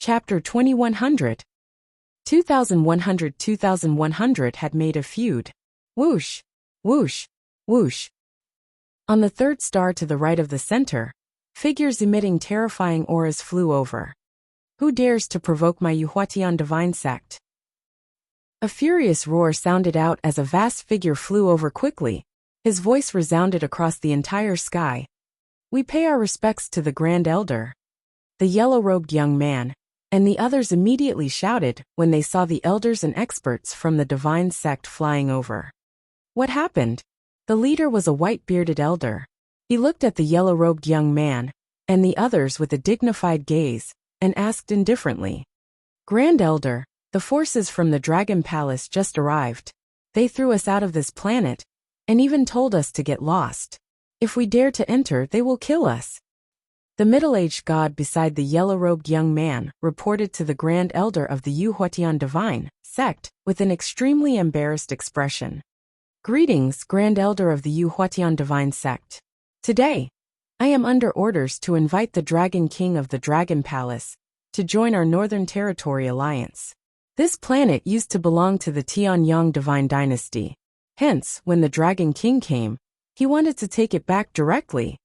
Chapter 2100. 2100 had made a feud. Whoosh, whoosh, whoosh. On the third star to the right of the center, figures emitting terrifying auras flew over. Who dares to provoke my Yuhuatian divine sect? A furious roar sounded out as a vast figure flew over quickly. His voice resounded across the entire sky. We pay our respects to the Grand Elder. The yellow-robed young man, and the others immediately shouted when they saw the elders and experts from the divine sect flying over. What happened? The leader was a white-bearded elder. He looked at the yellow-robed young man, and the others with a dignified gaze, and asked indifferently. Grand Elder, the forces from the Dragon Palace just arrived. They threw us out of this planet, and even told us to get lost. If we dare to enter, they will kill us. The middle-aged god beside the yellow-robed young man reported to the Grand Elder of the Yuhuatian Divine Sect with an extremely embarrassed expression. Greetings, Grand Elder of the Yuhuatian Divine Sect. Today, I am under orders to invite the Dragon King of the Dragon Palace to join our Northern Territory Alliance. This planet used to belong to the Tianyang Divine Dynasty. Hence, when the Dragon King came, he wanted to take it back directly.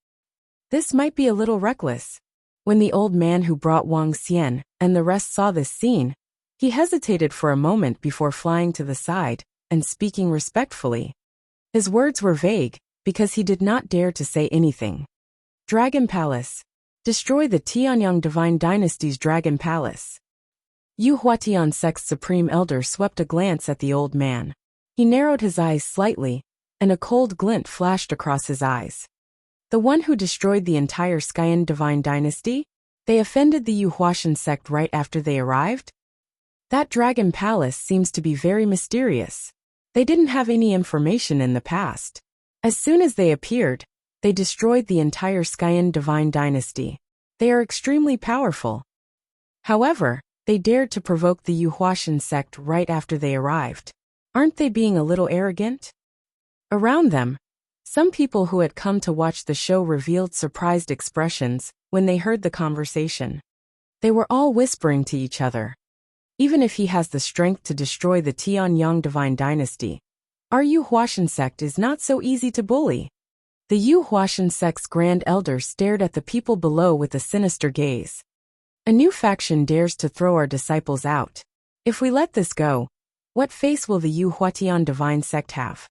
This might be a little reckless. When the old man who brought Wang Xian and the rest saw this scene, he hesitated for a moment before flying to the side and speaking respectfully. His words were vague because he did not dare to say anything. Dragon Palace. Destroy the Tianyang Divine Dynasty's Dragon Palace. Yuhuatian Sect's Supreme Elder swept a glance at the old man. He narrowed his eyes slightly, and a cold glint flashed across his eyes. The one who destroyed the entire Skyan Divine Dynasty? They offended the Yuhuatian sect right after they arrived? That Dragon Palace seems to be very mysterious. They didn't have any information in the past. As soon as they appeared, they destroyed the entire Skyan Divine Dynasty. They are extremely powerful. However, they dared to provoke the Yuhuatian sect right after they arrived. Aren't they being a little arrogant? Around them, some people who had come to watch the show revealed surprised expressions when they heard the conversation. They were all whispering to each other. Even if he has the strength to destroy the Tianyang Divine Dynasty, our Yuhuatian sect is not so easy to bully. The Yuhuatian sect's Grand Elder stared at the people below with a sinister gaze. A new faction dares to throw our disciples out. If we let this go, what face will the Yuhuatian Divine Sect have?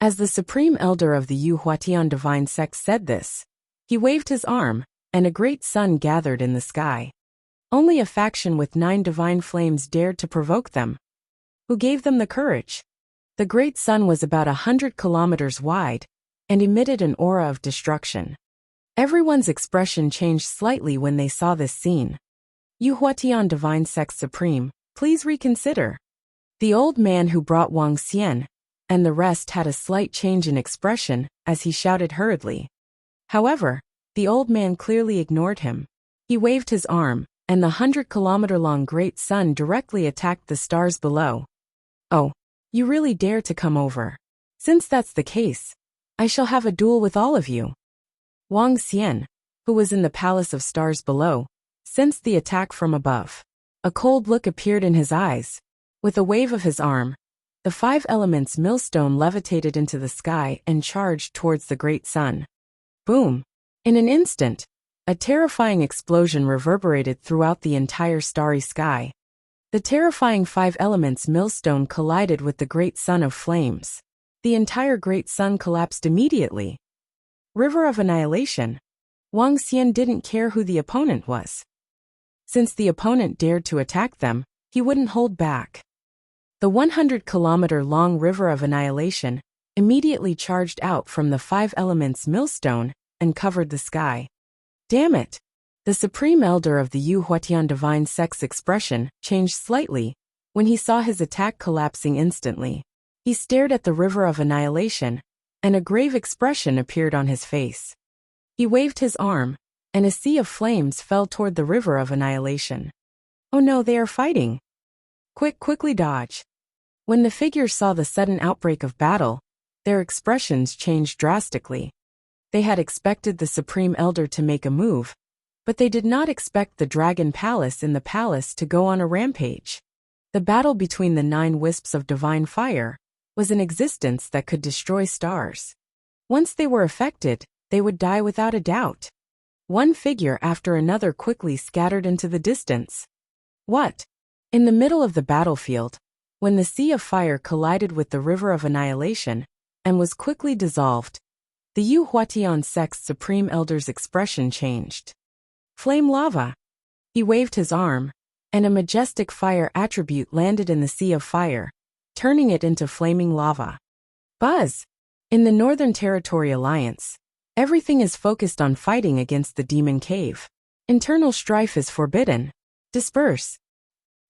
As the Supreme Elder of the Yuhuatian Divine Sect said this, he waved his arm, and a great sun gathered in the sky. Only a faction with 9 divine flames dared to provoke them. Who gave them the courage? The great sun was about 100 kilometers wide, and emitted an aura of destruction. Everyone's expression changed slightly when they saw this scene. Yuhuatian Divine Sect Supreme, please reconsider. The old man who brought Wang Xian and the rest had a slight change in expression as he shouted hurriedly. However, the old man clearly ignored him. He waved his arm, and the 100-kilometer-long great sun directly attacked the stars below. Oh, you really dare to come over. Since that's the case, I shall have a duel with all of you. Wang Xian, who was in the Palace of Stars below, sensed the attack from above. A cold look appeared in his eyes. With a wave of his arm, the 5 elements millstone levitated into the sky and charged towards the great sun. Boom! In an instant, a terrifying explosion reverberated throughout the entire starry sky. The terrifying 5 elements millstone collided with the great sun of flames. The entire great sun collapsed immediately. River of Annihilation. Wang Xian didn't care who the opponent was. Since the opponent dared to attack them, he wouldn't hold back. The 100-kilometer-long River of Annihilation immediately charged out from the 5 elements millstone and covered the sky. Damn it! The Supreme Elder of the Yuhuatian Divine Sect's expression changed slightly when he saw his attack collapsing instantly. He stared at the River of Annihilation, and a grave expression appeared on his face. He waved his arm, and a sea of flames fell toward the River of Annihilation. Oh no, they are fighting! Quickly dodge! When the figures saw the sudden outbreak of battle, their expressions changed drastically. They had expected the Supreme Elder to make a move, But they did not expect the Dragon Palace in the palace to go on a rampage. The battle between the 9 wisps of divine fire was an existence that could destroy stars. Once they were affected, they would die without a doubt. One figure after another quickly scattered into the distance. What? In the middle of the battlefield, when the Sea of Fire collided with the River of Annihilation and was quickly dissolved, the Yu Huatian sect's Supreme Elder's expression changed. Flame lava. He waved his arm, and a majestic fire attribute landed in the Sea of Fire, turning it into flaming lava. Buzz! In the Northern Territory Alliance, everything is focused on fighting against the Demon Cave. Internal strife is forbidden. Disperse.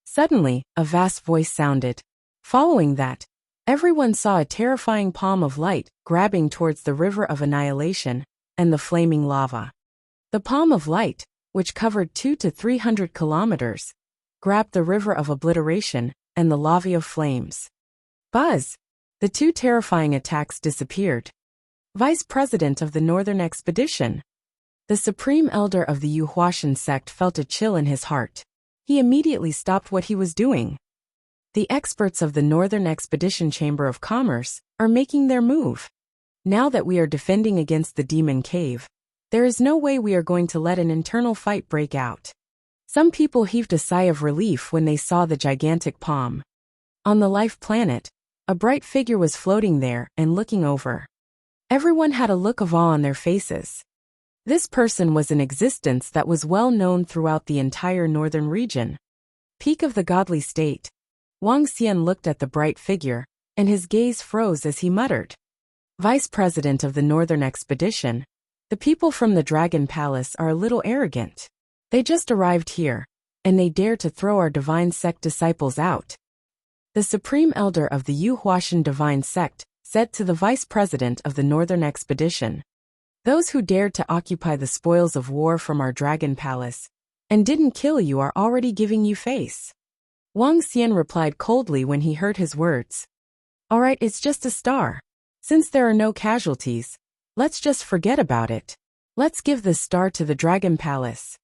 Suddenly, a vast voice sounded. Following that, everyone saw a terrifying palm of light grabbing towards the River of Annihilation and the flaming lava. The palm of light, which covered 200 to 300 kilometers, grabbed the River of Obliteration and the lava of flames. Buzz! The 2 terrifying attacks disappeared. Vice President of the Northern Expedition. The Supreme Elder of the Yu Huatian sect felt a chill in his heart. He immediately stopped what he was doing. The experts of the Northern Expedition Chamber of Commerce are making their move. Now that we are defending against the Demon Cave, there is no way we are going to let an internal fight break out. Some people heaved a sigh of relief when they saw the gigantic palm. On the life planet, a bright figure was floating there and looking over. Everyone had a look of awe on their faces. This person was an existence that was well known throughout the entire northern region. Peak of the godly state. Wang Xian looked at the bright figure, and his gaze froze as he muttered. Vice President of the Northern Expedition. The people from the Dragon Palace are a little arrogant. They just arrived here, and they dare to throw our divine sect disciples out. The Supreme Elder of the Yu Huatian Divine Sect said to the Vice President of the Northern Expedition. Those who dared to occupy the spoils of war from our Dragon Palace and didn't kill you are already giving you face. Wang Xian replied coldly when he heard his words. Alright, it's just a star. Since there are no casualties, let's just forget about it. Let's give this star to the Dragon Palace.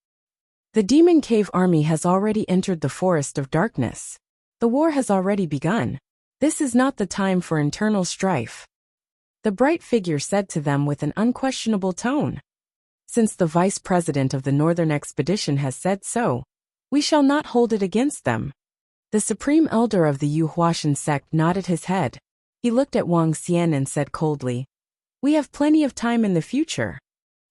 The Demon Cave army has already entered the Forest of Darkness. The war has already begun. This is not the time for internal strife. The bright figure said to them with an unquestionable tone. Since the Vice President of the Northern Expedition has said so, we shall not hold it against them. The Supreme Elder of the Yu Huatian sect nodded his head. He looked at Wang Xian and said coldly, We have plenty of time in the future.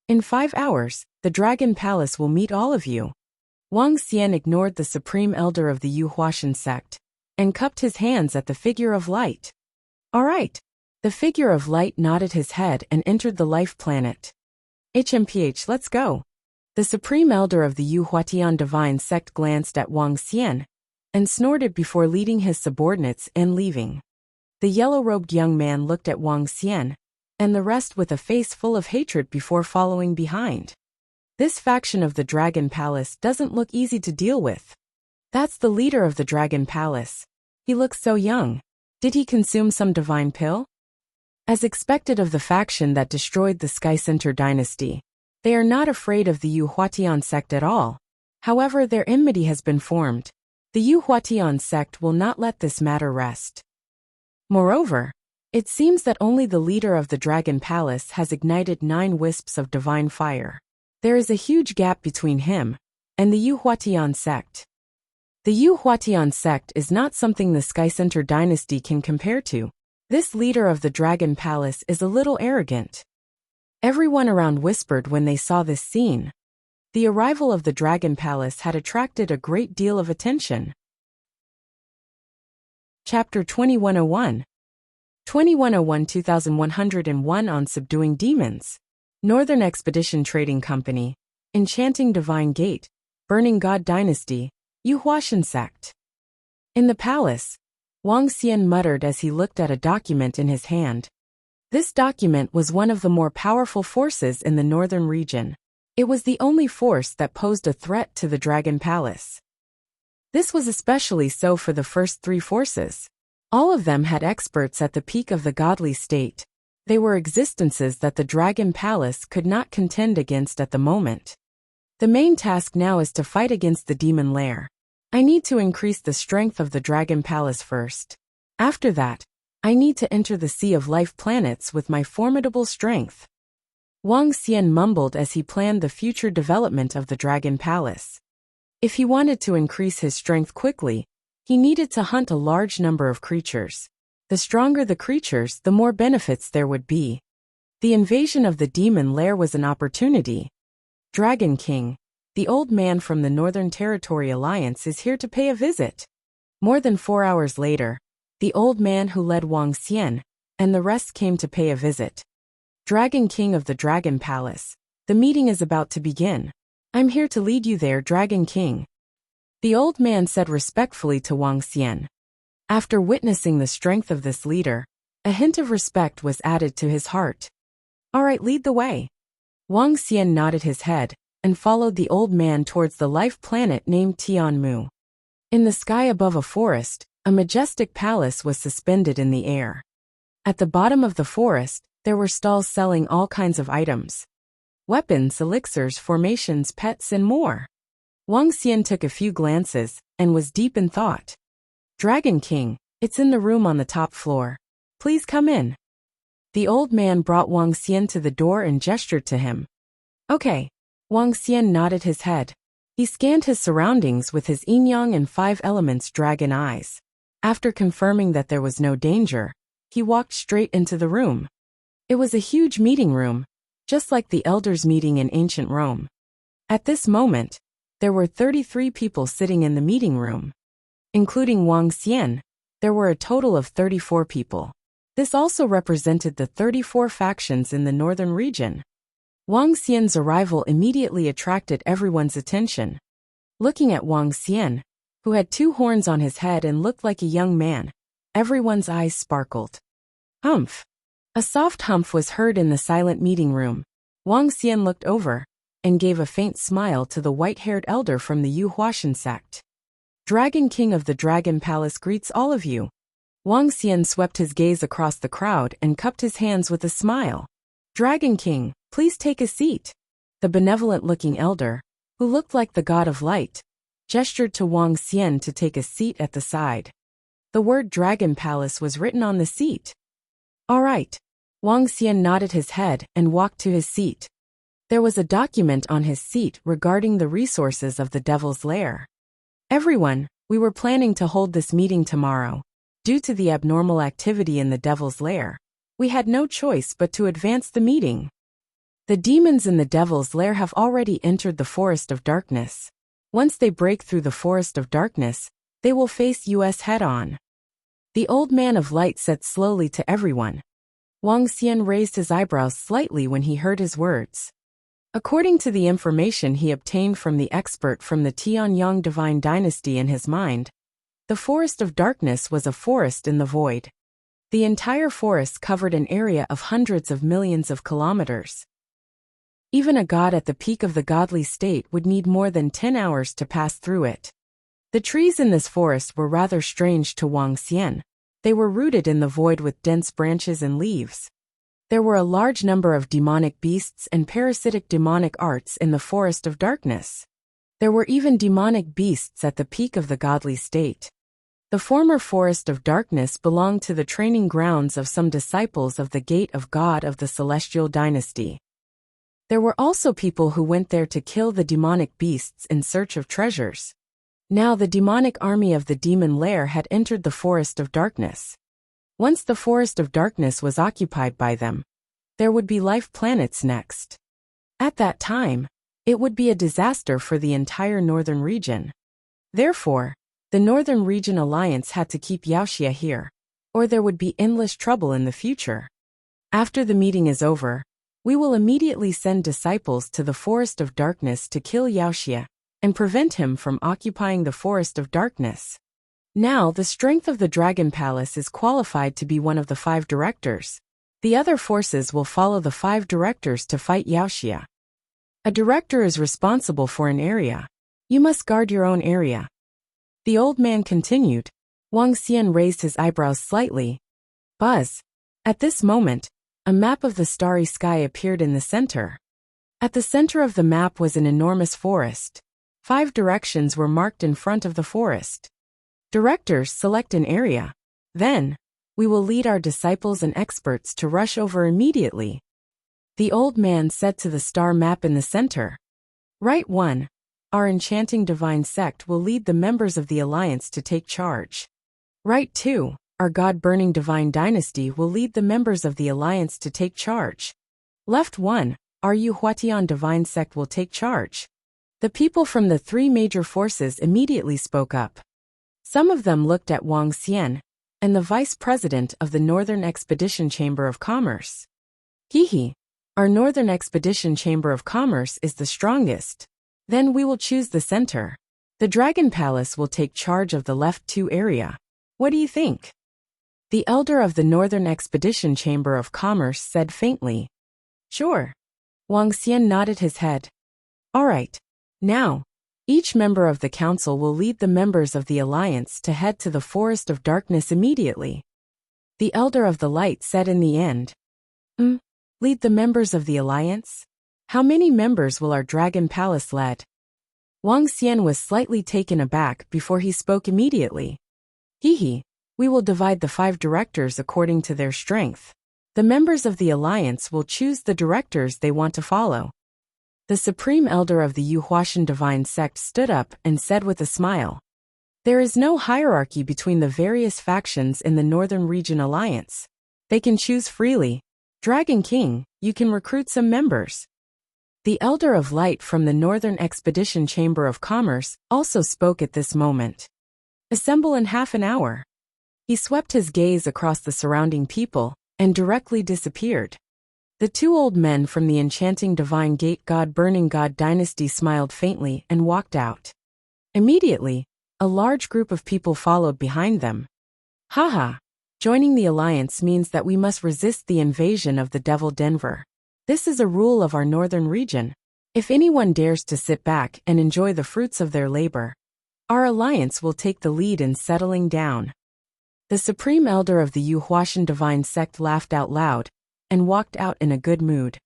In 5 hours, the Dragon Palace will meet all of you. Wang Xian ignored the Supreme Elder of the Yu Huatian sect and cupped his hands at the figure of light. All right. The figure of light nodded his head and entered the life planet. HMPH, let's go. The Supreme Elder of the Yu Huatian Divine Sect glanced at Wang Xian and snorted before leading his subordinates and leaving. The yellow-robed young man looked at Wang Xian and the rest with a face full of hatred before following behind. This faction of the Dragon Palace doesn't look easy to deal with. That's the leader of the Dragon Palace. He looks so young. Did he consume some divine pill? As expected of the faction that destroyed the Sky Center dynasty, they are not afraid of the Yu Huatian sect at all. However, their enmity has been formed. The Yu Huatian sect will not let this matter rest. Moreover, it seems that only the leader of the Dragon Palace has ignited 9 wisps of divine fire. There is a huge gap between him and the Yu Huatian sect. The Yu Huatian sect is not something the Sky Center dynasty can compare to. This leader of the Dragon Palace is a little arrogant. Everyone around whispered when they saw this scene. The arrival of the Dragon Palace had attracted a great deal of attention. Chapter 2101 2101 2101 on Subduing Demons. Northern Expedition Trading Company. Enchanting Divine Gate. Burning God Dynasty. Yu Huatian sect. In the palace, Wang Xian muttered as he looked at a document in his hand. This document was one of the more powerful forces in the northern region. It was the only force that posed a threat to the Dragon Palace. This was especially so for the first 3 forces. All of them had experts at the peak of the godly state. They were existences that the Dragon Palace could not contend against at the moment. The main task now is to fight against the demon lair. I need to increase the strength of the Dragon Palace first. After that, I need to enter the Sea of Life planets with my formidable strength. Wang Xian mumbled as he planned the future development of the Dragon Palace. If he wanted to increase his strength quickly, he needed to hunt a large number of creatures. The stronger the creatures, the more benefits there would be. The invasion of the demon lair was an opportunity. Dragon King, the old man from the Northern Territory Alliance, is here to pay a visit. More than 4 hours later, the old man who led Wang Xian and the rest came to pay a visit. Dragon King of the Dragon Palace, the meeting is about to begin. I'm here to lead you there, Dragon King. The old man said respectfully to Wang Xian. After witnessing the strength of this leader, a hint of respect was added to his heart. All right, lead the way. Wang Xian nodded his head and followed the old man towards the life planet named Tianmu. In the sky above a forest, a majestic palace was suspended in the air. At the bottom of the forest, there were stalls selling all kinds of items. Weapons, elixirs, formations, pets, and more. Wang Xian took a few glances and was deep in thought. Dragon King, it's in the room on the top floor. Please come in. The old man brought Wang Xian to the door and gestured to him. Okay. Wang Xian nodded his head. He scanned his surroundings with his yin-yang and 5 elements dragon eyes. After confirming that there was no danger, he walked straight into the room. It was a huge meeting room, just like the elders' meeting in ancient Rome. At this moment, there were 33 people sitting in the meeting room. Including Wang Xian, there were a total of 34 people. This also represented the 34 factions in the northern region. Wang Xian's arrival immediately attracted everyone's attention. Looking at Wang Xian, who had 2 horns on his head and looked like a young man, everyone's eyes sparkled. Humph! A soft humph was heard in the silent meeting room. Wang Xian looked over and gave a faint smile to the white-haired elder from the Yu Huashan sect. Dragon King of the Dragon Palace greets all of you. Wang Xian swept his gaze across the crowd and cupped his hands with a smile. Dragon King, please take a seat. The benevolent-looking elder, who looked like the god of light, gestured to Wang Xian to take a seat at the side. The word Dragon Palace was written on the seat. All right. Wang Xian nodded his head and walked to his seat. There was a document on his seat regarding the resources of the Devil's Lair. Everyone, we were planning to hold this meeting tomorrow. Due to the abnormal activity in the Devil's Lair, we had no choice but to advance the meeting. The demons in the Devil's Lair have already entered the Forest of Darkness. Once they break through the Forest of Darkness, they will face us head-on. The old man of light said slowly to everyone. Wang Xian raised his eyebrows slightly when he heard his words. According to the information he obtained from the expert from the Tianyang Divine Dynasty in his mind, the Forest of Darkness was a forest in the void. The entire forest covered an area of hundreds of millions of kilometers. Even a god at the peak of the godly state would need more than 10 hours to pass through it. The trees in this forest were rather strange to Wang Xian. They were rooted in the void with dense branches and leaves. There were a large number of demonic beasts and parasitic demonic arts in the Forest of Darkness. There were even demonic beasts at the peak of the godly state. The former Forest of Darkness belonged to the training grounds of some disciples of the Gate of God of the Celestial Dynasty. There were also people who went there to kill the demonic beasts in search of treasures. Now the demonic army of the demon lair had entered the Forest of Darkness. Once the Forest of Darkness was occupied by them, there would be life planets next. At that time, it would be a disaster for the entire northern region. Therefore, the Northern Region Alliance had to keep Wuxia here, or there would be endless trouble in the future. After the meeting is over, we will immediately send disciples to the Forest of Darkness to kill Wuxia and prevent him from occupying the Forest of Darkness. Now the strength of the Dragon Palace is qualified to be one of the 5 directors. The other forces will follow the 5 directors to fight Wuxia. A director is responsible for an area. You must guard your own area. The old man continued. Wang Xian raised his eyebrows slightly. Buzz. At this moment, a map of the starry sky appeared in the center. At the center of the map was an enormous forest. 5 directions were marked in front of the forest. Directors, select an area. Then, we will lead our disciples and experts to rush over immediately. The old man said to the star map in the center. Right 1. Our enchanting divine sect will lead the members of the alliance to take charge. Right 2. Our God-burning divine dynasty will lead the members of the alliance to take charge. Left 1. Our Yuhuatian divine sect will take charge. The people from the 3 major forces immediately spoke up. Some of them looked at Wang Xian, and the vice president of the Northern Expedition Chamber of Commerce. Hihi, our Northern Expedition Chamber of Commerce is the strongest. Then we will choose the center. The Dragon Palace will take charge of the left 2 area. What do you think? The elder of the Northern Expedition Chamber of Commerce said faintly. Sure. Wang Xian nodded his head. All right. Now, each member of the council will lead the members of the alliance to head to the Forest of Darkness immediately. The elder of the light said in the end. Lead the members of the alliance? How many members will our Dragon Palace lead? Wang Xian was slightly taken aback before he spoke immediately. Hihi, we will divide the 5 directors according to their strength. The members of the alliance will choose the directors they want to follow. The supreme elder of the Yuhuashan divine sect stood up and said with a smile. There is no hierarchy between the various factions in the Northern Region Alliance. They can choose freely. Dragon King, you can recruit some members. The Elder of Light from the Northern Expedition Chamber of Commerce also spoke at this moment. Assemble in half an hour. He swept his gaze across the surrounding people and directly disappeared. The 2 old men from the enchanting divine gate God-burning God dynasty smiled faintly and walked out. Immediately, a large group of people followed behind them. Haha, joining the alliance means that we must resist the invasion of the Devil Denver. This is a rule of our northern region. If anyone dares to sit back and enjoy the fruits of their labor, our alliance will take the lead in settling down. The supreme elder of the Yuhuashan divine sect laughed out loud and walked out in a good mood.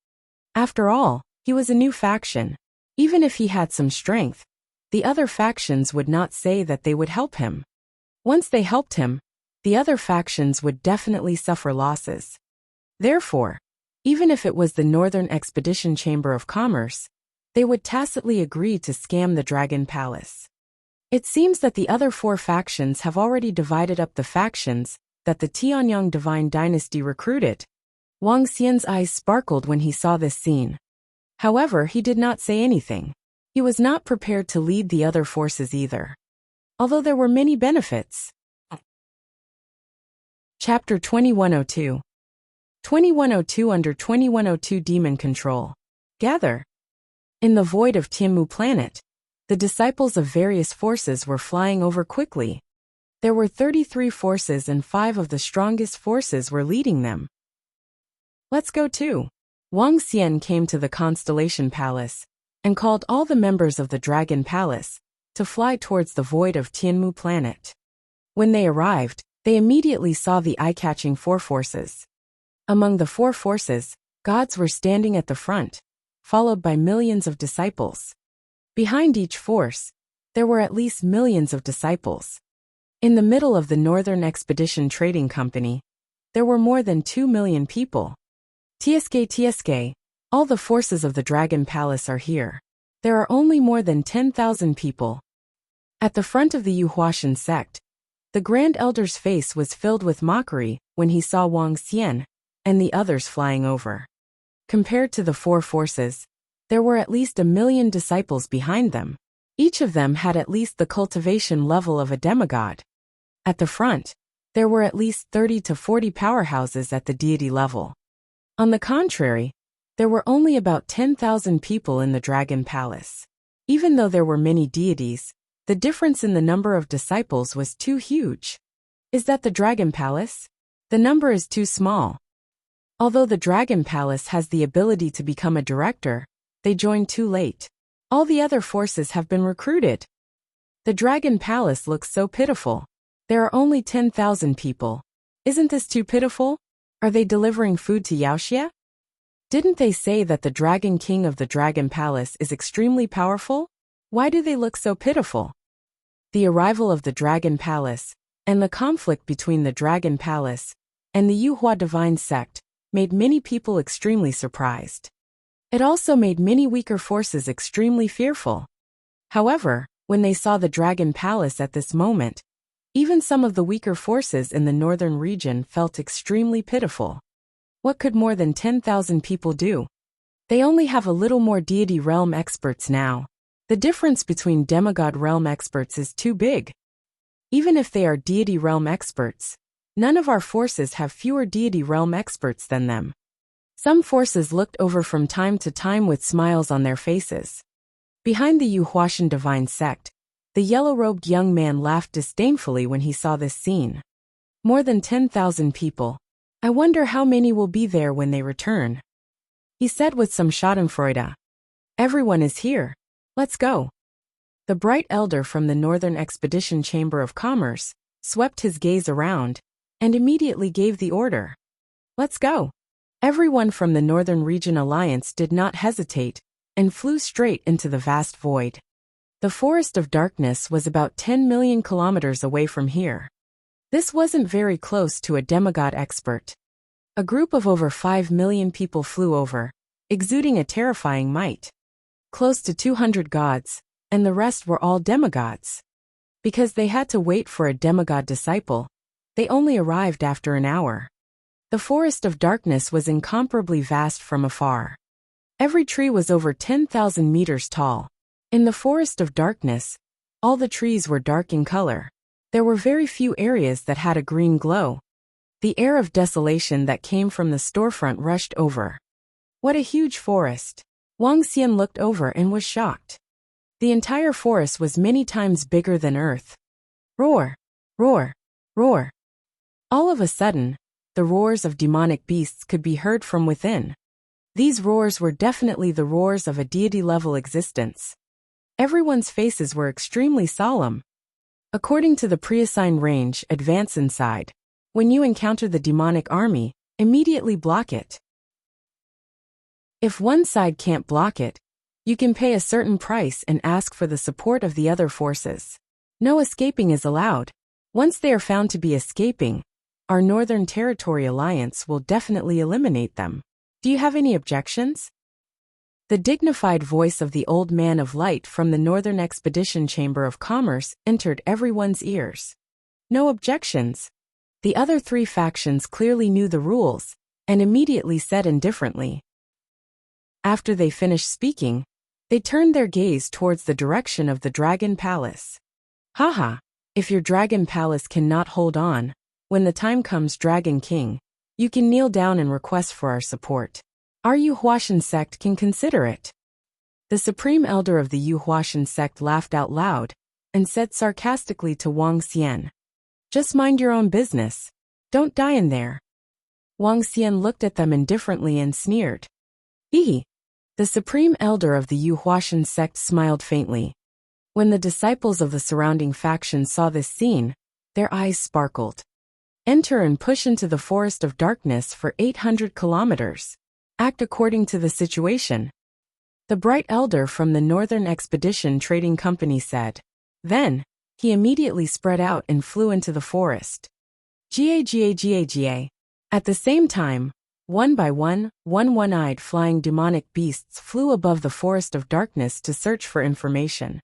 After all, he was a new faction. Even if he had some strength, the other factions would not say that they would help him. Once they helped him, the other factions would definitely suffer losses. Therefore, even if it was the Northern Expedition Chamber of Commerce, they would tacitly agree to scam the Dragon Palace. It seems that the other 4 factions have already divided up the factions that the Tianyang Divine Dynasty recruited. Wang Xian's eyes sparkled when he saw this scene. However, he did not say anything. He was not prepared to lead the other forces either. Although there were many benefits. Chapter 2102. 2102 under 2102 Demon Control. Gather. In the void of Tianmu planet, the disciples of various forces were flying over quickly. There were 33 forces and 5 of the strongest forces were leading them. Let's go too. Wang Xian came to the Constellation Palace and called all the members of the Dragon Palace to fly towards the void of Tianmu planet. When they arrived, they immediately saw the eye-catching 4 forces. Among the 4 forces, gods were standing at the front, followed by millions of disciples. Behind each force, there were at least millions of disciples. In the middle of the Northern Expedition Trading Company, there were more than 2 million people. TSK, all the forces of the Dragon Palace are here. There are only more than 10,000 people. At the front of the Yuhuashan sect, the Grand Elder's face was filled with mockery when he saw Wang Xian and the others flying over. Compared to the 4 forces, there were at least 1 million disciples behind them. Each of them had at least the cultivation level of a demigod. At the front, there were at least 30 to 40 powerhouses at the deity level. On the contrary, there were only about 10,000 people in the Dragon Palace. Even though there were many deities, the difference in the number of disciples was too huge. Is that the Dragon Palace? The number is too small. Although the Dragon Palace has the ability to become a director, they joined too late. All the other forces have been recruited. The Dragon Palace looks so pitiful. There are only 10,000 people. Isn't this too pitiful? Are they delivering food to Yaoxia? Didn't they say that the Dragon King of the Dragon Palace is extremely powerful? Why do they look so pitiful? The arrival of the Dragon Palace, and the conflict between the Dragon Palace and the Yuhua Divine Sect, made many people extremely surprised. It also made many weaker forces extremely fearful. However, when they saw the Dragon Palace at this moment, even some of the weaker forces in the northern region felt extremely pitiful. What could more than 10,000 people do? They only have a little more deity realm experts now. The difference between demigod realm experts is too big. Even if they are deity realm experts, none of our forces have fewer deity realm experts than them. Some forces looked over from time to time with smiles on their faces. Behind the Yuhuashan Divine Sect, the yellow-robed young man laughed disdainfully when he saw this scene. More than 10,000 people. I wonder how many will be there when they return. He said with some schadenfreude. Everyone is here. Let's go. The bright elder from the Northern Expedition Chamber of Commerce swept his gaze around and immediately gave the order. Let's go. Everyone from the Northern Region Alliance did not hesitate and flew straight into the vast void. The Forest of Darkness was about 10 million kilometers away from here. This wasn't very close to a demigod expert. A group of over 5 million people flew over, exuding a terrifying might. Close to 200 gods, and the rest were all demigods. Because they had to wait for a demigod disciple, they only arrived after an hour. The Forest of Darkness was incomparably vast from afar. Every tree was over 10,000 meters tall. In the Forest of Darkness, all the trees were dark in color. There were very few areas that had a green glow. The air of desolation that came from the storefront rushed over. What a huge forest! Wang Xian looked over and was shocked. The entire forest was many times bigger than Earth. Roar! Roar! Roar! All of a sudden, the roars of demonic beasts could be heard from within. These roars were definitely the roars of a deity-level existence. Everyone's faces were extremely solemn. According to the preassigned range, advance inside. When you encounter the demonic army, immediately block it. If one side can't block it, you can pay a certain price and ask for the support of the other forces. No escaping is allowed. Once they are found to be escaping, our Northern Territory Alliance will definitely eliminate them. Do you have any objections? The dignified voice of the Old Man of Light from the Northern Expedition Chamber of Commerce entered everyone's ears. No objections. The other three factions clearly knew the rules, and immediately said indifferently. After they finished speaking, they turned their gaze towards the direction of the Dragon Palace. Haha, if your Dragon Palace cannot hold on, when the time comes, Dragon King, you can kneel down and request for our support. Our Yuhuashan sect can consider it. The Supreme Elder of the Yuhuashan sect laughed out loud and said sarcastically to Wang Xian, just mind your own business. Don't die in there. Wang Xian looked at them indifferently and sneered. Hee. The Supreme Elder of the Yuhuashan sect smiled faintly. When the disciples of the surrounding factions saw this scene, their eyes sparkled. Enter and push into the Forest of Darkness for 800 kilometers. Act according to the situation. The Bright Elder from the Northern Expedition Trading Company said. Then, he immediately spread out and flew into the forest. Ga. At the same time, one by one, one-eyed flying demonic beasts flew above the Forest of Darkness to search for information.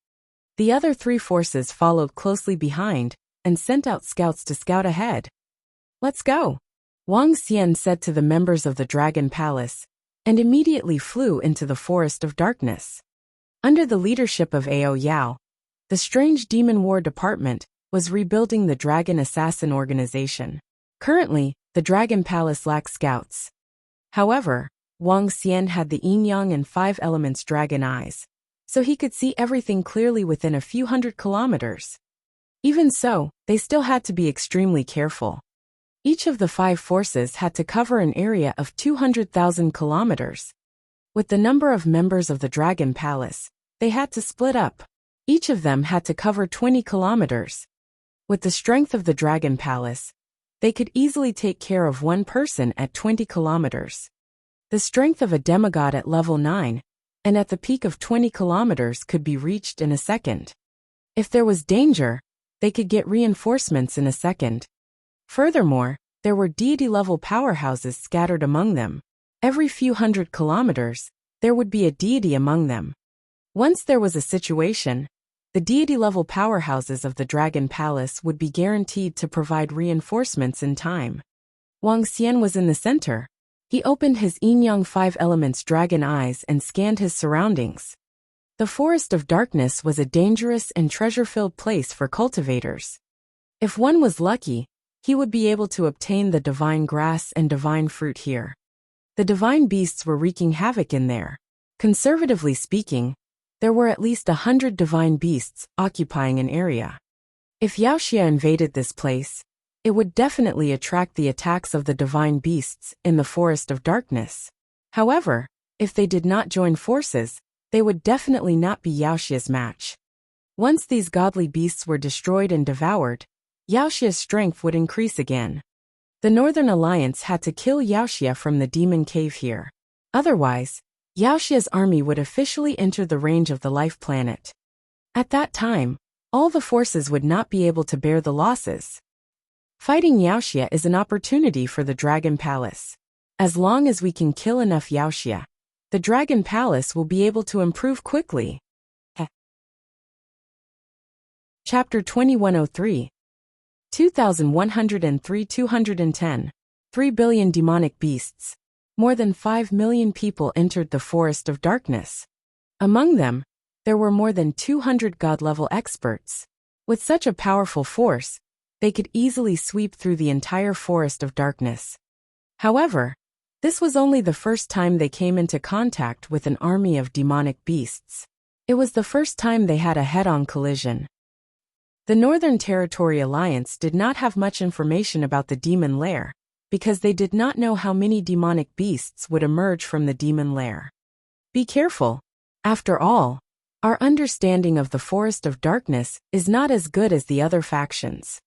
The other three forces followed closely behind and sent out scouts to scout ahead. Let's go, Wang Xian said to the members of the Dragon Palace, and immediately flew into the Forest of Darkness. Under the leadership of Ao Yao, the Strange Demon War Department was rebuilding the Dragon Assassin organization. Currently, the Dragon Palace lacks scouts. However, Wang Xian had the yin-yang and 5 elements dragon eyes, so he could see everything clearly within a few hundred kilometers. Even so, they still had to be extremely careful. Each of the 5 forces had to cover an area of 200,000 kilometers. With the number of members of the Dragon Palace, they had to split up. Each of them had to cover 20 kilometers. With the strength of the Dragon Palace, they could easily take care of one person at 20 kilometers. The strength of a demigod at level 9, and at the peak of 20 kilometers could be reached in a second. If there was danger, they could get reinforcements in a second. Furthermore, there were deity-level powerhouses scattered among them. Every few hundred kilometers, there would be a deity among them. Once there was a situation, the deity-level powerhouses of the Dragon Palace would be guaranteed to provide reinforcements in time. Wang Xian was in the center. He opened his yin-yang 5 elements dragon eyes and scanned his surroundings. The Forest of Darkness was a dangerous and treasure-filled place for cultivators. If one was lucky, he would be able to obtain the divine grass and divine fruit here. The divine beasts were wreaking havoc in there. Conservatively speaking, there were at least 100 divine beasts occupying an area. If Wuxia invaded this place, it would definitely attract the attacks of the divine beasts in the Forest of Darkness. However, if they did not join forces, they would definitely not be Wuxia's match. Once these godly beasts were destroyed and devoured, Wuxia's strength would increase again. The Northern Alliance had to kill Wuxia from the demon cave here. Otherwise, Wuxia's army would officially enter the range of the life planet. At that time, all the forces would not be able to bear the losses. Fighting Wuxia is an opportunity for the Dragon Palace. As long as we can kill enough Wuxia, the Dragon Palace will be able to improve quickly. Chapter 2103 2103-210 3 billion demonic beasts. More than 5 million people entered the Forest of Darkness. Among them, there were more than 200 god-level experts. With such a powerful force, they could easily sweep through the entire Forest of Darkness. However, this was only the first time they came into contact with an army of demonic beasts. It was the first time they had a head-on collision. The Northern Territory Alliance did not have much information about the demon lair, because they did not know how many demonic beasts would emerge from the demon lair. Be careful. After all, our understanding of the Forest of Darkness is not as good as the other factions.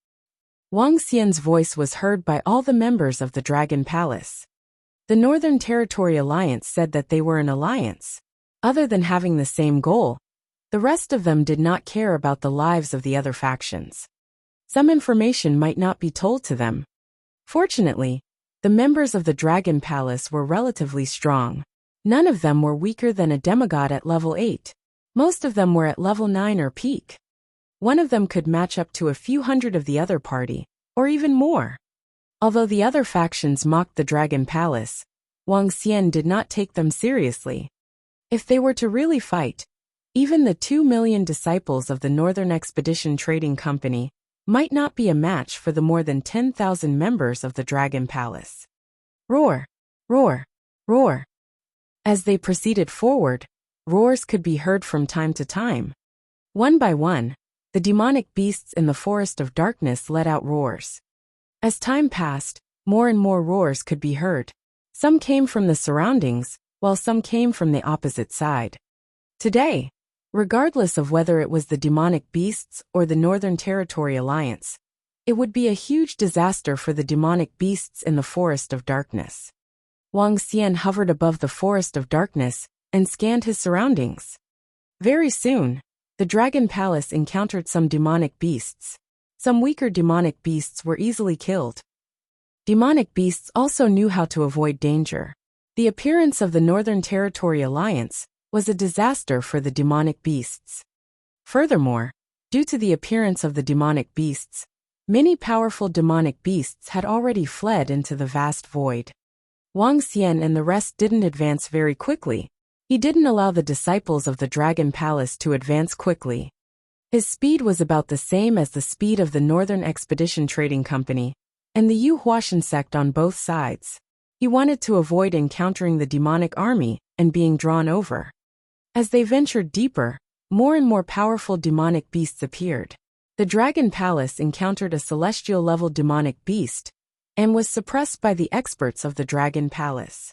Wang Xian's voice was heard by all the members of the Dragon Palace. The Northern Territory Alliance said that they were an alliance. Other than having the same goal, the rest of them did not care about the lives of the other factions. Some information might not be told to them. Fortunately, the members of the Dragon Palace were relatively strong. None of them were weaker than a demigod at level 8. Most of them were at level 9 or peak. One of them could match up to a few hundred of the other party, or even more. Although the other factions mocked the Dragon Palace, Wang Xian did not take them seriously. If they were to really fight, even the 2 million disciples of the Northern Expedition Trading Company might not be a match for the more than 10,000 members of the Dragon Palace. Roar! Roar! Roar! As they proceeded forward, roars could be heard from time to time. One by one, the demonic beasts in the Forest of Darkness let out roars. As time passed, more and more roars could be heard. Some came from the surroundings, while some came from the opposite side. Today, regardless of whether it was the demonic beasts or the Northern Territory Alliance, it would be a huge disaster for the demonic beasts in the Forest of Darkness. Wang Xian hovered above the Forest of Darkness and scanned his surroundings. Very soon, the Dragon Palace encountered some demonic beasts. Some weaker demonic beasts were easily killed. Demonic beasts also knew how to avoid danger. The appearance of the Northern Territory Alliance was a disaster for the demonic beasts. Furthermore, due to the appearance of the demonic beasts, many powerful demonic beasts had already fled into the vast void. Wang Xian and the rest didn't advance very quickly. He didn't allow the disciples of the Dragon Palace to advance quickly. His speed was about the same as the speed of the Northern Expedition Trading Company and the Yu Huashan sect on both sides. He wanted to avoid encountering the demonic army and being drawn over. As they ventured deeper, more and more powerful demonic beasts appeared. The Dragon Palace encountered a celestial-level demonic beast and was suppressed by the experts of the Dragon Palace.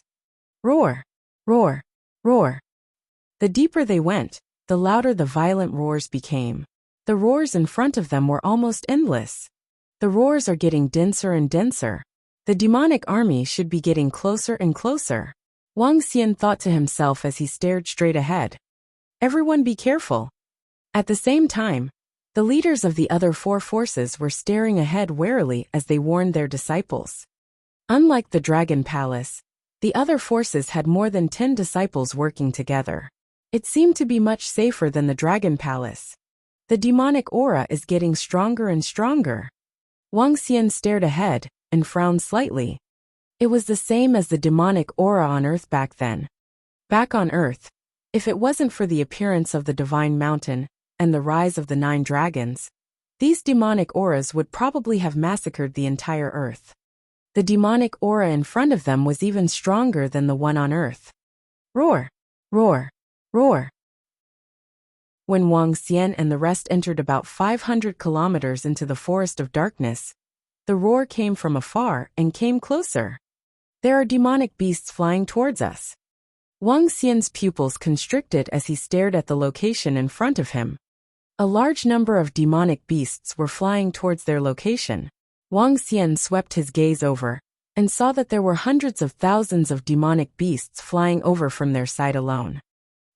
Roar! Roar! Roar! The deeper they went, the louder the violent roars became. The roars in front of them were almost endless. The roars are getting denser and denser. The demonic army should be getting closer and closer. Wang Xian thought to himself as he stared straight ahead. Everyone be careful. At the same time, the leaders of the other four forces were staring ahead warily as they warned their disciples. Unlike the Dragon Palace, the other forces had more than 10 disciples working together. It seemed to be much safer than the Dragon Palace. The demonic aura is getting stronger and stronger. Wang Xian stared ahead and frowned slightly. It was the same as the demonic aura on Earth back then. Back on Earth, if it wasn't for the appearance of the Divine Mountain and the rise of the 9 dragons, these demonic auras would probably have massacred the entire Earth. The demonic aura in front of them was even stronger than the one on Earth. Roar! Roar! Roar! When Wang Xian and the rest entered about 500 kilometers into the forest of darkness, the roar came from afar and came closer. There are demonic beasts flying towards us. Wang Xian's pupils constricted as he stared at the location in front of him. A large number of demonic beasts were flying towards their location. Wang Xian swept his gaze over and saw that there were hundreds of thousands of demonic beasts flying over from their side alone.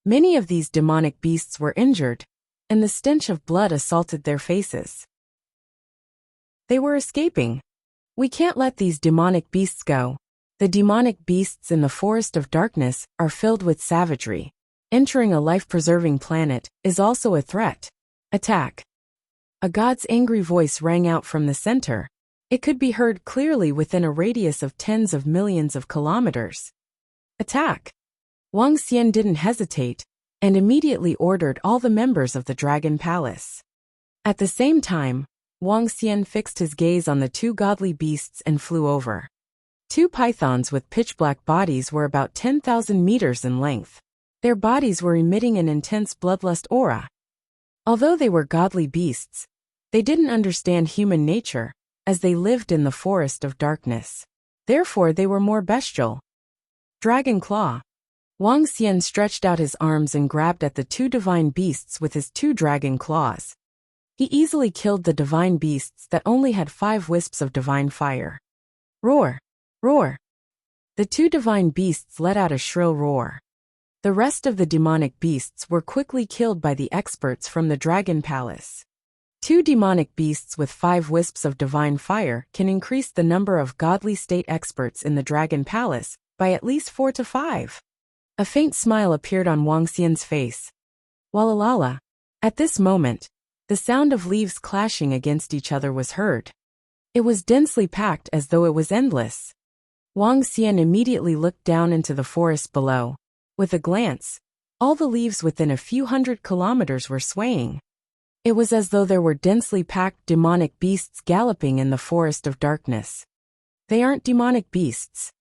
Many of these demonic beasts were injured, and the stench of blood assaulted their faces. They were escaping. We can't let these demonic beasts go. The demonic beasts in the forest of darkness are filled with savagery. Entering a life-preserving planet is also a threat. Attack! A god's angry voice rang out from the center. It could be heard clearly within a radius of tens of millions of kilometers. Attack! Wang Xian didn't hesitate, and immediately ordered all the members of the Dragon Palace. At the same time, Wang Xian fixed his gaze on the 2 godly beasts and flew over. 2 pythons with pitch-black bodies were about 10,000 meters in length. Their bodies were emitting an intense bloodlust aura. Although they were godly beasts, they didn't understand human nature, as they lived in the forest of darkness. Therefore they were more bestial. Dragon Claw! Wang Xian stretched out his arms and grabbed at the 2 divine beasts with his 2 dragon claws. He easily killed the divine beasts that only had 5 wisps of divine fire. Roar! Roar! The 2 divine beasts let out a shrill roar. The rest of the demonic beasts were quickly killed by the experts from the Dragon Palace. 2 demonic beasts with 5 wisps of divine fire can increase the number of godly state experts in the Dragon Palace by at least 4 to 5. A faint smile appeared on Wang Xian's face. Walalala! At this moment, the sound of leaves clashing against each other was heard. It was densely packed as though it was endless. Wang Xian immediately looked down into the forest below. With a glance, all the leaves within a few hundred kilometers were swaying. It was as though there were densely packed demonic beasts galloping in the forest of darkness. They aren't demonic beasts.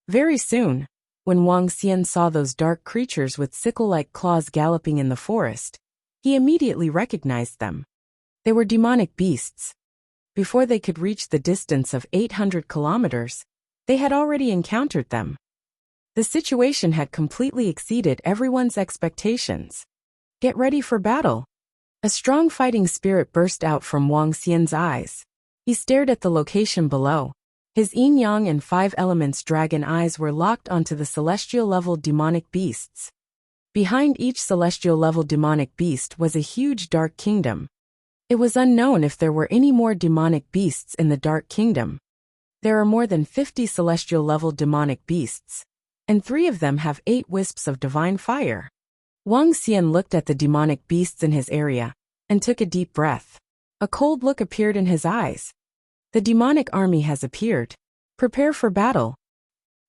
Very soon, when Wang Xian saw those dark creatures with sickle-like claws galloping in the forest, he immediately recognized them. They were demonic beasts. Before they could reach the distance of 800 kilometers, they had already encountered them. The situation had completely exceeded everyone's expectations. Get ready for battle. A strong fighting spirit burst out from Wang Xian's eyes. He stared at the location below. His yin-yang and 5 elements dragon eyes were locked onto the celestial-level demonic beasts. Behind each celestial-level demonic beast was a huge dark kingdom. It was unknown if there were any more demonic beasts in the dark kingdom. There are more than 50 celestial-level demonic beasts, and 3 of them have 8 wisps of divine fire. Wang Xian looked at the demonic beasts in his area and took a deep breath. A cold look appeared in his eyes. The demonic army has appeared. Prepare for battle.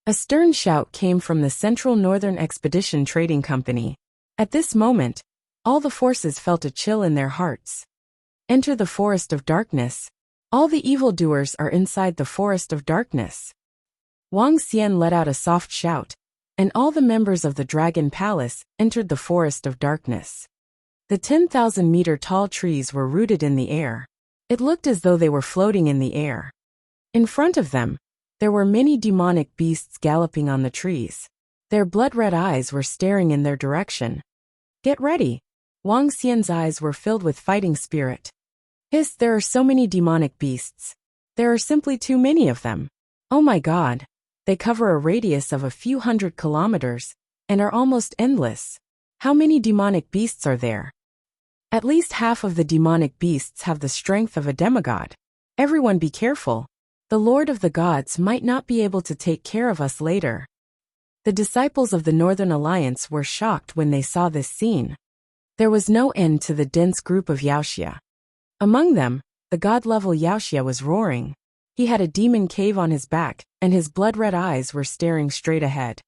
A stern shout came from the Central Northern Expedition Trading Company. At this moment, all the forces felt a chill in their hearts. Enter the forest of darkness. All the evildoers are inside the forest of darkness. Wang Xian let out a soft shout, and all the members of the Dragon Palace entered the forest of darkness. The 10,000-meter tall trees were rooted in the air. It looked as though they were floating in the air. In front of them, there were many demonic beasts galloping on the trees. Their blood-red eyes were staring in their direction. Get ready. Wang Xian's eyes were filled with fighting spirit. Hiss, there are so many demonic beasts. There are simply too many of them. Oh my god. They cover a radius of a few hundred kilometers and are almost endless. How many demonic beasts are there? At least half of the demonic beasts have the strength of a demigod. Everyone be careful. The Lord of the Gods might not be able to take care of us later. The disciples of the Northern Alliance were shocked when they saw this scene. There was no end to the dense group of Wuxia. Among them, the god-level Wuxia was roaring. He had a demon cave on his back, and his blood-red eyes were staring straight ahead.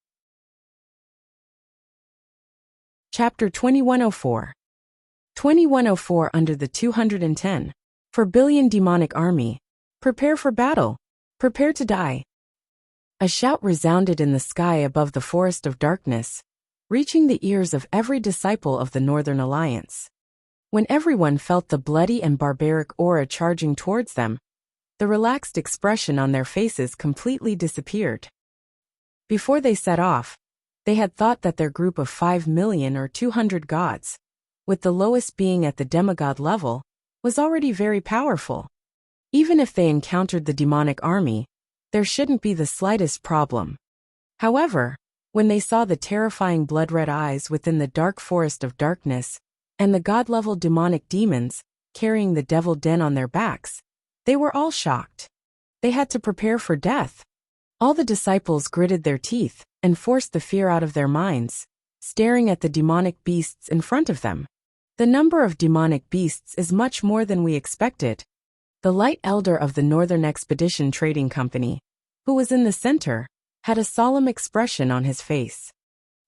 Chapter 2104. 2104 Under the 210. 4 billion demonic army. Prepare for battle. Prepare to die. A shout resounded in the sky above the forest of darkness, reaching the ears of every disciple of the Northern Alliance. When everyone felt the bloody and barbaric aura charging towards them, the relaxed expression on their faces completely disappeared. Before they set off, they had thought that their group of 5 million or 200 gods, with the lowest being at the demigod level, was already very powerful. Even if they encountered the demonic army, there shouldn't be the slightest problem. However, when they saw the terrifying blood-red eyes within the dark forest of darkness, and the god-level demonic demons carrying the devil den on their backs, they were all shocked. They had to prepare for death. All the disciples gritted their teeth and forced the fear out of their minds, staring at the demonic beasts in front of them. The number of demonic beasts is much more than we expected. The Light Elder of the Northern Expedition Trading Company, who was in the center, had a solemn expression on his face.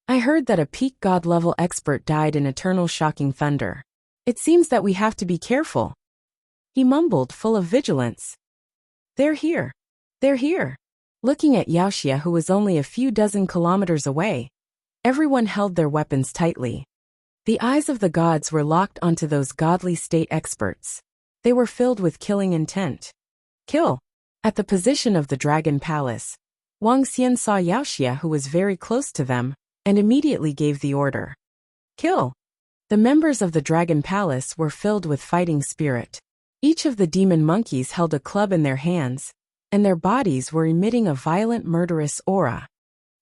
I heard that a peak god-level expert died in eternal shocking thunder. It seems that we have to be careful. He mumbled, full of vigilance. They're here. They're here. Looking at Wuxia, who was only a few dozen kilometers away, everyone held their weapons tightly. The eyes of the gods were locked onto those godly state experts. They were filled with killing intent. Kill. At the position of the Dragon Palace, Wang Xian saw Wuxia, who was very close to them, and immediately gave the order. Kill. The members of the Dragon Palace were filled with fighting spirit. Each of the demon monkeys held a club in their hands, and their bodies were emitting a violent murderous aura.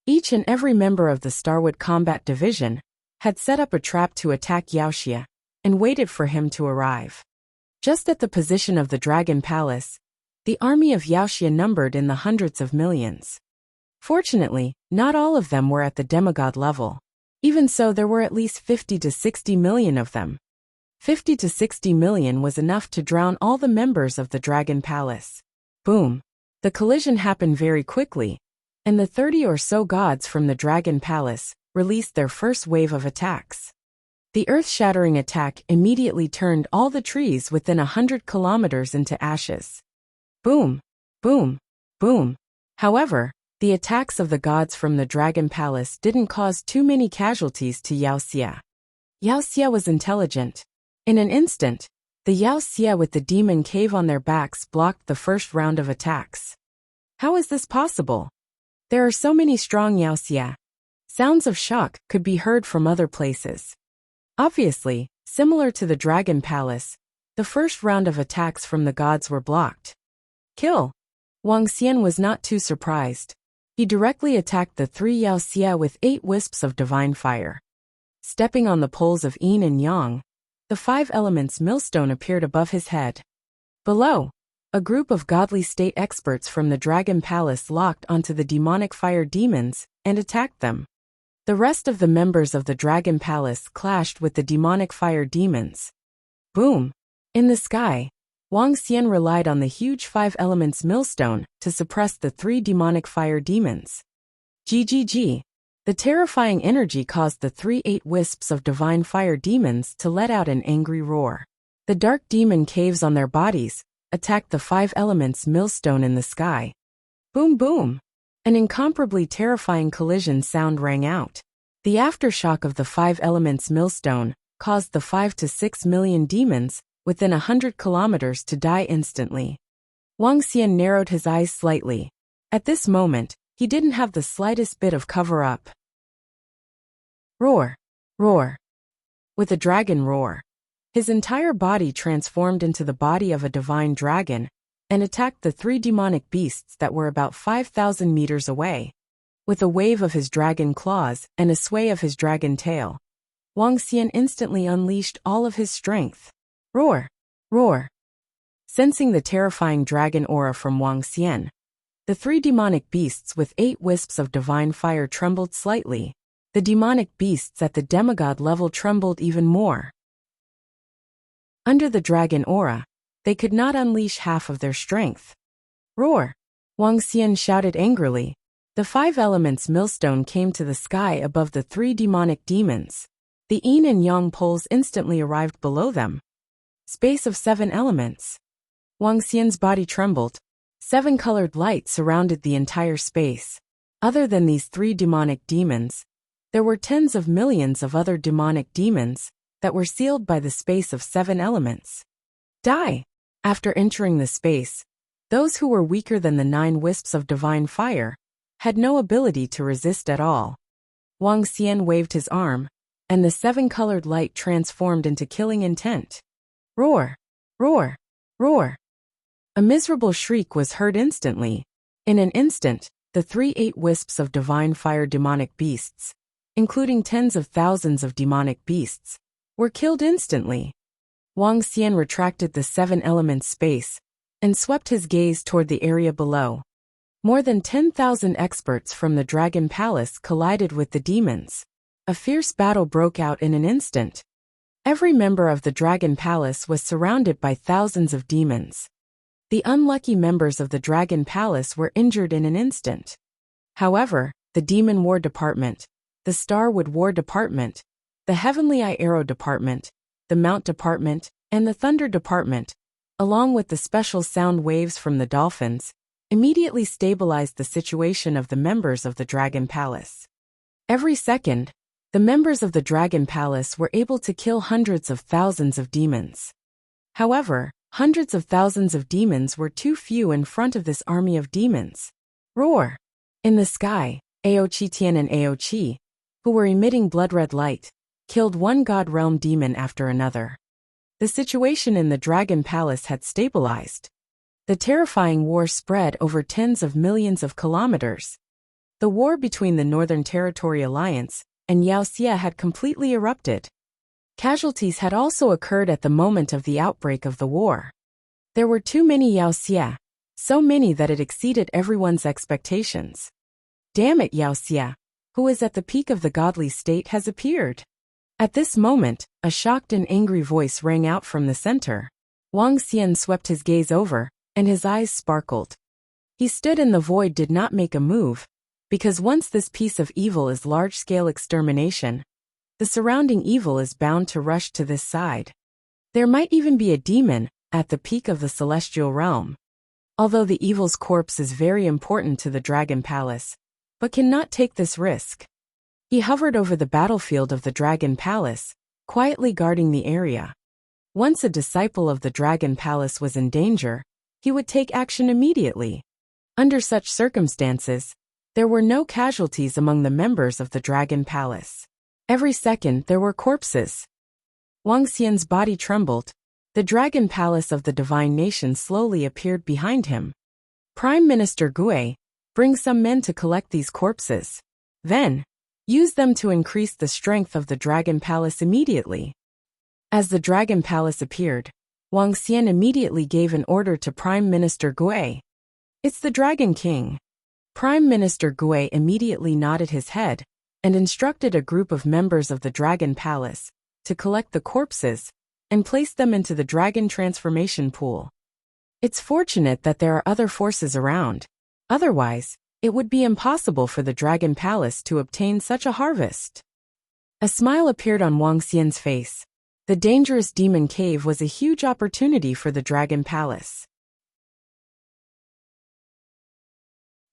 Each and every member of the Starwood Combat Division had set up a trap to attack Wuxia, and waited for him to arrive. Just at the position of the Dragon Palace, the army of Wuxia numbered in the hundreds of millions. Fortunately, not all of them were at the demigod level. Even so, there were at least 50 to 60 million of them. 50 to 60 million was enough to drown all the members of the Dragon Palace. Boom! The collision happened very quickly, and the 30 or so gods from the Dragon Palace released their first wave of attacks. The earth-shattering attack immediately turned all the trees within 100 kilometers into ashes. Boom! Boom! Boom! However, the attacks of the gods from the Dragon Palace didn't cause too many casualties to Wuxia. Wuxia was intelligent. In an instant, the Wuxia with the demon cave on their backs blocked the first round of attacks. How is this possible? There are so many strong Wuxia. Sounds of shock could be heard from other places. Obviously, similar to the Dragon Palace, the first round of attacks from the gods were blocked. Kill. Wang Xian was not too surprised. He directly attacked the 3 Wuxia with 8 wisps of divine fire. Stepping on the poles of yin and yang, the 5 elements millstone appeared above his head. Below, a group of godly state experts from the Dragon Palace locked onto the demonic fire demons and attacked them. The rest of the members of the Dragon Palace clashed with the demonic fire demons. Boom! In the sky, Wang Xian relied on the huge 5 elements millstone to suppress the 3 demonic fire demons. GGG! The terrifying energy caused the 3 8 wisps of divine fire demons to let out an angry roar. The dark demon caves on their bodies attacked the 5 elements millstone in the sky. Boom boom! An incomparably terrifying collision sound rang out. The aftershock of the 5 elements millstone caused the 5 to 6 million demons within 100 kilometers to die instantly. Wang Xian narrowed his eyes slightly. At this moment, he didn't have the slightest bit of cover-up. Roar! Roar! With a dragon roar, his entire body transformed into the body of a divine dragon, and attacked the 3 demonic beasts that were about 5,000 meters away. With a wave of his dragon claws and a sway of his dragon tail, Wang Xian instantly unleashed all of his strength. Roar! Roar! Sensing the terrifying dragon aura from Wang Xian, the 3 demonic beasts with 8 wisps of divine fire trembled slightly. The demonic beasts at the demigod level trembled even more. Under the dragon aura, they could not unleash half of their strength. Roar! Wang Xian shouted angrily. The 5 elements millstone came to the sky above the 3 demonic demons. The yin and yang poles instantly arrived below them. Space of 7 elements. Wang Xian's body trembled. 7 colored lights surrounded the entire space. Other than these 3 demonic demons, there were tens of millions of other demonic demons that were sealed by the space of 7 elements. Die! After entering the space, those who were weaker than the 9 wisps of divine fire had no ability to resist at all. Wang Xian waved his arm, and the 7-colored light transformed into killing intent. Roar! Roar! Roar! A miserable shriek was heard instantly. In an instant, the 3 8 wisps of divine fire demonic beasts, including tens of thousands of demonic beasts, were killed instantly. Wang Xian retracted the 7 elements space and swept his gaze toward the area below. More than 10,000 experts from the Dragon Palace collided with the demons. A fierce battle broke out in an instant. Every member of the Dragon Palace was surrounded by thousands of demons. The unlucky members of the Dragon Palace were injured in an instant. However, the Demon War Department, the Starwood War Department, the Heavenly Eye Arrow Department, the Mount Department, and the Thunder Department, along with the special sound waves from the dolphins, immediately stabilized the situation of the members of the Dragon Palace. Every second, the members of the Dragon Palace were able to kill hundreds of thousands of demons. However, hundreds of thousands of demons were too few in front of this army of demons. Roar! In the sky, Aochi Tian and Aochi, who were emitting blood-red light, killed one god realm demon after another. The situation in the Dragon Palace had stabilized. The terrifying war spread over tens of millions of kilometers. The war between the Northern Territory Alliance and Wuxia had completely erupted. Casualties had also occurred at the moment of the outbreak of the war. There were too many Wuxia, so many that it exceeded everyone's expectations. Damn it, Wuxia, who is at the peak of the godly state, has appeared. At this moment, a shocked and angry voice rang out from the center. Wang Xian swept his gaze over, and his eyes sparkled. He stood in the void, did not make a move, because once this piece of evil is large-scale extermination, the surrounding evil is bound to rush to this side. There might even be a demon at the peak of the celestial realm. Although the evil's corpse is very important to the Dragon Palace, but cannot take this risk. He hovered over the battlefield of the Dragon Palace, quietly guarding the area. Once a disciple of the Dragon Palace was in danger, he would take action immediately. Under such circumstances, there were no casualties among the members of the Dragon Palace. Every second there were corpses. Wang Xian's body trembled. The Dragon Palace of the Divine Nation slowly appeared behind him. Prime Minister Gui, bring some men to collect these corpses. Then, use them to increase the strength of the Dragon Palace immediately. As the Dragon Palace appeared, Wang Xian immediately gave an order to Prime Minister Gui. It's the Dragon King. Prime Minister Gui immediately nodded his head and instructed a group of members of the Dragon Palace to collect the corpses and place them into the dragon transformation pool. It's fortunate that there are other forces around. Otherwise, it would be impossible for the Dragon Palace to obtain such a harvest. A smile appeared on Wang Xian's face. The dangerous demon cave was a huge opportunity for the Dragon Palace.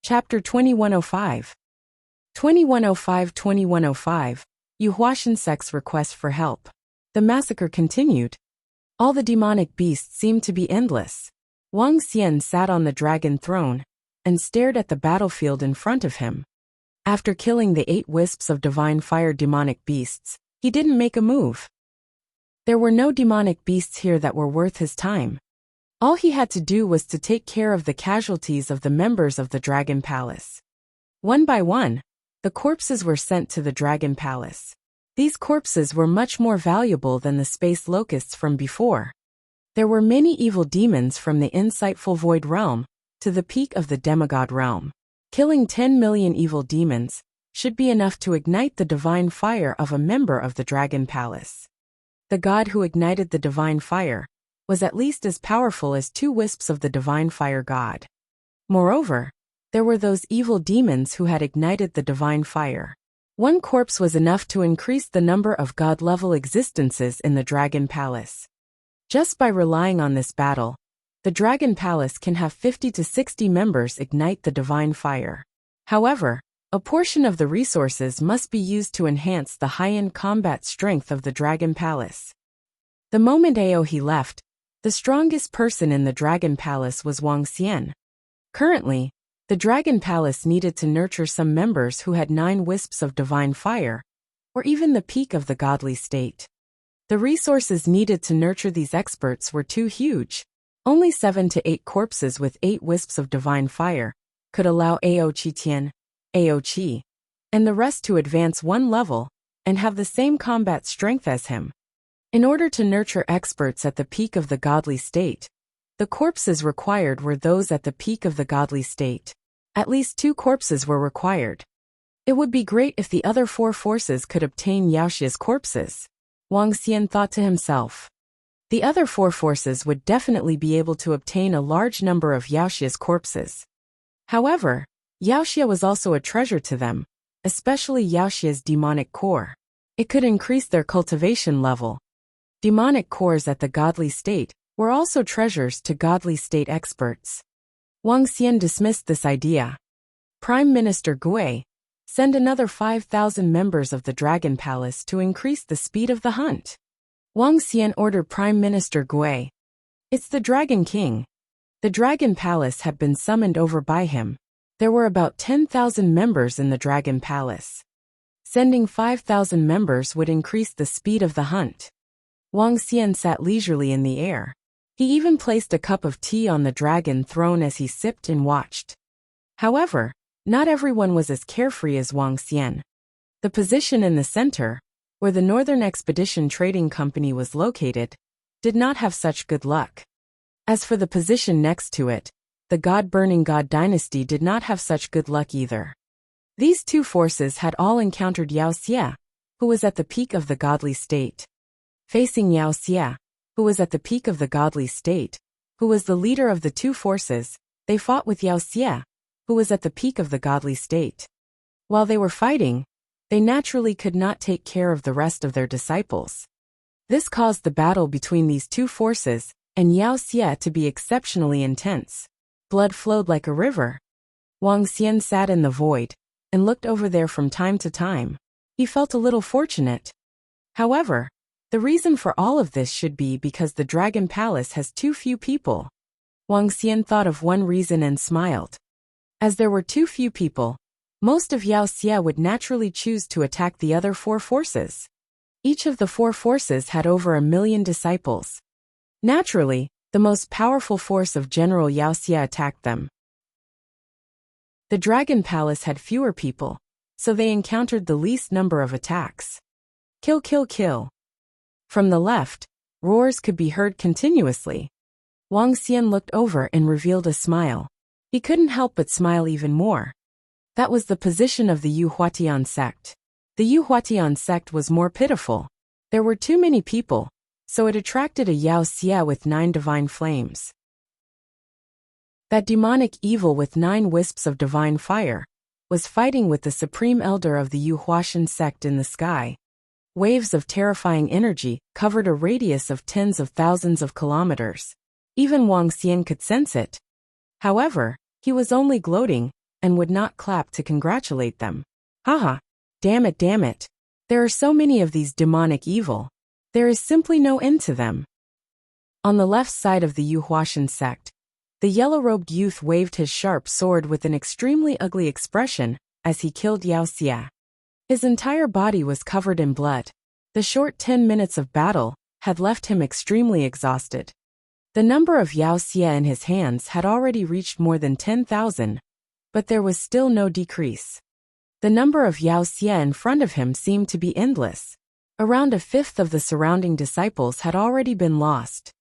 Chapter 2105. 2105 Yu Huashensek's request for help. The massacre continued. All the demonic beasts seemed to be endless. Wang Xian sat on the dragon throne and stared at the battlefield in front of him. After killing the 8 wisps of divine fire demonic beasts, he didn't make a move. There were no demonic beasts here that were worth his time. All he had to do was to take care of the casualties of the members of the Dragon Palace. One by one, the corpses were sent to the Dragon Palace. These corpses were much more valuable than the space locusts from before. There were many evil demons from the insightful Void Realm to the peak of the Demigod Realm. Killing 10 million evil demons should be enough to ignite the divine fire of a member of the Dragon Palace. The god who ignited the divine fire was at least as powerful as 2 wisps of the divine fire god. Moreover, there were those evil demons who had ignited the divine fire. 1 corpse was enough to increase the number of god-level existences in the Dragon Palace. Just by relying on this battle, the Dragon Palace can have 50 to 60 members ignite the divine fire. However, a portion of the resources must be used to enhance the high-end combat strength of the Dragon Palace. The moment Aohe left, the strongest person in the Dragon Palace was Wuxia. Currently, the Dragon Palace needed to nurture some members who had 9 wisps of divine fire, or even the peak of the godly state. The resources needed to nurture these experts were too huge. Only 7 to 8 corpses with 8 wisps of divine fire could allow Aohe, and the rest to advance 1 level and have the same combat strength as him. In order to nurture experts at the peak of the godly state, the corpses required were those at the peak of the godly state. At least 2 corpses were required. It would be great if the other 4 forces could obtain Yaoxia's corpses, Wuxia thought to himself. The other 4 forces would definitely be able to obtain a large number of Yaoxia's corpses. However, Yaoxia was also a treasure to them, especially Yaoxia's demonic core. It could increase their cultivation level. Demonic cores at the godly state were also treasures to godly state experts. Wuxia dismissed this idea. Prime Minister Gui, send another 5,000 members of the Dragon Palace to increase the speed of the hunt. Wuxia ordered Prime Minister Gui. It's the Dragon King. The Dragon Palace had been summoned over by him. There were about 10,000 members in the Dragon Palace. Sending 5,000 members would increase the speed of the hunt. Wuxia sat leisurely in the air. He even placed a cup of tea on the dragon throne as he sipped and watched. However, not everyone was as carefree as Wuxia. The position in the center, where the Northern Expedition Trading Company was located, did not have such good luck. As for the position next to it, the God-burning God dynasty did not have such good luck either. These 2 forces had all encountered Yaoxia, who was at the peak of the godly state. Facing Yaoxia, who was at the peak of the godly state, who was the leader of the 2 forces, they fought with Yaoxia, who was at the peak of the godly state. While they were fighting, they naturally could not take care of the rest of their disciples. This caused the battle between these 2 forces and Yaoxia to be exceptionally intense. Blood flowed like a river. Wuxia sat in the void and looked over there from time to time. He felt a little fortunate. However, the reason for all of this should be because the Dragon Palace has too few people. Wuxia thought of one reason and smiled. As there were too few people, most of Yaoxia would naturally choose to attack the other 4 forces. Each of the 4 forces had over 1 million disciples. Naturally, the most powerful force of General Yaoxia attacked them. The Dragon Palace had fewer people, so they encountered the least number of attacks. Kill, kill, kill. From the left, roars could be heard continuously. Wuxia looked over and revealed a smile. He couldn't help but smile even more. That was the position of the Yuhuatian sect. The Yuhuatian sect was more pitiful. There were too many people, so it attracted a Yaoxia with 9 divine flames. That demonic evil with 9 wisps of divine fire was fighting with the supreme elder of the Yuhuatian sect in the sky. Waves of terrifying energy covered a radius of tens of thousands of kilometers. Even Wuxia could sense it. However, he was only gloating and would not clap to congratulate them. Haha, damn it, damn it. There are so many of these demonic evil. There is simply no end to them. On the left side of the Yuhuatian sect, the yellow-robed youth waved his sharp sword with an extremely ugly expression as he killed Yaoxia. His entire body was covered in blood. The short 10 minutes of battle had left him extremely exhausted. The number of Yao Xie in his hands had already reached more than 10,000, but there was still no decrease. The number of Yao Xie in front of him seemed to be endless. Around a fifth of the surrounding disciples had already been lost.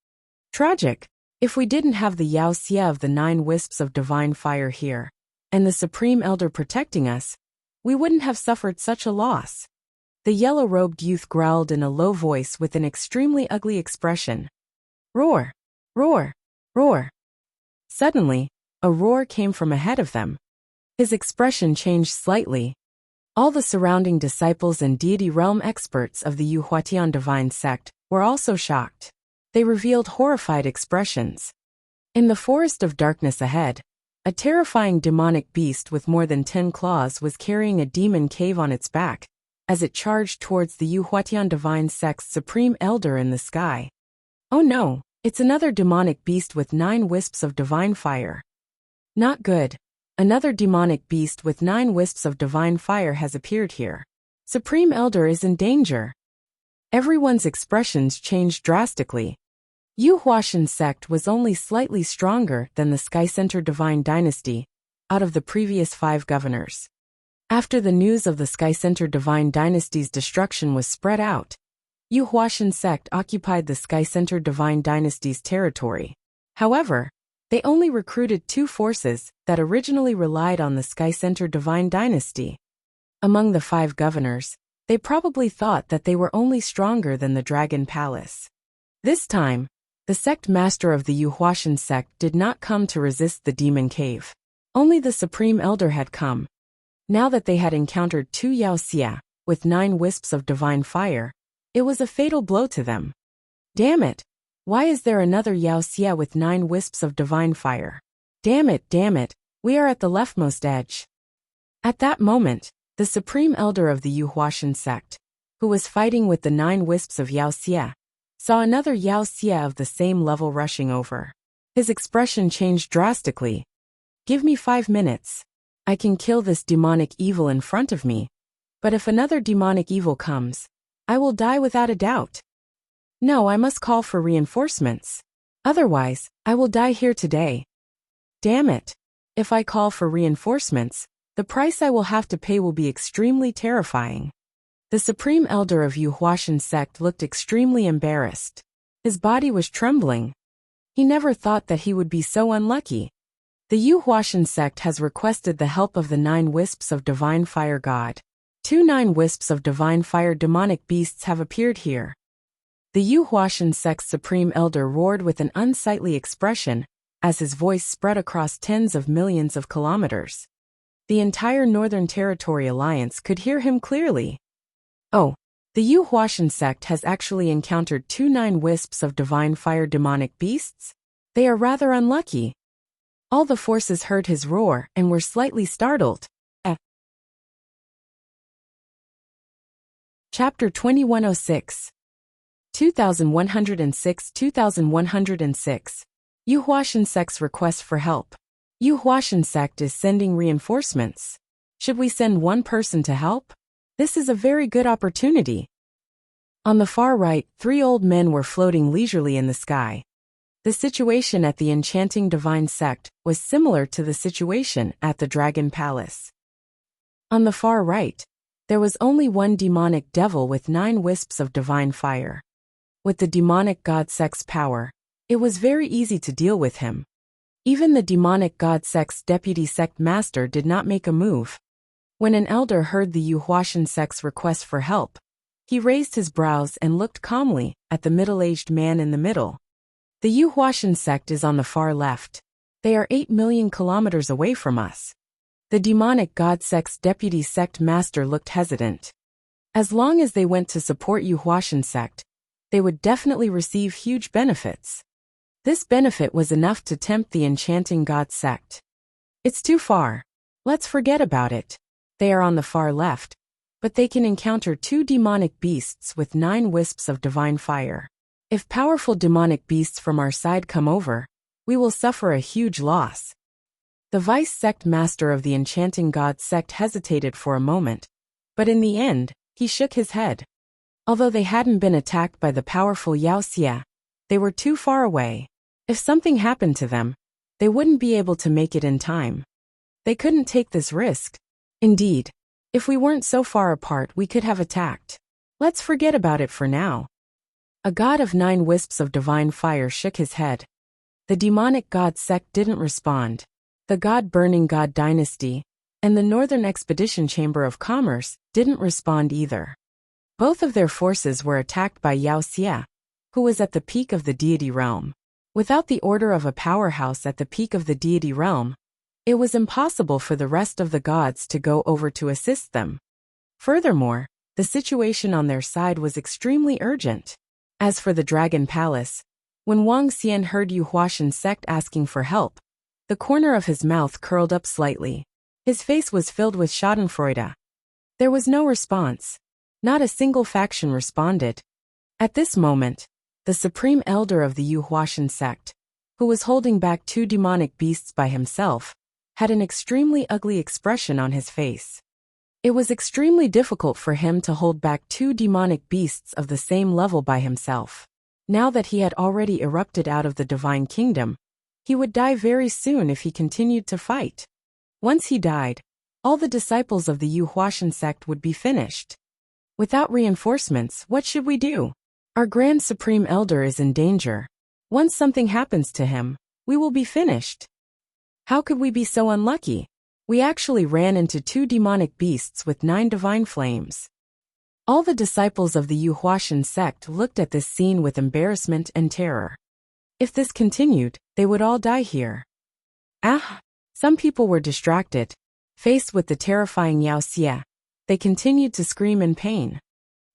Tragic. If we didn't have the Yao Xie of the 9 wisps of divine fire here, and the Supreme Elder protecting us, we wouldn't have suffered such a loss. The yellow-robed youth growled in a low voice with an extremely ugly expression. Roar! Roar! Roar! Suddenly, a roar came from ahead of them. His expression changed slightly. All the surrounding disciples and deity realm experts of the Yuhuatian divine sect were also shocked. They revealed horrified expressions. In the forest of darkness ahead, a terrifying demonic beast with more than 10 claws was carrying a demon cave on its back, as it charged towards the Yuhuatian divine sect's supreme elder in the sky. Oh no, it's another demonic beast with 9 wisps of divine fire. Not good. Another demonic beast with 9 wisps of divine fire has appeared here. Supreme Elder is in danger. Everyone's expressions changed drastically. Yu Huashan sect was only slightly stronger than the Sky Center Divine Dynasty, out of the previous 5 governors. After the news of the Sky Center Divine Dynasty's destruction was spread out, Yu Huashan sect occupied the Sky Center Divine Dynasty's territory. However, they only recruited 2 forces that originally relied on the Sky Center Divine Dynasty. Among the 5 governors, they probably thought that they were only stronger than the Dragon Palace. This time, the sect master of the Yu Huashan sect did not come to resist the demon cave. Only the Supreme Elder had come. Now that they had encountered 2 Yao Xie, with 9 wisps of divine fire, it was a fatal blow to them. Damn it! Why is there another Yao Xie with 9 wisps of divine fire? Damn it, we are at the leftmost edge. At that moment, the Supreme Elder of the Yu Huashan sect, who was fighting with the 9 wisps of Yao Xie, saw another Yao Xie of the same level rushing over. His expression changed drastically. Give me 5 minutes. I can kill this demonic evil in front of me. But if another demonic evil comes, I will die without a doubt. No, I must call for reinforcements. Otherwise, I will die here today. Damn it. If I call for reinforcements, the price I will have to pay will be extremely terrifying. The Supreme Elder of Yu Huashan sect looked extremely embarrassed. His body was trembling. He never thought that he would be so unlucky. The Yu Huashan sect has requested the help of the 9 wisps of divine fire god. 2 9 wisps of divine fire demonic beasts have appeared here. The Yu Huashan sect's Supreme Elder roared with an unsightly expression as his voice spread across tens of millions of kilometers. The entire Northern Territory Alliance could hear him clearly. Oh, the Yu Huashan sect has actually encountered 2 9 wisps of divine fire demonic beasts? They are rather unlucky. All the forces heard his roar and were slightly startled. Chapter 2106 2106 Yu Huashan sect's request for help. Yu Huashan sect is sending reinforcements. Should we send one person to help? This is a very good opportunity. On the far right, 3 old men were floating leisurely in the sky. The situation at the Enchanting Divine Sect was similar to the situation at the Dragon Palace. On the far right, there was only one demonic devil with 9 wisps of divine fire. With the demonic god sect's power, it was very easy to deal with him. Even the demonic god sect's deputy sect master did not make a move. When an elder heard the Yu Huashan sect's request for help, he raised his brows and looked calmly at the middle-aged man in the middle. The Yu Huashan sect is on the far left. They are 8 million kilometers away from us. The demonic god sect's deputy sect master looked hesitant. As long as they went to support Yu Huashan sect, they would definitely receive huge benefits. This benefit was enough to tempt the enchanting god sect. It's too far. Let's forget about it. They are on the far left, but they can encounter 2 demonic beasts with 9 wisps of divine fire. If powerful demonic beasts from our side come over, we will suffer a huge loss. The vice sect master of the enchanting god sect hesitated for a moment, but in the end, he shook his head. Although they hadn't been attacked by the powerful Yao Xie, they were too far away. If something happened to them, they wouldn't be able to make it in time. They couldn't take this risk. Indeed, if we weren't so far apart, we could have attacked. Let's forget about it for now. A god of 9 wisps of divine fire shook his head. The demonic god sect didn't respond. The god-burning god dynasty and the Northern Expedition Chamber of Commerce didn't respond either. Both of their forces were attacked by Wuxia, who was at the peak of the deity realm. Without the order of a powerhouse at the peak of the deity realm, it was impossible for the rest of the gods to go over to assist them. Furthermore, the situation on their side was extremely urgent. As for the Dragon Palace, when Wang Xian heard Yu Huashan's sect asking for help, the corner of his mouth curled up slightly. His face was filled with schadenfreude. There was no response. Not a single faction responded. At this moment, the supreme elder of the Yu Huashan sect, who was holding back 2 demonic beasts by himself, had an extremely ugly expression on his face. It was extremely difficult for him to hold back 2 demonic beasts of the same level by himself. Now that he had already erupted out of the divine kingdom, he would die very soon if he continued to fight. Once he died, all the disciples of the Yu Huashan sect would be finished. Without reinforcements, what should we do? Our Grand Supreme Elder is in danger. Once something happens to him, we will be finished. How could we be so unlucky? We actually ran into 2 demonic beasts with 9 divine flames. All the disciples of the Yu Huashan sect looked at this scene with embarrassment and terror. If this continued, they would all die here. Some people were distracted. Faced with the terrifying Wuxia, they continued to scream in pain.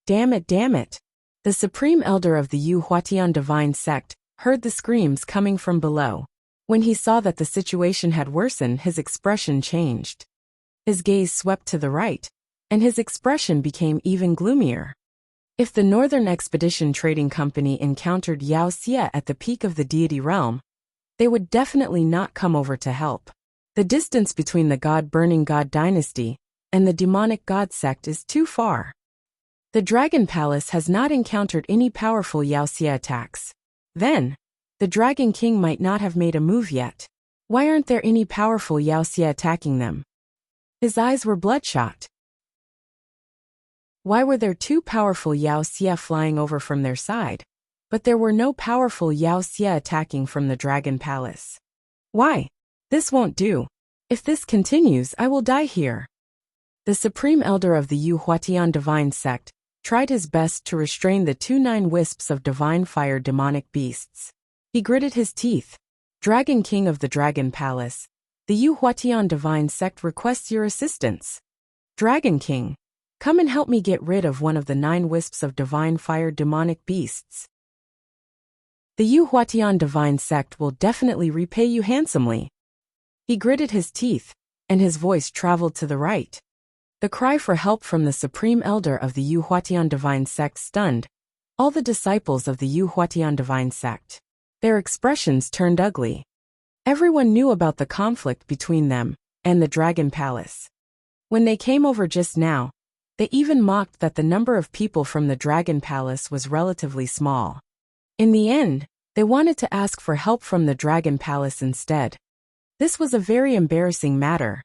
Damn it, damn it. The supreme elder of the Yu Huatian divine sect heard the screams coming from below. When he saw that the situation had worsened, his expression changed. His gaze swept to the right, and his expression became even gloomier. If the Northern Expedition Trading Company encountered Wuxia at the peak of the deity realm, they would definitely not come over to help. The distance between the god-burning god dynasty and the demonic god sect is too far. The Dragon Palace has not encountered any powerful Wuxia attacks. Then, the Dragon King might not have made a move yet. Why aren't there any powerful Wuxia attacking them? His eyes were bloodshot. Why were there 2 powerful Wuxia flying over from their side, but there were no powerful Wuxia attacking from the Dragon Palace? Why? This won't do. If this continues, I will die here. The supreme elder of the Yu Huatian divine sect tried his best to restrain the 2 9 wisps of divine fire demonic beasts. He gritted his teeth. Dragon King of the Dragon Palace, the Yu Huatian divine sect requests your assistance. Dragon King, come and help me get rid of one of the 9 wisps of divine fire demonic beasts. The Yu Huatian divine sect will definitely repay you handsomely. He gritted his teeth, and his voice traveled to the right. The cry for help from the supreme elder of the Yu Huatian divine sect stunned all the disciples of the Yu Huatian divine sect. Their expressions turned ugly. Everyone knew about the conflict between them and the Dragon Palace. When they came over just now, they even mocked that the number of people from the Dragon Palace was relatively small. In the end, they wanted to ask for help from the Dragon Palace instead. This was a very embarrassing matter.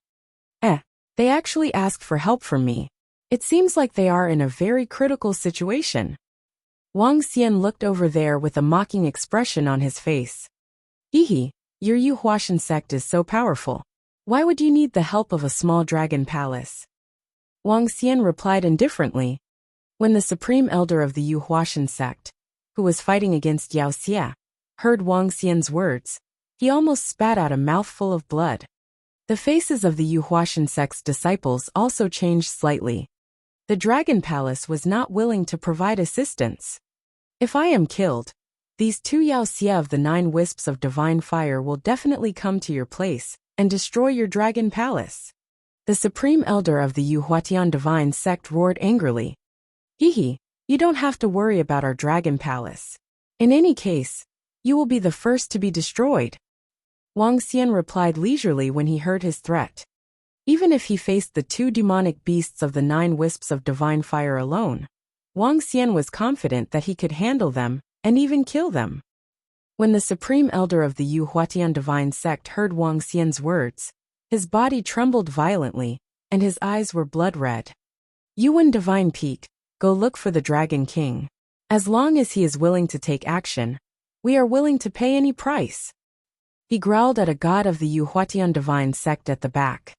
They actually asked for help from me. It seems like they are in a very critical situation. Wang Xian looked over there with a mocking expression on his face. Your Yu Huashan sect is so powerful. Why would you need the help of a small dragon palace? Wang Xian replied indifferently. When the supreme elder of the Yu Huashan sect, who was fighting against Wuxia, heard Wang Xian's words, he almost spat out a mouthful of blood. The faces of the Yu Huashan sect's disciples also changed slightly. The Dragon Palace was not willing to provide assistance. If I am killed, these 2 Wuxia of the 9 wisps of divine fire will definitely come to your place and destroy your Dragon Palace. The supreme elder of the Yu Huatian divine sect roared angrily. You don't have to worry about our Dragon Palace. In any case, you will be the first to be destroyed. Wang Xian replied leisurely when he heard his threat. Even if he faced the 2 demonic beasts of the 9 wisps of divine fire alone, Wang Xian was confident that he could handle them and even kill them. When the supreme elder of the Yu Huatian divine sect heard Wang Xian's words, his body trembled violently, and his eyes were blood red. Yuan Divine Peak, go look for the Dragon King. As long as he is willing to take action, we are willing to pay any price. He growled at a god of the Yu Huatian divine sect at the back.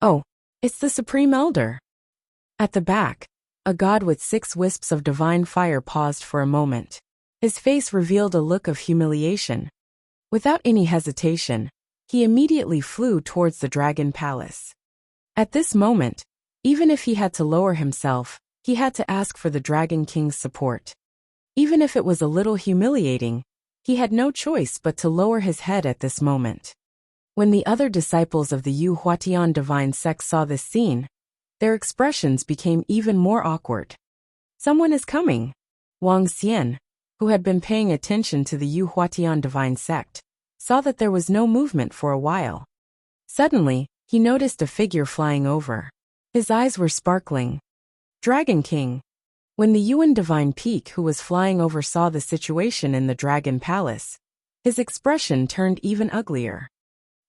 Oh, it's the supreme elder. At the back, a god with 6 wisps of divine fire paused for a moment. His face revealed a look of humiliation. Without any hesitation, he immediately flew towards the dragon palace. At this moment, even if he had to lower himself, he had to ask for the Dragon King's support. Even if it was a little humiliating, he had no choice but to lower his head at this moment. When the other disciples of the Yu Huatian divine sect saw this scene, their expressions became even more awkward. Someone is coming. Wang Xian, who had been paying attention to the Yu Huatian divine sect, saw that there was no movement for a while. Suddenly, he noticed a figure flying over. His eyes were sparkling. Dragon King. When the Yuan Divine Peak who was flying over saw the situation in the Dragon Palace, his expression turned even uglier.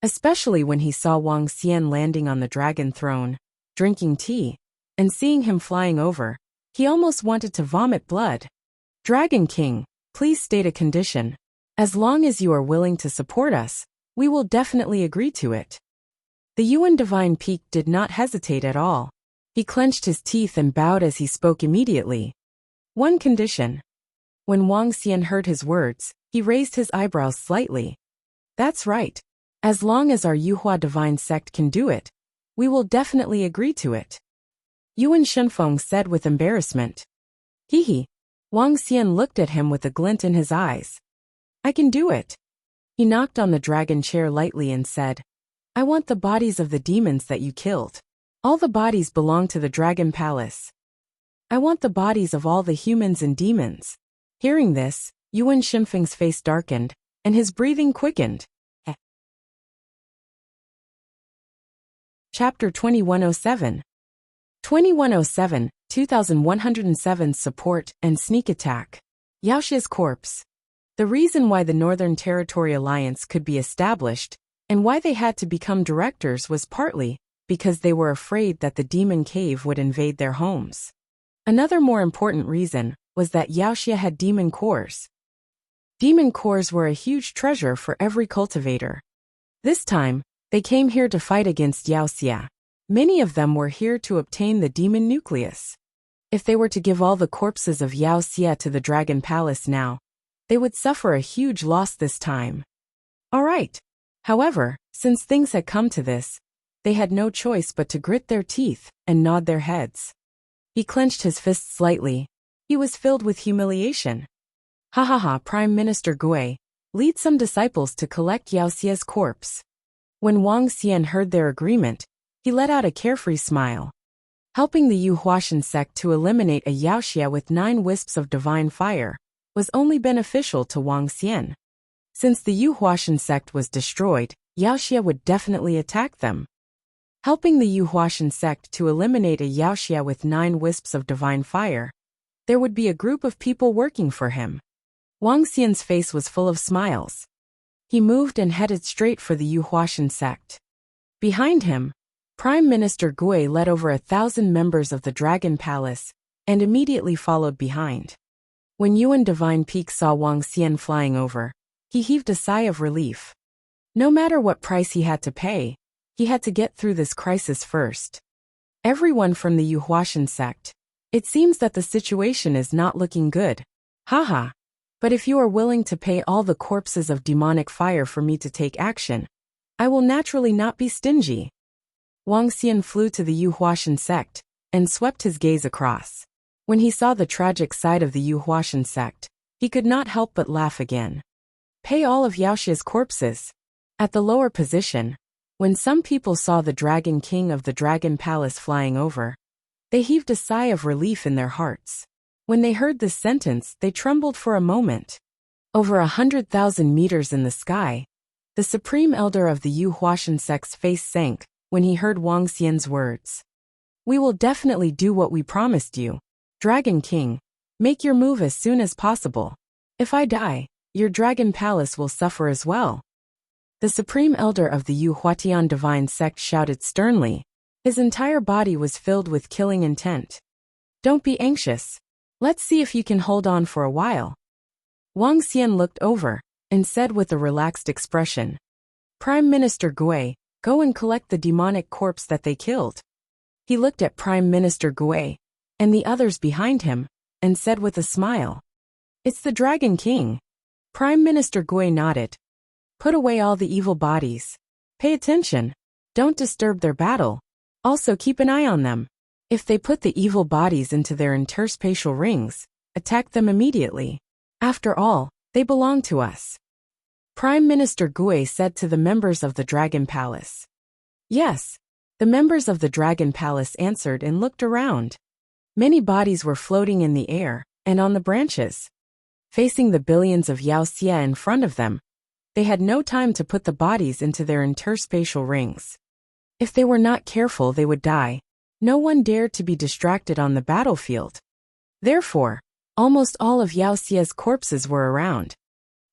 Especially when he saw Wang Xian landing on the dragon throne, drinking tea, and seeing him flying over, he almost wanted to vomit blood. Dragon King, please state a condition. As long as you are willing to support us, we will definitely agree to it. The Yuan Divine Peak did not hesitate at all. He clenched his teeth and bowed as he spoke immediately. One condition. When Wang Xian heard his words, he raised his eyebrows slightly. That's right. As long as our Yuhua divine sect can do it, we will definitely agree to it. Yuan Shenfeng said with embarrassment. Hee. Wang Xian looked at him with a glint in his eyes. I can do it. He knocked on the dragon chair lightly and said, I want the bodies of the demons that you killed. All the bodies belong to the Dragon Palace. I want the bodies of all the humans and demons. Hearing this, Yuan Shenfeng's face darkened, and his breathing quickened. Chapter 2107. 2107, 2107 Support and Sneak Attack. Yaoxia's Corpse. The reason why the Northern Territory Alliance could be established, and why they had to become directors was partly because they were afraid that the demon cave would invade their homes. Another more important reason was that Yaoxia had demon cores. Demon cores were a huge treasure for every cultivator. This time, they came here to fight against Yaoxia. Many of them were here to obtain the demon nucleus. If they were to give all the corpses of Yaoxia to the Dragon Palace now, they would suffer a huge loss this time. Alright. However, since things had come to this, they had no choice but to grit their teeth and nod their heads. He clenched his fists slightly. He was filled with humiliation. Ha ha ha, Prime Minister Gui, lead some disciples to collect Yaoxia's corpse. When Wang Xian heard their agreement, he let out a carefree smile. Helping the Yu Huatian sect to eliminate a Yaoxia with 9 wisps of divine fire was only beneficial to Wang Xian. Since the Yu Huatian sect was destroyed, Yaoxia would definitely attack them. Helping the Yu Huatian sect to eliminate a Yaoxia with 9 wisps of divine fire, there would be a group of people working for him. Wang Xian's face was full of smiles. He moved and headed straight for the Yu Huatian sect. Behind him, Prime Minister Gui led over 1,000 members of the Dragon Palace and immediately followed behind. When Yuan Divine Peak saw Wang Xian flying over, he heaved a sigh of relief. No matter what price he had to pay, he had to get through this crisis first. Everyone from the Yu Huatian sect. It seems that the situation is not looking good. Haha. But if you are willing to pay all the corpses of demonic fire for me to take action, I will naturally not be stingy. Wang Xian flew to the Yu Huatian sect and swept his gaze across. When he saw the tragic side of the Yu Huatian sect, he could not help but laugh again. Pay all of Yaoxia's corpses. At the lower position, when some people saw the Dragon King of the Dragon Palace flying over, they heaved a sigh of relief in their hearts. When they heard this sentence, they trembled for a moment. Over 100,000 meters in the sky, the supreme elder of the Yu Huatian sect's face sank when he heard Wang Xian's words. We will definitely do what we promised you. Dragon King, make your move as soon as possible. If I die, your dragon palace will suffer as well. The supreme elder of the Yu Huatian divine sect shouted sternly. His entire body was filled with killing intent. Don't be anxious. Let's see if you can hold on for a while. Wang Xian looked over and said with a relaxed expression, Prime Minister Gui, go and collect the demonic corpse that they killed. He looked at Prime Minister Gui and the others behind him and said with a smile, It's the Dragon King. Prime Minister Gui nodded. Put away all the evil bodies. Pay attention. Don't disturb their battle. Also keep an eye on them. If they put the evil bodies into their interspatial rings, attack them immediately. After all, they belong to us. Prime Minister Gui said to the members of the Dragon Palace. Yes. The members of the Dragon Palace answered and looked around. Many bodies were floating in the air and on the branches. Facing the billions of Yao Xia in front of them, they had no time to put the bodies into their interspatial rings. If they were not careful, they would die. No one dared to be distracted on the battlefield. Therefore, almost all of Yao Xia's corpses were around.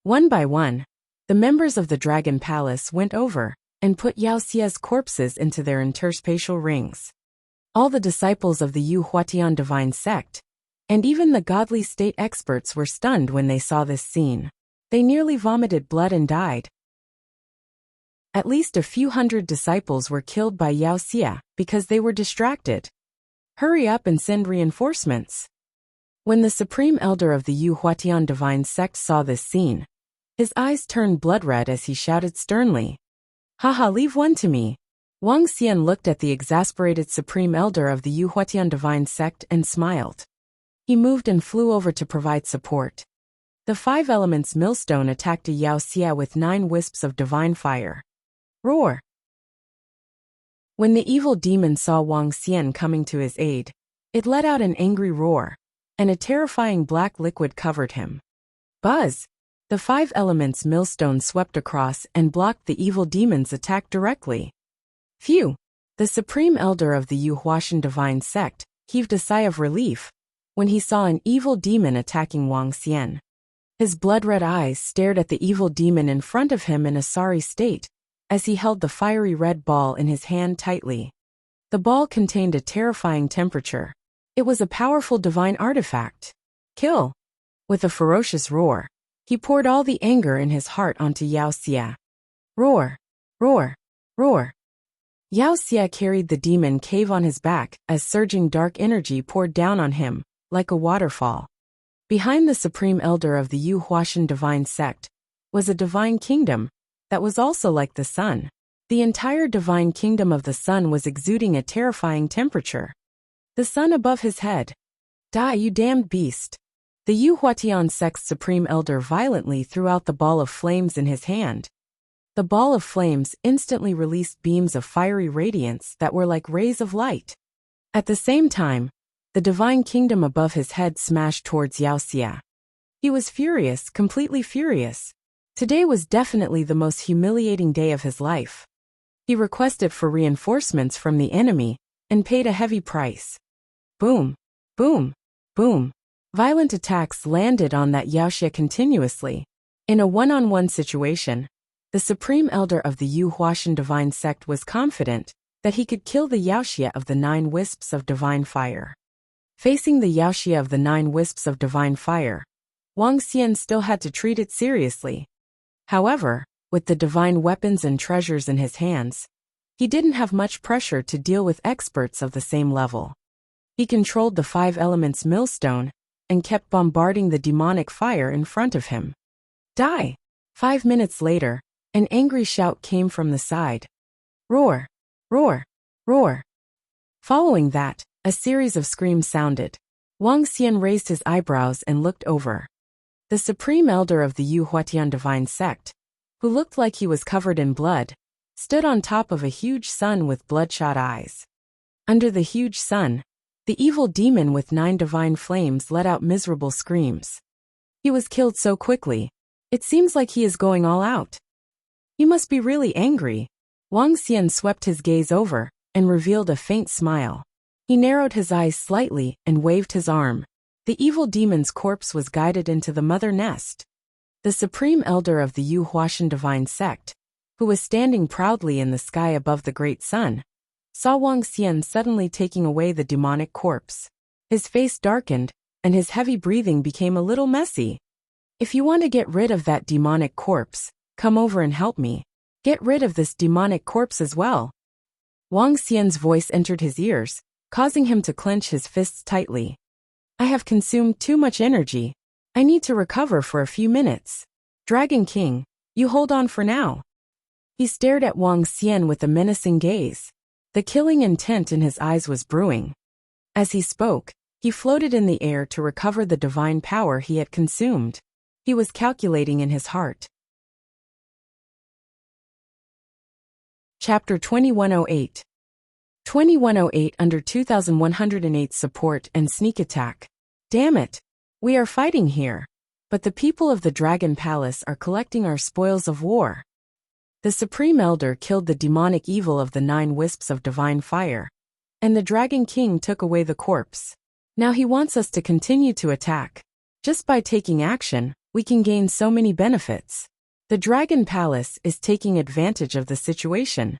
One by one, the members of the Dragon Palace went over and put Yao Xia's corpses into their interspatial rings. All the disciples of the Yu Huatian divine sect, and even the godly state experts were stunned when they saw this scene. They nearly vomited blood and died. At least a few hundred disciples were killed by Yao Xia because they were distracted. Hurry up and send reinforcements. When the supreme elder of the Yu Huatian divine sect saw this scene, his eyes turned blood red as he shouted sternly, Haha, leave one to me. Wang Xian looked at the exasperated supreme elder of the Yu Huatian divine sect and smiled. He moved and flew over to provide support. The 5 elements millstone attacked Yao Xia with 9 wisps of divine fire. Roar! When the evil demon saw Wang Xian coming to his aid, it let out an angry roar, and a terrifying black liquid covered him. Buzz! The 5 elements millstone swept across and blocked the evil demon's attack directly. Phew! The supreme elder of the Yu Huatian divine sect heaved a sigh of relief when he saw an evil demon attacking Wang Xian. His blood-red eyes stared at the evil demon in front of him in a sorry state, as he held the fiery red ball in his hand tightly. The ball contained a terrifying temperature. It was a powerful divine artifact. Kill! With a ferocious roar, he poured all the anger in his heart onto Yao Xia. Roar! Roar! Roar! Yao Xia carried the demon cave on his back as surging dark energy poured down on him, like a waterfall. Behind the supreme elder of the Yu Huatian divine sect was a divine kingdom that was also like the sun. The entire divine kingdom of the sun was exuding a terrifying temperature. The sun above his head. Die, you damned beast! The Yu Huatian sect's supreme elder violently threw out the ball of flames in his hand. The ball of flames instantly released beams of fiery radiance that were like rays of light. At the same time, the divine kingdom above his head smashed towards Yao Xia. He was furious, completely furious. Today was definitely the most humiliating day of his life. He requested for reinforcements from the enemy and paid a heavy price. Boom, boom, boom. Violent attacks landed on that Yao Xia continuously. In a one-on-one situation, the supreme elder of the Yu Huatian divine sect was confident that he could kill the Yao Xia of the 9 wisps of divine fire. Facing the Yao Xia of the 9 wisps of divine fire, Wang Xian still had to treat it seriously. However, with the divine weapons and treasures in his hands, he didn't have much pressure to deal with experts of the same level. He controlled the 5 elements millstone and kept bombarding the demonic fire in front of him. Die! 5 minutes later, an angry shout came from the side. Roar! Roar! Roar! Following that, a series of screams sounded. Wang Xian raised his eyebrows and looked over. The supreme elder of the Yu Huatian divine sect, who looked like he was covered in blood, stood on top of a huge sun with bloodshot eyes. Under the huge sun, the evil demon with 9 divine flames let out miserable screams. He was killed so quickly. It seems like he is going all out. He must be really angry. Wang Xian swept his gaze over and revealed a faint smile. He narrowed his eyes slightly and waved his arm. The evil demon's corpse was guided into the mother nest. The supreme elder of the Yu Huashan divine sect, who was standing proudly in the sky above the great sun, saw Wang Xian suddenly taking away the demonic corpse. His face darkened, and his heavy breathing became a little messy. If you want to get rid of that demonic corpse, come over and help me. Get rid of this demonic corpse as well. Wang Xian's voice entered his ears, causing him to clench his fists tightly. I have consumed too much energy. I need to recover for a few minutes. Dragon King, you hold on for now. He stared at Wang Xian with a menacing gaze. The killing intent in his eyes was brewing. As he spoke, he floated in the air to recover the divine power he had consumed. He was calculating in his heart. Chapter 2108. 2108 under 2108 support and sneak attack. Damn it! We are fighting here. But the people of the Dragon Palace are collecting our spoils of war. The Supreme Elder killed the demonic evil of the 9 wisps of divine fire, and the Dragon King took away the corpse. Now he wants us to continue to attack. Just by taking action, we can gain so many benefits. The Dragon Palace is taking advantage of the situation.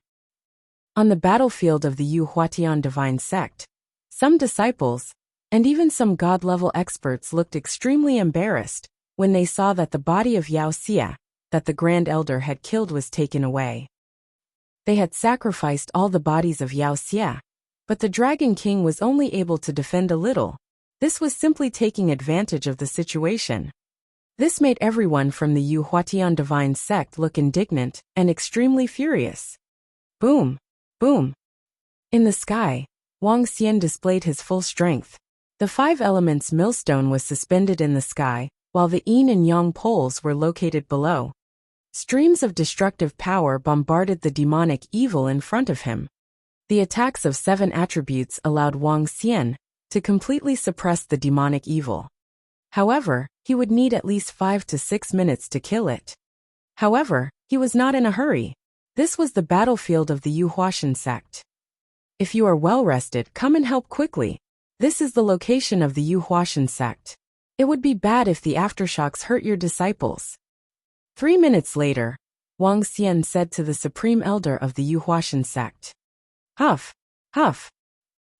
On the battlefield of the Yu Huatian divine sect, some disciples, and even some god-level experts looked extremely embarrassed when they saw that the body of Yao Xia, that the Grand Elder had killed, was taken away. They had sacrificed all the bodies of Yao Xia, but the Dragon King was only able to defend a little. This was simply taking advantage of the situation. This made everyone from the Yu Huatian divine sect look indignant and extremely furious. Boom! Boom! In the sky, Wang Xian displayed his full strength. The 5 elements millstone was suspended in the sky, while the yin and yang poles were located below. Streams of destructive power bombarded the demonic evil in front of him. The attacks of 7 attributes allowed Wang Xian to completely suppress the demonic evil. However, he would need at least 5 to 6 minutes to kill it. However, he was not in a hurry. This was the battlefield of the Yu Huashan sect. If you are well rested, come and help quickly. This is the location of the Yu Huashan sect. It would be bad if the aftershocks hurt your disciples. 3 minutes later, Wang Xian said to the Supreme Elder of the Yu Huashan sect. Huff! Huff!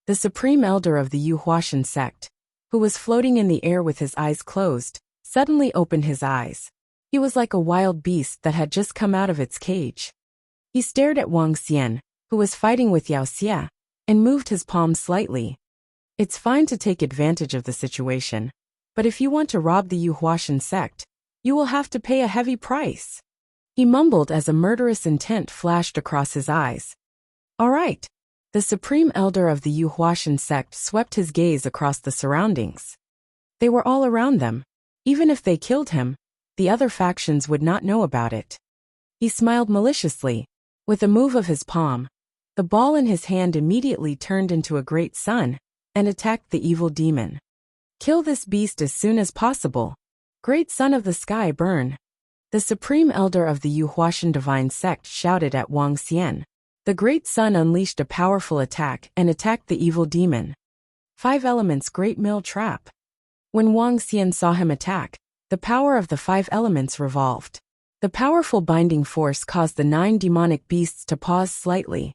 The Supreme Elder of the Yu Huashan sect, who was floating in the air with his eyes closed, suddenly opened his eyes. He was like a wild beast that had just come out of its cage. He stared at Wang Xian, who was fighting with Yao Xia, and moved his palm slightly. It's fine to take advantage of the situation, but if you want to rob the Yu Huashan sect, you will have to pay a heavy price. He mumbled as a murderous intent flashed across his eyes. All right. The Supreme Elder of the Yu Huashan sect swept his gaze across the surroundings. They were all around them. Even if they killed him, the other factions would not know about it. He smiled maliciously. With a move of his palm, the ball in his hand immediately turned into a great sun and attacked the evil demon. Kill this beast as soon as possible. Great Sun of the Sky, burn! The Supreme Elder of the Yu Huashan divine sect shouted at Wang Xian. The Great Sun unleashed a powerful attack and attacked the evil demon. 5 elements Great Mill Trap. When Wang Xian saw him attack, the power of the 5 elements revolved. The powerful binding force caused the 9 demonic beasts to pause slightly.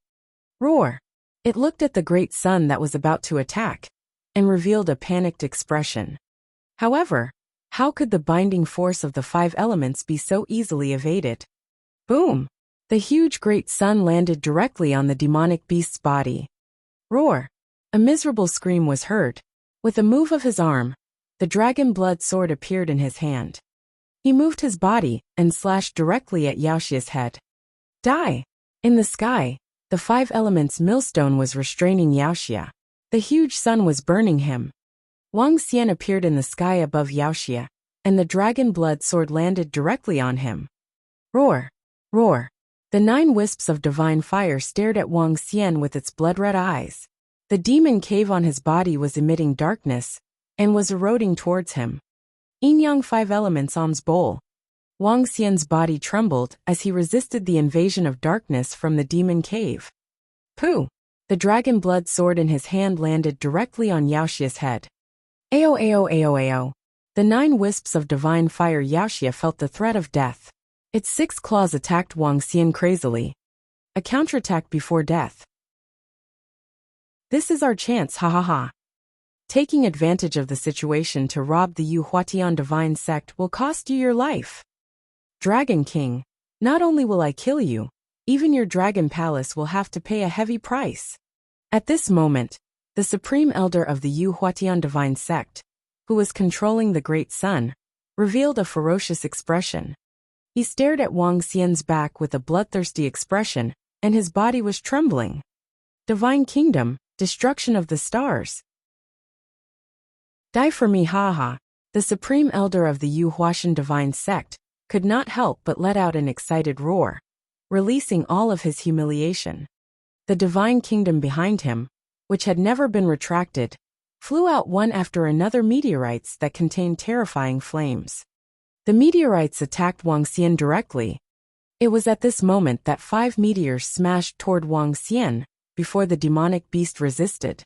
Roar! It looked at the Great Sun that was about to attack, and revealed a panicked expression. However, how could the binding force of the 5 elements be so easily evaded? Boom! The huge Great Sun landed directly on the demonic beast's body. Roar! A miserable scream was heard. With a move of his arm, the dragon blood sword appeared in his hand. He moved his body and slashed directly at Yaoxia's head. Die! In the sky, the 5 elements millstone was restraining Yaoxia. The huge sun was burning him. Wang Xian appeared in the sky above Yaoxia, and the dragon blood sword landed directly on him. Roar! Roar! The 9 wisps of divine fire stared at Wang Xian with its blood-red eyes. The demon cave on his body was emitting darkness and was eroding towards him. Yin-yang 5 elements Om's bowl. Wang Xian's body trembled as he resisted the invasion of darkness from the demon cave. Pooh! The dragon blood sword in his hand landed directly on Yaoxia's head. Ao ao ao ao. The 9 wisps of divine fire. Wuxia felt the threat of death. Its 6 claws attacked Wang Xian crazily. A counterattack before death. This is our chance, ha ha ha. Taking advantage of the situation to rob the Yu Huatian divine sect will cost you your life. Dragon King, not only will I kill you, even your dragon palace will have to pay a heavy price. At this moment, the supreme elder of the Yu Huatian divine sect, who was controlling the great sun, revealed a ferocious expression. He stared at Wang Xian's back with a bloodthirsty expression, and his body was trembling. Divine Kingdom, destruction of the stars. Die for me, ha ha. The supreme elder of the Yu Huatian divine sect could not help but let out an excited roar, releasing all of his humiliation. The divine kingdom behind him, which had never been retracted, flew out one after another meteorites that contained terrifying flames. The meteorites attacked Wang Xian directly. It was at this moment that 5 meteors smashed toward Wang Xian, before the demonic beast resisted.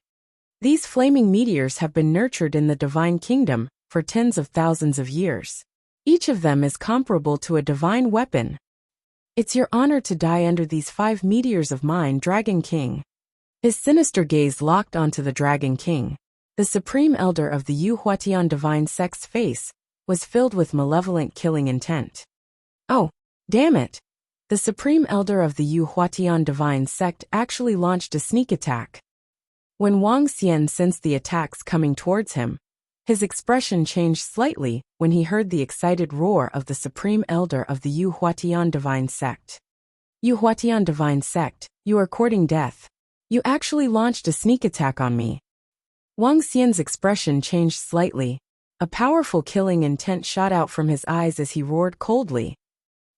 These flaming meteors have been nurtured in the divine kingdom for tens of thousands of years. Each of them is comparable to a divine weapon. It's your honor to die under these 5 meteors of mine, Dragon King. His sinister gaze locked onto the Dragon King. The supreme elder of the Yu Huatian divine sect's face was filled with malevolent killing intent. Oh, damn it! The supreme elder of the Yu Huatian divine sect actually launched a sneak attack. When Wang Xian sensed the attacks coming towards him, his expression changed slightly when he heard the excited roar of the supreme elder of the Yu Huatian divine sect. Yu Huatian divine sect, you are courting death. You actually launched a sneak attack on me. Wang Xian's expression changed slightly. A powerful killing intent shot out from his eyes as he roared coldly.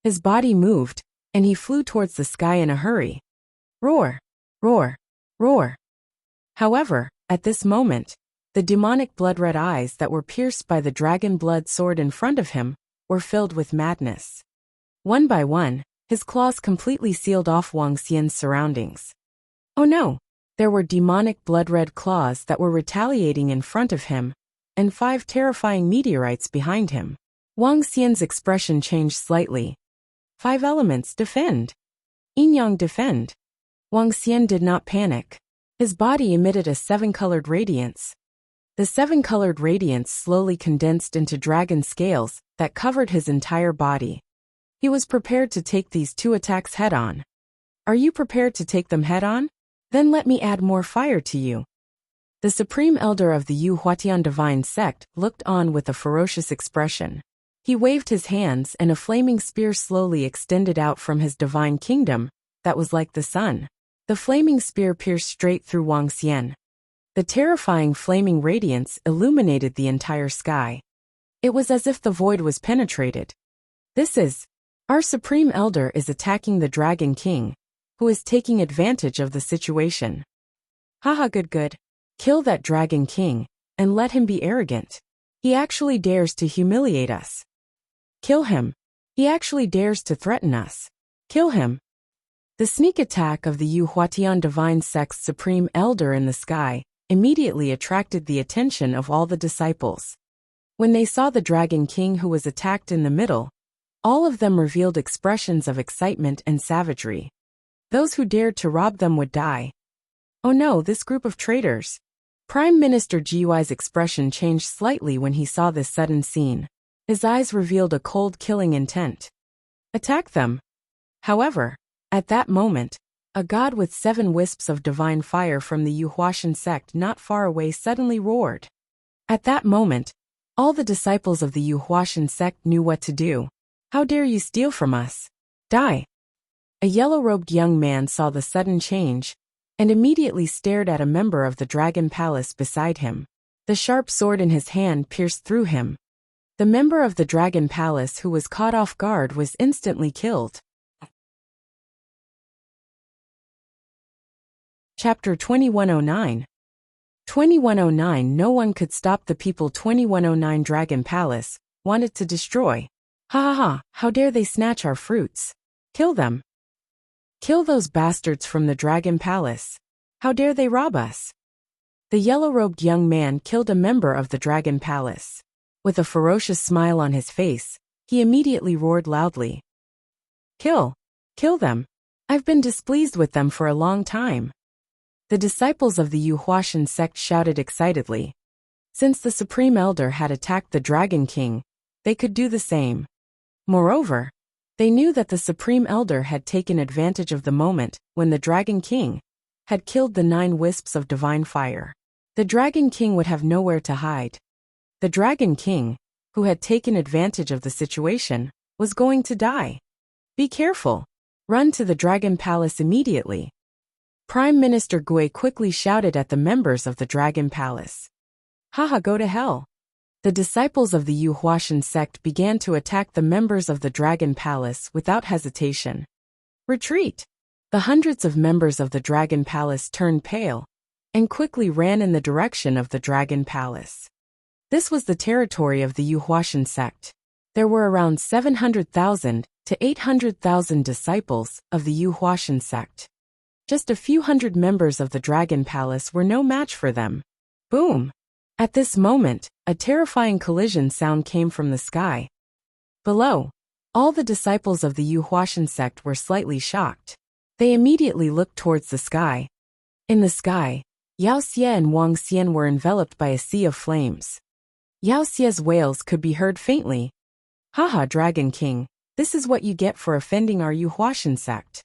His body moved, and he flew towards the sky in a hurry. Roar! Roar! Roar! However, at this moment, the demonic blood-red eyes that were pierced by the dragon blood sword in front of him were filled with madness. One by one, his claws completely sealed off Wang Xian's surroundings. Oh no! There were demonic blood-red claws that were retaliating in front of him, and 5 terrifying meteorites behind him. Wang Xian's expression changed slightly. 5 elements defend. Yin-yang defend. Wang Xian did not panic. His body emitted a 7-colored radiance. The 7-colored radiance slowly condensed into dragon scales that covered his entire body. He was prepared to take these 2 attacks head-on. Are you prepared to take them head-on? Then let me add more fire to you. The supreme elder of the Yu Huatian divine sect looked on with a ferocious expression. He waved his hands and a flaming spear slowly extended out from his divine kingdom that was like the sun. The flaming spear pierced straight through Wang Xian. The terrifying flaming radiance illuminated the entire sky. It was as if the void was penetrated. Our supreme elder is attacking the Dragon King, who is taking advantage of the situation. Haha, good. Kill that Dragon King, and let him be arrogant. He actually dares to humiliate us. Kill him. He actually dares to threaten us. Kill him. The sneak attack of the Yu Huatian divine sect's supreme elder in the sky immediately attracted the attention of all the disciples. When they saw the Dragon King who was attacked in the middle, all of them revealed expressions of excitement and savagery. Those who dared to rob them would die. Oh no, this group of traitors. Prime Minister Jiuai's expression changed slightly when he saw this sudden scene. His eyes revealed a cold killing intent. Attack them. However, at that moment, a god with 7 wisps of divine fire from the Yu Huatian sect not far away suddenly roared. At that moment, all the disciples of the Yu Huatian sect knew what to do. How dare you steal from us? Die! A yellow-robed young man saw the sudden change, and immediately stared at a member of the dragon palace beside him. The sharp sword in his hand pierced through him. The member of the dragon palace who was caught off guard was instantly killed. Chapter 2109. 2109. No one could stop the people 2109 Dragon Palace wanted to destroy. Ha ha ha, how dare they snatch our fruits? Kill them. Kill those bastards from the Dragon Palace. How dare they rob us? The yellow-robed young man killed a member of the Dragon Palace. With a ferocious smile on his face, he immediately roared loudly. Kill! Kill them! I've been displeased with them for a long time. The disciples of the Yuhuashan sect shouted excitedly. Since the Supreme Elder had attacked the Dragon King, they could do the same. Moreover, they knew that the Supreme Elder had taken advantage of the moment when the Dragon King had killed the 9 wisps of divine fire. The Dragon King would have nowhere to hide. The Dragon King, who had taken advantage of the situation, was going to die. Be careful. Run to the Dragon Palace immediately. Prime Minister Gui quickly shouted at the members of the Dragon Palace. Haha, go to hell. The disciples of the Yuhuashan sect began to attack the members of the Dragon Palace without hesitation. Retreat! The hundreds of members of the Dragon Palace turned pale and quickly ran in the direction of the Dragon Palace. This was the territory of the Yuhuashan sect. There were around 700,000 to 800,000 disciples of the Yuhuashan sect. Just a few hundred members of the Dragon Palace were no match for them. Boom! At this moment, a terrifying collision sound came from the sky. Below, all the disciples of the Yuhuashan sect were slightly shocked. They immediately looked towards the sky. In the sky, Yao Xie and Wang Xian were enveloped by a sea of flames. Yao Xie's wails could be heard faintly. Haha, Dragon King, this is what you get for offending our Yuhuashan sect.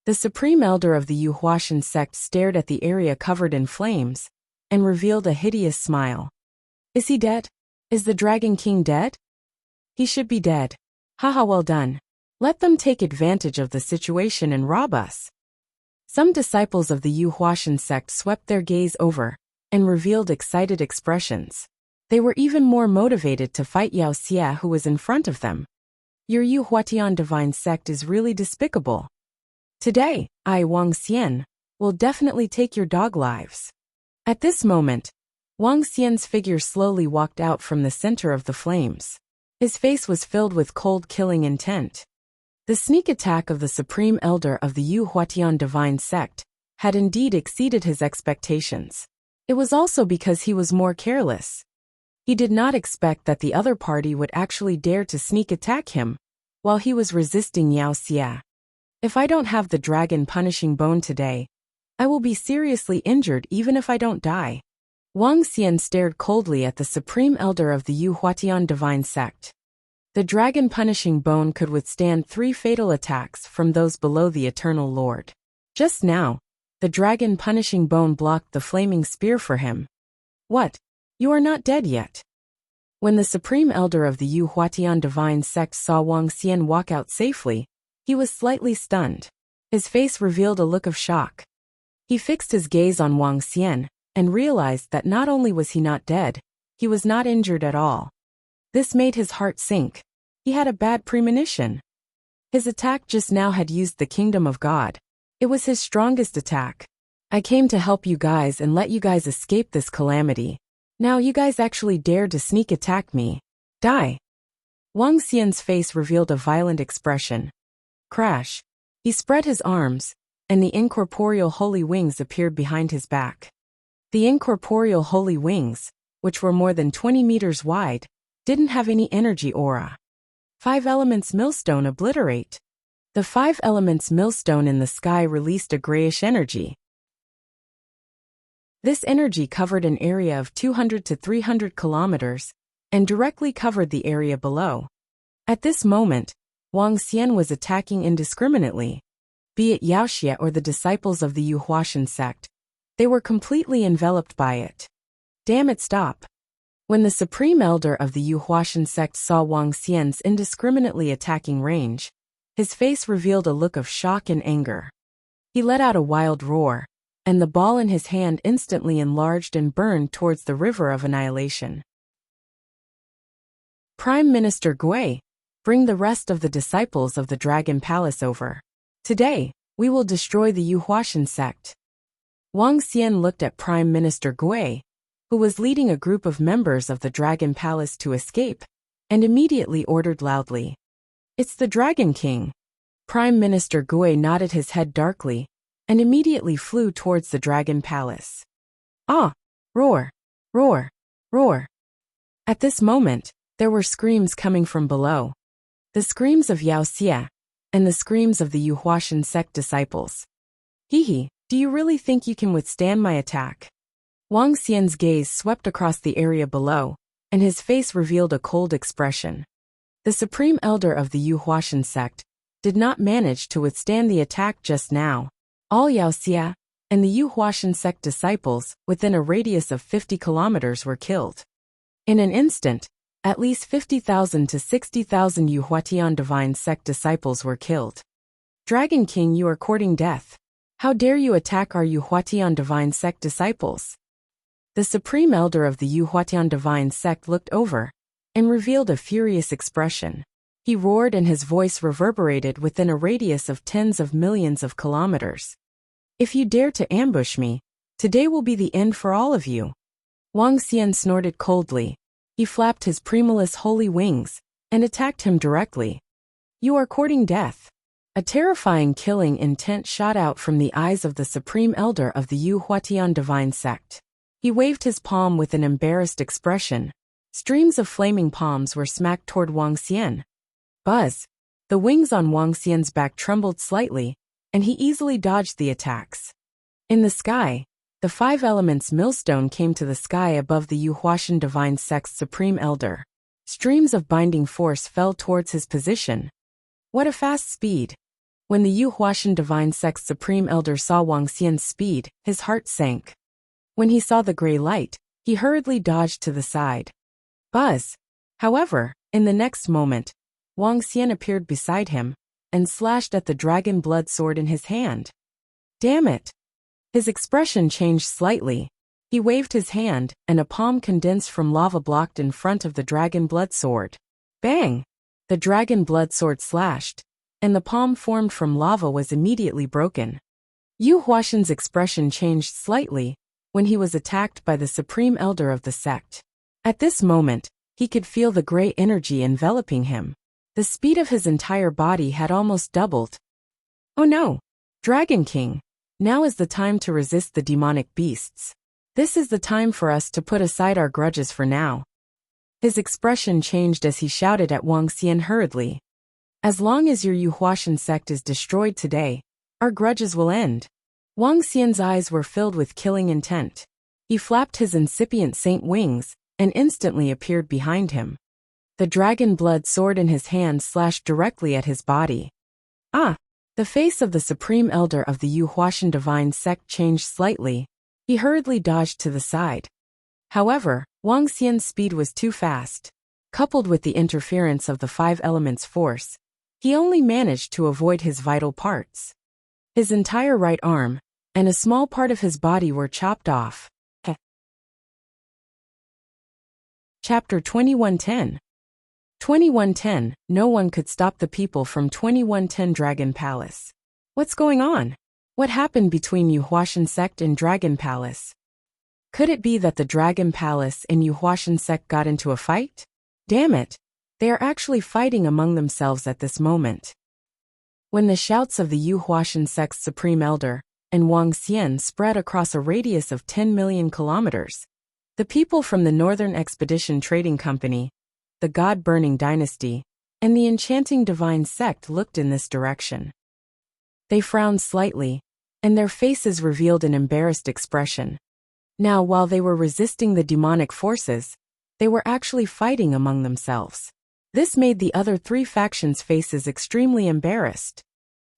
The Supreme Elder of the Yuhuashan sect stared at the area covered in flames and revealed a hideous smile. Is he dead? Is the Dragon King dead? He should be dead. Haha, well done. Let them take advantage of the situation and rob us. Some disciples of the Yuhuashan sect swept their gaze over and revealed excited expressions. They were even more motivated to fight Yao Xie, who was in front of them. Your Yuhuatian divine sect is really despicable. Today, I, Wang Xian, will definitely take your dog lives. At this moment, Wang Xian's figure slowly walked out from the center of the flames. His face was filled with cold killing intent. The sneak attack of the Supreme Elder of the Yuhuatian divine sect had indeed exceeded his expectations. It was also because he was more careless. He did not expect that the other party would actually dare to sneak attack him while he was resisting Yao Xie. If I don't have the dragon punishing bone today, I will be seriously injured even if I don't die. Wang Xian stared coldly at the Supreme Elder of the Yuhuatian divine sect. The dragon punishing bone could withstand 3 fatal attacks from those below the Eternal Lord. Just now, the dragon punishing bone blocked the flaming spear for him. What? You are not dead yet. When the Supreme Elder of the Yuhuatian divine sect saw Wang Xian walk out safely, he was slightly stunned. His face revealed a look of shock. He fixed his gaze on Wang Xian and realized that not only was he not dead, he was not injured at all. This made his heart sink. He had a bad premonition. His attack just now had used the kingdom of God. It was his strongest attack. I came to help you guys and let you guys escape this calamity. Now you guys actually dared to sneak attack me. Die. Wang Xian's face revealed a violent expression. Crash. He spread his arms, and the incorporeal holy wings appeared behind his back. The incorporeal holy wings, which were more than 20 meters wide, didn't have any energy aura. 5 elements millstone obliterate. The 5 elements millstone in the sky released a grayish energy. This energy covered an area of 200 to 300 kilometers and directly covered the area below. At this moment, Wang Xian was attacking indiscriminately. Be it Yao Xie or the disciples of the Yuhuashan sect, they were completely enveloped by it. Damn it, stop. When the Supreme Elder of the Yuhuashan sect saw Wang Xian's indiscriminately attacking range, his face revealed a look of shock and anger. He let out a wild roar, and the ball in his hand instantly enlarged and burned towards the river of annihilation. Prime Minister Gui, bring the rest of the disciples of the Dragon Palace over. Today, we will destroy the Yuhuashan sect. Wang Xian looked at Prime Minister Gui, who was leading a group of members of the Dragon Palace to escape, and immediately ordered loudly. It's the Dragon King. Prime Minister Gui nodded his head darkly, and immediately flew towards the Dragon Palace. Ah! Roar! Roar! Roar! At this moment, There were screams coming from below. The screams of Yao Xia, and the screams of the Yuhuashan sect disciples. Hehe, do you really think you can withstand my attack? Wang Xian's gaze swept across the area below, and his face revealed a cold expression. The supreme elder of the Yuhuashan sect did not manage to withstand the attack just now. All Yao Xia and the Yuhuashan sect disciples within a radius of 50 kilometers were killed. In an instant, at least 50,000 to 60,000 Yuhuatian divine sect disciples were killed. Dragon King, you are courting death. How dare you attack our Yuhuatian divine sect disciples? The supreme elder of the Yuhuatian divine sect looked over and revealed a furious expression. He roared and his voice reverberated within a radius of tens of millions of kilometers. If you dare to ambush me, today will be the end for all of you. Wang Xian snorted coldly. He flapped his premolous holy wings and attacked him directly. You are courting death. A terrifying killing intent shot out from the eyes of the supreme elder of the Yuhuatian divine sect. He waved his palm with an embarrassed expression. Streams of flaming palms were smacked toward Wang Xian. Buzz! The wings on Wang Xian's back trembled slightly, and he easily dodged the attacks. In the sky, the five elements millstone came to the sky above the Yuhuashan divine sect's supreme elder. Streams of binding force fell towards his position. What a fast speed! When the Yuhuashan divine sect's supreme elder saw Wang Xian's speed, his heart sank. When he saw the gray light, he hurriedly dodged to the side. Buzz! However, in the next moment, Wang Xian appeared beside him and slashed at the dragon blood sword in his hand. Damn it! His expression changed slightly. He waved his hand, and a palm condensed from lava blocked in front of the dragon blood sword. Bang! The dragon blood sword slashed, and the palm formed from lava was immediately broken. Yu Huashan's expression changed slightly when he was attacked by the supreme elder of the sect. At this moment, he could feel the gray energy enveloping him. The speed of his entire body had almost doubled. Oh no! Dragon King! Now is the time to resist the demonic beasts. This is the time for us to put aside our grudges for now. His expression changed as he shouted at Wang Xian hurriedly. As long as your Yuhuashan sect is destroyed today, our grudges will end. Wang Xian's eyes were filled with killing intent. He flapped his incipient saint wings and instantly appeared behind him. The dragon blood sword in his hand slashed directly at his body. Ah! The face of the supreme elder of the Yuhuashan divine sect changed slightly. He hurriedly dodged to the side. However, Wang Xian's speed was too fast. Coupled with the interference of the five elements' force, he only managed to avoid his vital parts. His entire right arm and a small part of his body were chopped off. Chapter 2110. 2110, no one could stop the people from 2110 Dragon Palace. What's going on? What happened between Yuhuashan sect and Dragon Palace? Could it be that the Dragon Palace and Yuhuashan sect got into a fight? Damn it! They are actually fighting among themselves at this moment. When the shouts of the Yuhuashan sect's supreme elder and Wang Xian spread across a radius of 10 million kilometers, the people from the Northern Expedition Trading Company, the God-burning dynasty, and the enchanting divine sect looked in this direction. They frowned slightly, and their faces revealed an embarrassed expression. Now, while they were resisting the demonic forces, they were actually fighting among themselves. This made the other three factions' faces extremely embarrassed.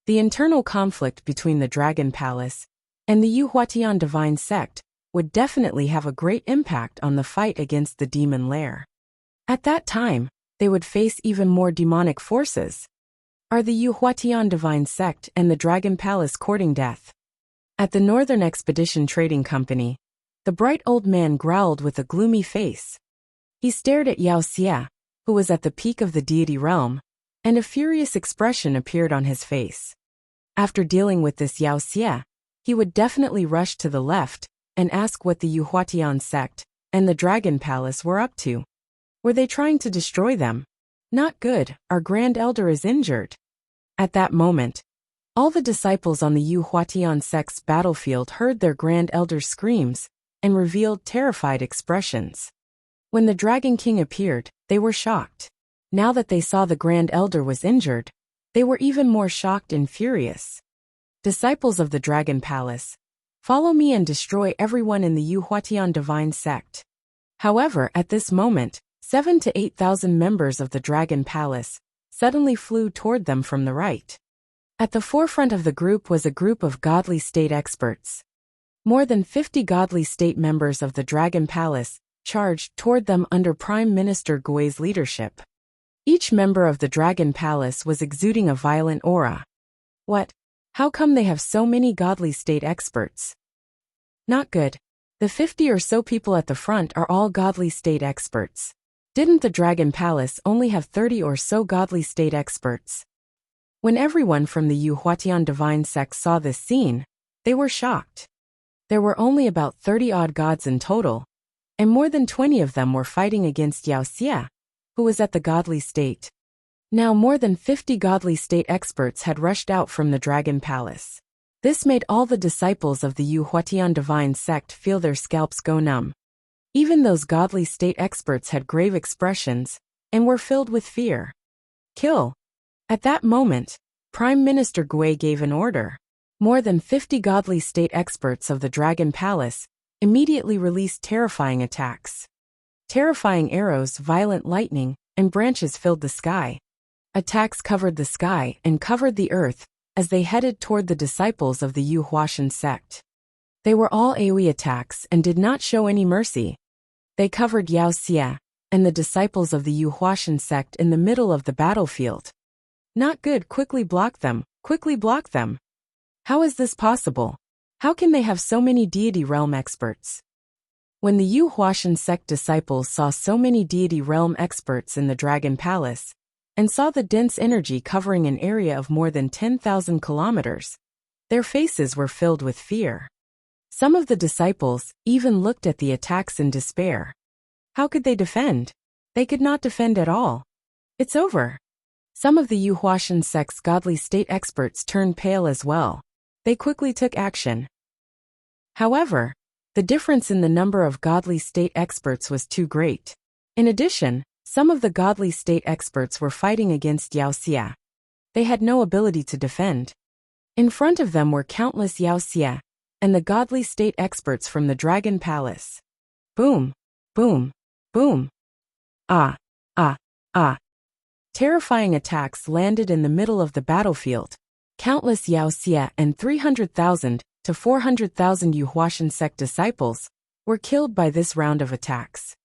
The internal conflict between the Dragon Palace and the Yuhuatian divine sect would definitely have a great impact on the fight against the demon lair. At that time, they would face even more demonic forces. Are the Yuhuatian divine sect and the Dragon Palace courting death? At the Northern Expedition Trading Company, the bright old man growled with a gloomy face. He stared at Yao Xia, who was at the peak of the deity realm, and a furious expression appeared on his face. After dealing with this Yao Xia, he would definitely rush to the left and ask what the Yuhuatian sect and the Dragon Palace were up to. Were they trying to destroy them? Not good, our Grand Elder is injured. At that moment, all the disciples on the Yuhuatian sect's battlefield heard their Grand Elder's screams and revealed terrified expressions. When the Dragon King appeared, they were shocked. Now that they saw the Grand Elder was injured, they were even more shocked and furious. Disciples of the Dragon Palace, follow me and destroy everyone in the Yuhuatian Divine Sect. However, at this moment, 7,000 to 8,000 members of the Dragon Palace suddenly flew toward them from the right. At the forefront of the group was a group of godly state experts. More than 50 godly state members of the Dragon Palace charged toward them under Prime Minister Gui's leadership. Each member of the Dragon Palace was exuding a violent aura. What? How come they have so many godly state experts? Not good. The 50 or so people at the front are all godly state experts. Didn't the Dragon Palace only have 30 or so godly state experts? When everyone from the Yuhuatian Divine Sect saw this scene, they were shocked. There were only about 30-odd gods in total, and more than 20 of them were fighting against Wuxia, who was at the godly state. Now more than 50 godly state experts had rushed out from the Dragon Palace. This made all the disciples of the Yuhuatian Divine Sect feel their scalps go numb. Even those godly state experts had grave expressions and were filled with fear. Kill. At that moment, Prime Minister Gui gave an order. More than 50 godly state experts of the Dragon Palace immediately released terrifying attacks. Terrifying arrows, violent lightning, and branches filled the sky. Attacks covered the sky and covered the earth as they headed toward the disciples of the Yuhuashan sect. They were all AoE attacks and did not show any mercy. They covered Wuxia and the disciples of the Yuhuashan sect in the middle of the battlefield. Not good. Quickly block them. Quickly block them. How is this possible? How can they have so many deity realm experts? When the Yuhuashan sect disciples saw so many deity realm experts in the Dragon Palace, and saw the dense energy covering an area of more than 10,000 kilometers, their faces were filled with fear. Some of the disciples even looked at the attacks in despair. How could they defend? They could not defend at all. It's over. Some of the Yuhuashan sect's godly state experts turned pale as well. They quickly took action. However, the difference in the number of godly state experts was too great. In addition, some of the godly state experts were fighting against Wuxia. They had no ability to defend. In front of them were countless Wuxia and the godly state experts from the Dragon Palace. Boom, boom, boom. Ah, ah, ah. Terrifying attacks landed in the middle of the battlefield. Countless Wuxia and 300,000 to 400,000 Yuhuashan sect disciples were killed by this round of attacks.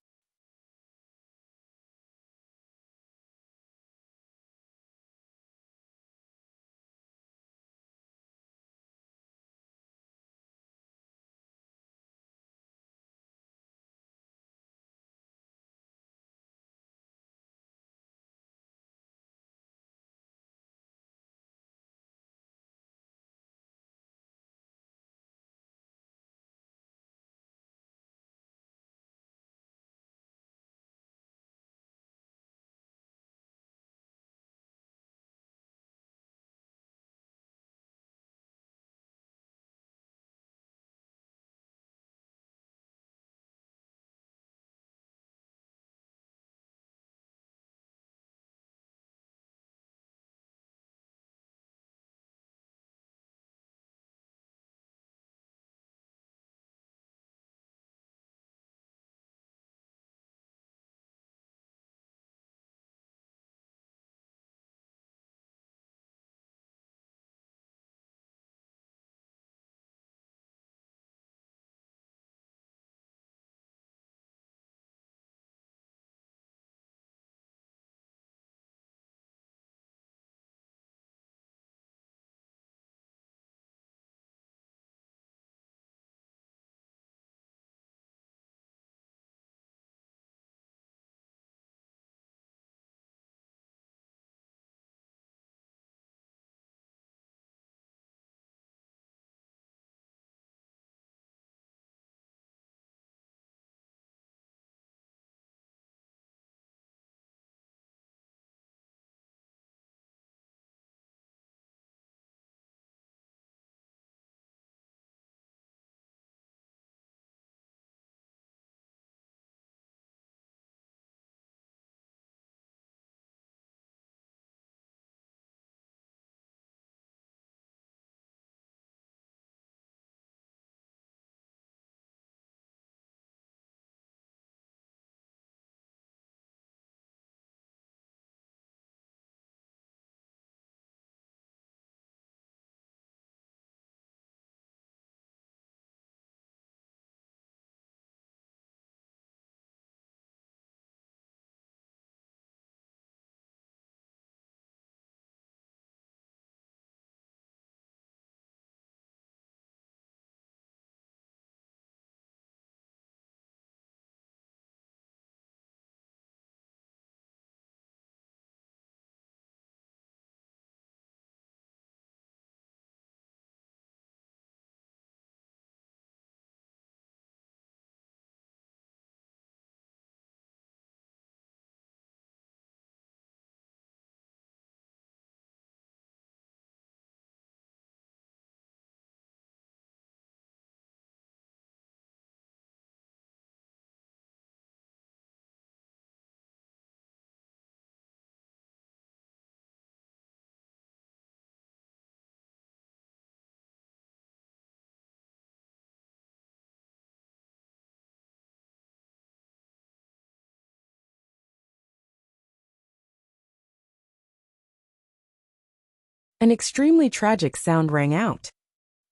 An extremely tragic sound rang out.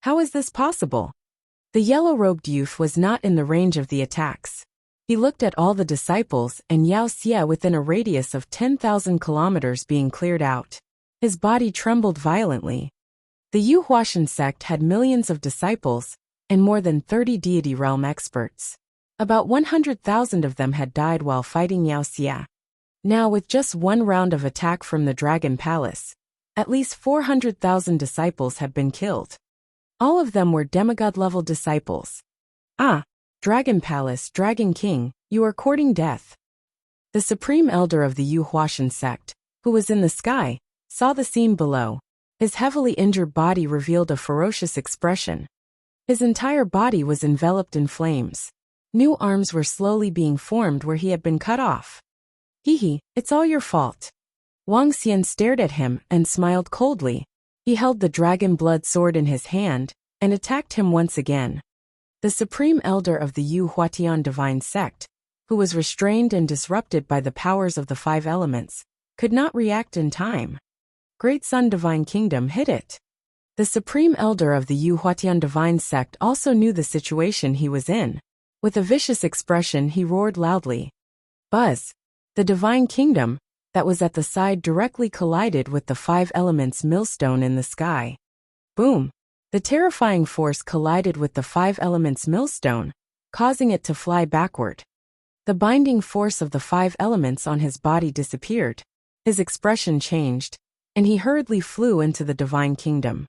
How is this possible? The yellow-robed youth was not in the range of the attacks. He looked at all the disciples and Yao Xia within a radius of 10,000 kilometers being cleared out. His body trembled violently. The Yu Huashan sect had millions of disciples and more than 30 deity realm experts. About 100,000 of them had died while fighting Yao Xia. Now, with just one round of attack from the Dragon Palace, at least 400,000 disciples had been killed. All of them were demigod-level disciples. Ah, Dragon Palace, Dragon King, you are courting death. The supreme elder of the Yu Huashan sect, who was in the sky, saw the scene below. His heavily injured body revealed a ferocious expression. His entire body was enveloped in flames. New arms were slowly being formed where he had been cut off. Hee, it's all your fault. Wang Xian stared at him and smiled coldly. He held the dragon blood sword in his hand and attacked him once again. The supreme elder of the Yu Huatian divine sect, who was restrained and disrupted by the powers of the 5 elements, could not react in time. Great Sun Divine Kingdom hit it. The supreme elder of the Yu Huatian divine sect also knew the situation he was in. With a vicious expression he roared loudly. Buzz! The divine kingdom, that was at the side directly collided with the 5 elements millstone in the sky. Boom! The terrifying force collided with the 5 elements millstone, causing it to fly backward. The binding force of the 5 elements on his body disappeared. His expression changed, and he hurriedly flew into the divine kingdom.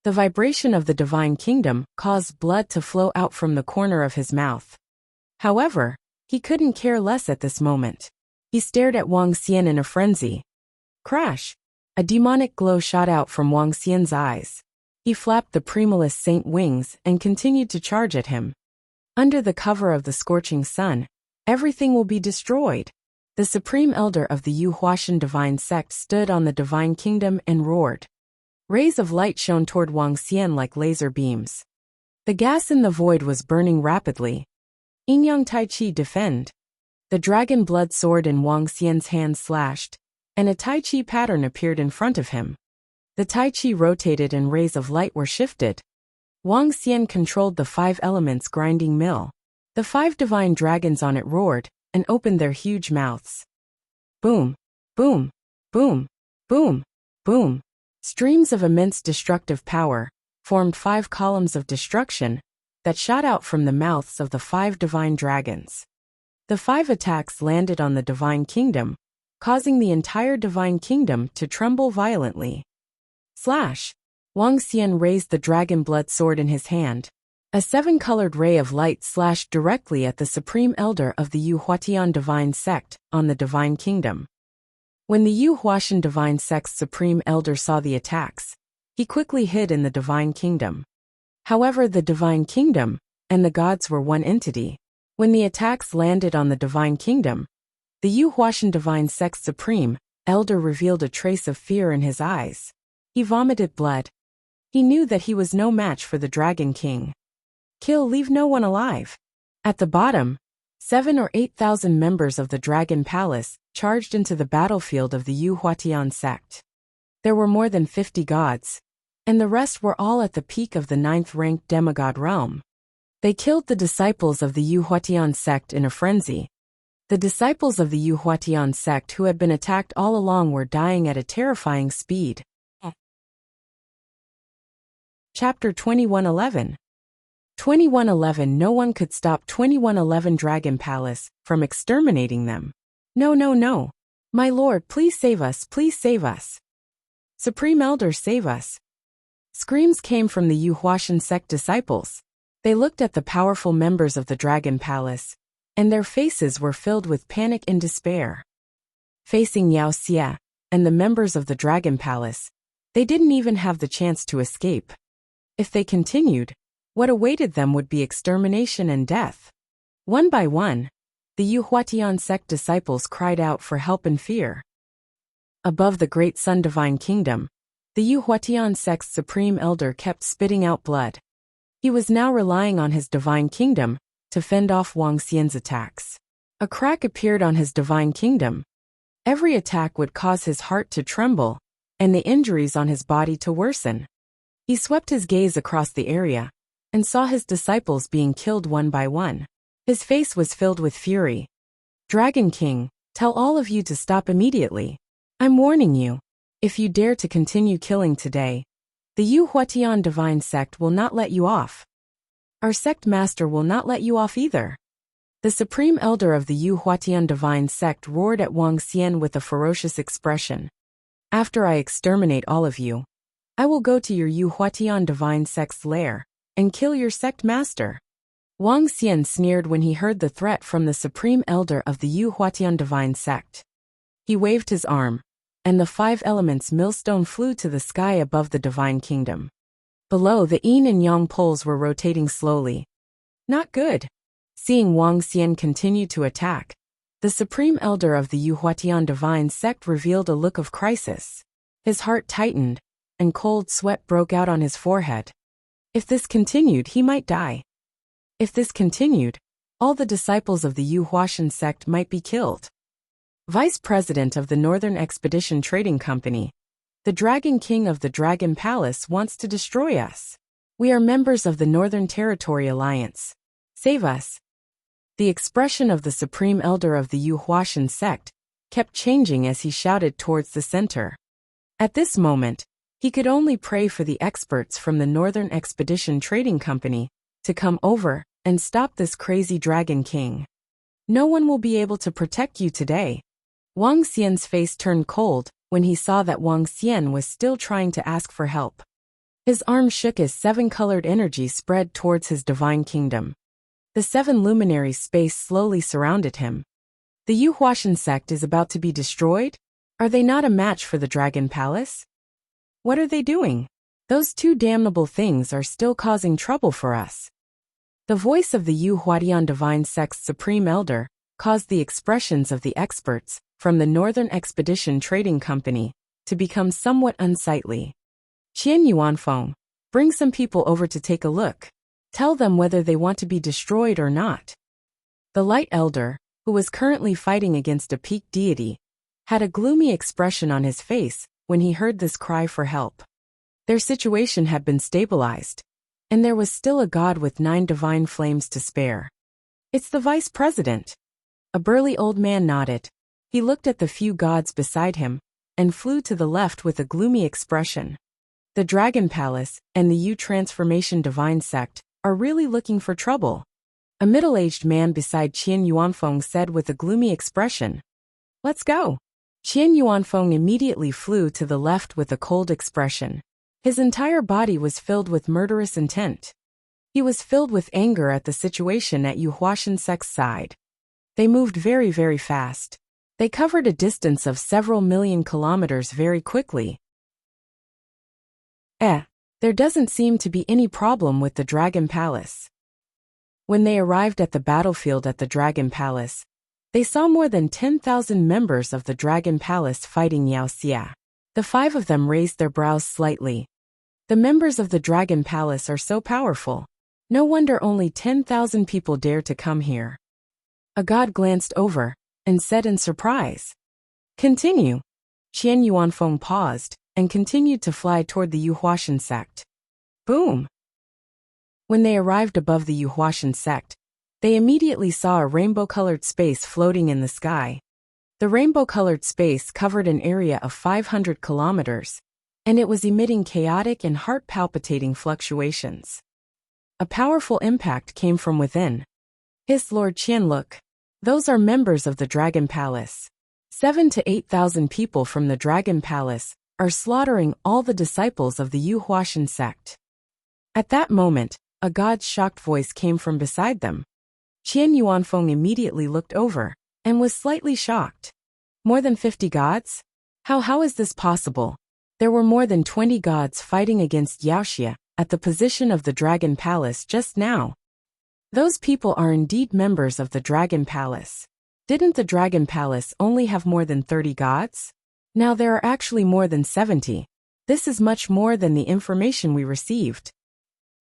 The vibration of the divine kingdom caused blood to flow out from the corner of his mouth. However, he couldn't care less at this moment. He stared at Wang Xian in a frenzy. Crash! A demonic glow shot out from Wang Xian's eyes. He flapped the Primalist Saint wings and continued to charge at him. Under the cover of the scorching sun, everything will be destroyed. The supreme elder of the Yu Huashan divine sect stood on the divine kingdom and roared. Rays of light shone toward Wang Xian like laser beams. The gas in the void was burning rapidly. Yin-Yang Tai Chi defend. The dragon blood sword in Wang Xian's hand slashed, and a Tai Chi pattern appeared in front of him. The Tai Chi rotated and rays of light were shifted. Wang Xian controlled the 5 elements grinding mill. The 5 divine dragons on it roared and opened their huge mouths. Boom! Boom! Boom! Boom! Boom! Streams of immense destructive power formed 5 columns of destruction that shot out from the mouths of the 5 divine dragons. The 5 attacks landed on the divine kingdom, causing the entire divine kingdom to tremble violently. Slash! Wang Xian raised the dragon blood sword in his hand. A 7-colored ray of light slashed directly at the supreme elder of the Yu Huatian divine sect on the divine kingdom. When the Yu Huashan divine sect's supreme elder saw the attacks, he quickly hid in the divine kingdom. However, the divine kingdom and the gods were one entity. When the attacks landed on the divine kingdom, the Yu Huashan divine sect's supreme elder revealed a trace of fear in his eyes. He vomited blood. He knew that he was no match for the Dragon King. Kill, leave no one alive. At the bottom, 7 or 8,000 members of the Dragon Palace charged into the battlefield of the Yu Huatian sect. There were more than 50 gods, and the rest were all at the peak of the 9th-ranked demigod realm. They killed the disciples of the Yu Huatian sect in a frenzy. The disciples of the Yu Huatian sect who had been attacked all along were dying at a terrifying speed. Chapter 2111. 2111. No one could stop 2111 Dragon Palace from exterminating them. No, no, no. My lord, please save us, please save us. Supreme Elder, save us. Screams came from the Yu Huashan sect disciples. They looked at the powerful members of the Dragon Palace, and their faces were filled with panic and despair. Facing Yao Xia and the members of the Dragon Palace, they didn't even have the chance to escape. If they continued, what awaited them would be extermination and death. One by one, the Yu Huatian sect disciples cried out for help and fear. Above the Great Sun Divine Kingdom, the Yu Huatian sect's supreme elder kept spitting out blood. He was now relying on his divine kingdom to fend off Wang Xian's attacks. A crack appeared on his divine kingdom. Every attack would cause his heart to tremble, and the injuries on his body to worsen. He swept his gaze across the area and saw his disciples being killed one by one. His face was filled with fury. Dragon King, tell all of you to stop immediately. I'm warning you. If you dare to continue killing today, the Yu Huatian divine sect will not let you off. Our sect master will not let you off either. The supreme elder of the Yu Huatian divine sect roared at Wang Xian with a ferocious expression. After I exterminate all of you, I will go to your Yu Huatian divine sect's lair and kill your sect master. Wang Xian sneered when he heard the threat from the supreme elder of the Yu Huatian divine sect. He waved his arm, and the 5 elements millstone flew to the sky above the divine kingdom. Below, the yin and yang poles were rotating slowly. Not good. Seeing Wang Xian continue to attack, the supreme elder of the Yu Huatian divine sect revealed a look of crisis. His heart tightened, and cold sweat broke out on his forehead. If this continued, he might die. If this continued, all the disciples of the Yu Huatian sect might be killed. Vice President of the Northern Expedition Trading Company, the Dragon King of the Dragon Palace wants to destroy us. We are members of the Northern Territory Alliance. Save us. The expression of the Supreme Elder of the Yu Huatian sect kept changing as he shouted towards the center. At this moment, he could only pray for the experts from the Northern Expedition Trading Company to come over and stop this crazy Dragon King. No one will be able to protect you today. Wang Xian's face turned cold when he saw that Wang Xian was still trying to ask for help. His arm shook as 7-colored energy spread towards his divine kingdom. The 7 luminaries' space slowly surrounded him. The Yu Huatian sect is about to be destroyed? Are they not a match for the Dragon Palace? What are they doing? Those 2 damnable things are still causing trouble for us. The voice of the Yu Huatian divine sect's supreme elder caused the expressions of the experts from the Northern Expedition Trading Company to become somewhat unsightly. Qian Yuanfeng, bring some people over to take a look. Tell them whether they want to be destroyed or not. The Light Elder, who was currently fighting against a peak deity, had a gloomy expression on his face when he heard this cry for help. Their situation had been stabilized, and there was still a god with 9 divine flames to spare. It's the Vice President. A burly old man nodded. He looked at the few gods beside him and flew to the left with a gloomy expression. The Dragon Palace and the Yu Transformation Divine Sect are really looking for trouble. A middle-aged man beside Qian Yuanfeng said with a gloomy expression. Let's go. Qian Yuanfeng immediately flew to the left with a cold expression. His entire body was filled with murderous intent. He was filled with anger at the situation at Yu Huatian sect's side. They moved very, very fast. They covered a distance of several million kilometers very quickly. There doesn't seem to be any problem with the Dragon Palace. When they arrived at the battlefield at the Dragon Palace, they saw more than 10,000 members of the Dragon Palace fighting Yao Xia. The 5 of them raised their brows slightly. The members of the Dragon Palace are so powerful. No wonder only 10,000 people dare to come here. A god glanced over and said in surprise. Continue. Qian Yuanfeng paused and continued to fly toward the Yu Huatian sect. Boom! When they arrived above the Yu Huatian sect, they immediately saw a rainbow-colored space floating in the sky. The rainbow-colored space covered an area of 500 kilometers, and it was emitting chaotic and heart-palpitating fluctuations. A powerful impact came from within. Hissed Lord Qian. Look. Those are members of the Dragon Palace. 7,000 to 8,000 people from the Dragon Palace are slaughtering all the disciples of the Yu Huatian sect. At that moment, a god's shocked voice came from beside them. Qian Yuanfeng immediately looked over and was slightly shocked. More than 50 gods? How is this possible? There were more than 20 gods fighting against Yao Xia at the position of the Dragon Palace just now. Those people are indeed members of the Dragon Palace. Didn't the Dragon Palace only have more than 30 gods? Now there are actually more than 70. This is much more than the information we received.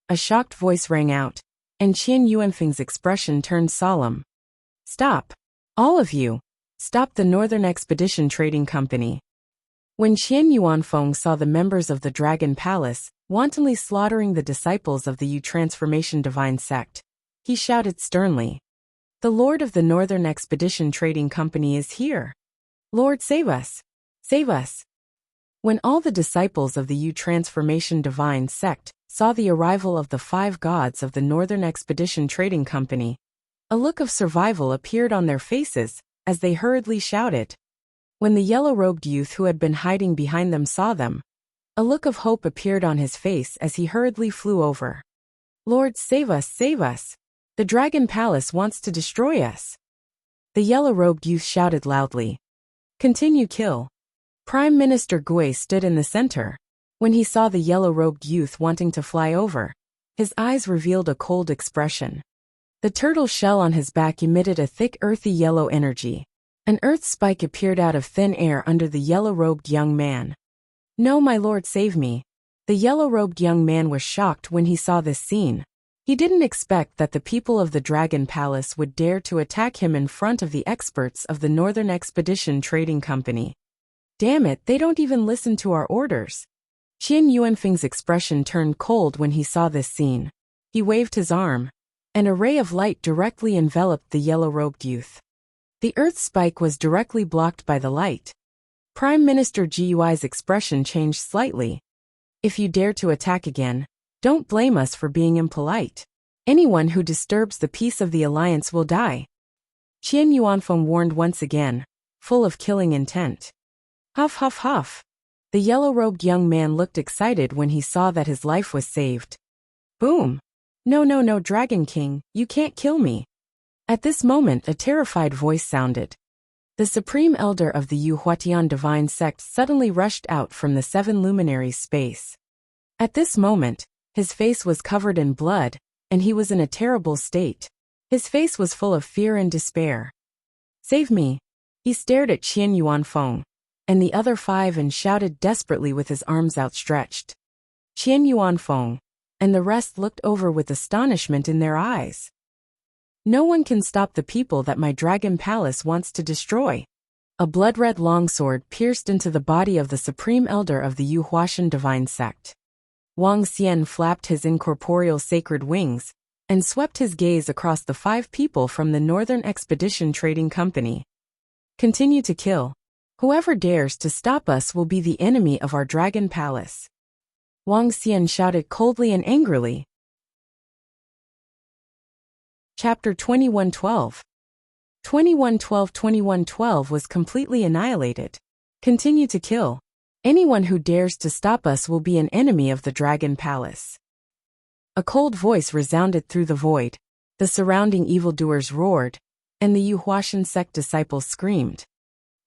A shocked voice rang out, and Qian Yuanfeng's expression turned solemn. Stop. All of you. Stop the Northern Expedition Trading Company. When Qian Yuanfeng saw the members of the Dragon Palace wantonly slaughtering the disciples of the Yu Transformation Divine Sect, he shouted sternly, "The Lord of the Northern Expedition Trading Company is here! Lord, save us! Save us!" When all the disciples of the Yu Transformation Divine Sect saw the arrival of the 5 gods of the Northern Expedition Trading Company, a look of survival appeared on their faces as they hurriedly shouted. When the yellow-robed youth who had been hiding behind them saw them, a look of hope appeared on his face as he hurriedly flew over. "Lord, save us, save us! The Dragon Palace wants to destroy us!" The yellow-robed youth shouted loudly. "Continue kill." Prime Minister Gui stood in the center. When he saw the yellow-robed youth wanting to fly over, his eyes revealed a cold expression. The turtle shell on his back emitted a thick earthy yellow energy. An earth spike appeared out of thin air under the yellow-robed young man. "No, my lord, save me." The yellow-robed young man was shocked when he saw this scene. He didn't expect that the people of the Dragon Palace would dare to attack him in front of the experts of the Northern Expedition Trading Company. Damn it, they don't even listen to our orders. Qian Yuanfeng's expression turned cold when he saw this scene. He waved his arm, and a ray of light directly enveloped the yellow-robed youth. The earth spike was directly blocked by the light. Prime Minister Gui's expression changed slightly. "If you dare to attack again, don't blame us for being impolite. Anyone who disturbs the peace of the alliance will die." Qian Yuanfeng warned once again, full of killing intent. Huff huff huff. The yellow-robed young man looked excited when he saw that his life was saved. Boom! "No, no, no, Dragon King, you can't kill me." At this moment a terrified voice sounded. The Supreme Elder of the Yu Huatian Divine Sect suddenly rushed out from the 7 luminaries' space. At this moment, his face was covered in blood, and he was in a terrible state. His face was full of fear and despair. "Save me!" He stared at Qian Yuanfeng and the other 5 and shouted desperately with his arms outstretched. Qian Yuanfeng and the rest looked over with astonishment in their eyes. "No one can stop the people that my Dragon Palace wants to destroy." A blood-red longsword pierced into the body of the Supreme Elder of the Yu Huashan Divine Sect. Wang Xian flapped his incorporeal sacred wings and swept his gaze across the 5 people from the Northern Expedition Trading Company. "Continue to kill. Whoever dares to stop us will be the enemy of our Dragon Palace." Wang Xian shouted coldly and angrily. Chapter 2112. 2112 was completely annihilated. "Continue to kill. Anyone who dares to stop us will be an enemy of the Dragon Palace." A cold voice resounded through the void. The surrounding evildoers roared, and the Yu Huashan sect disciples screamed.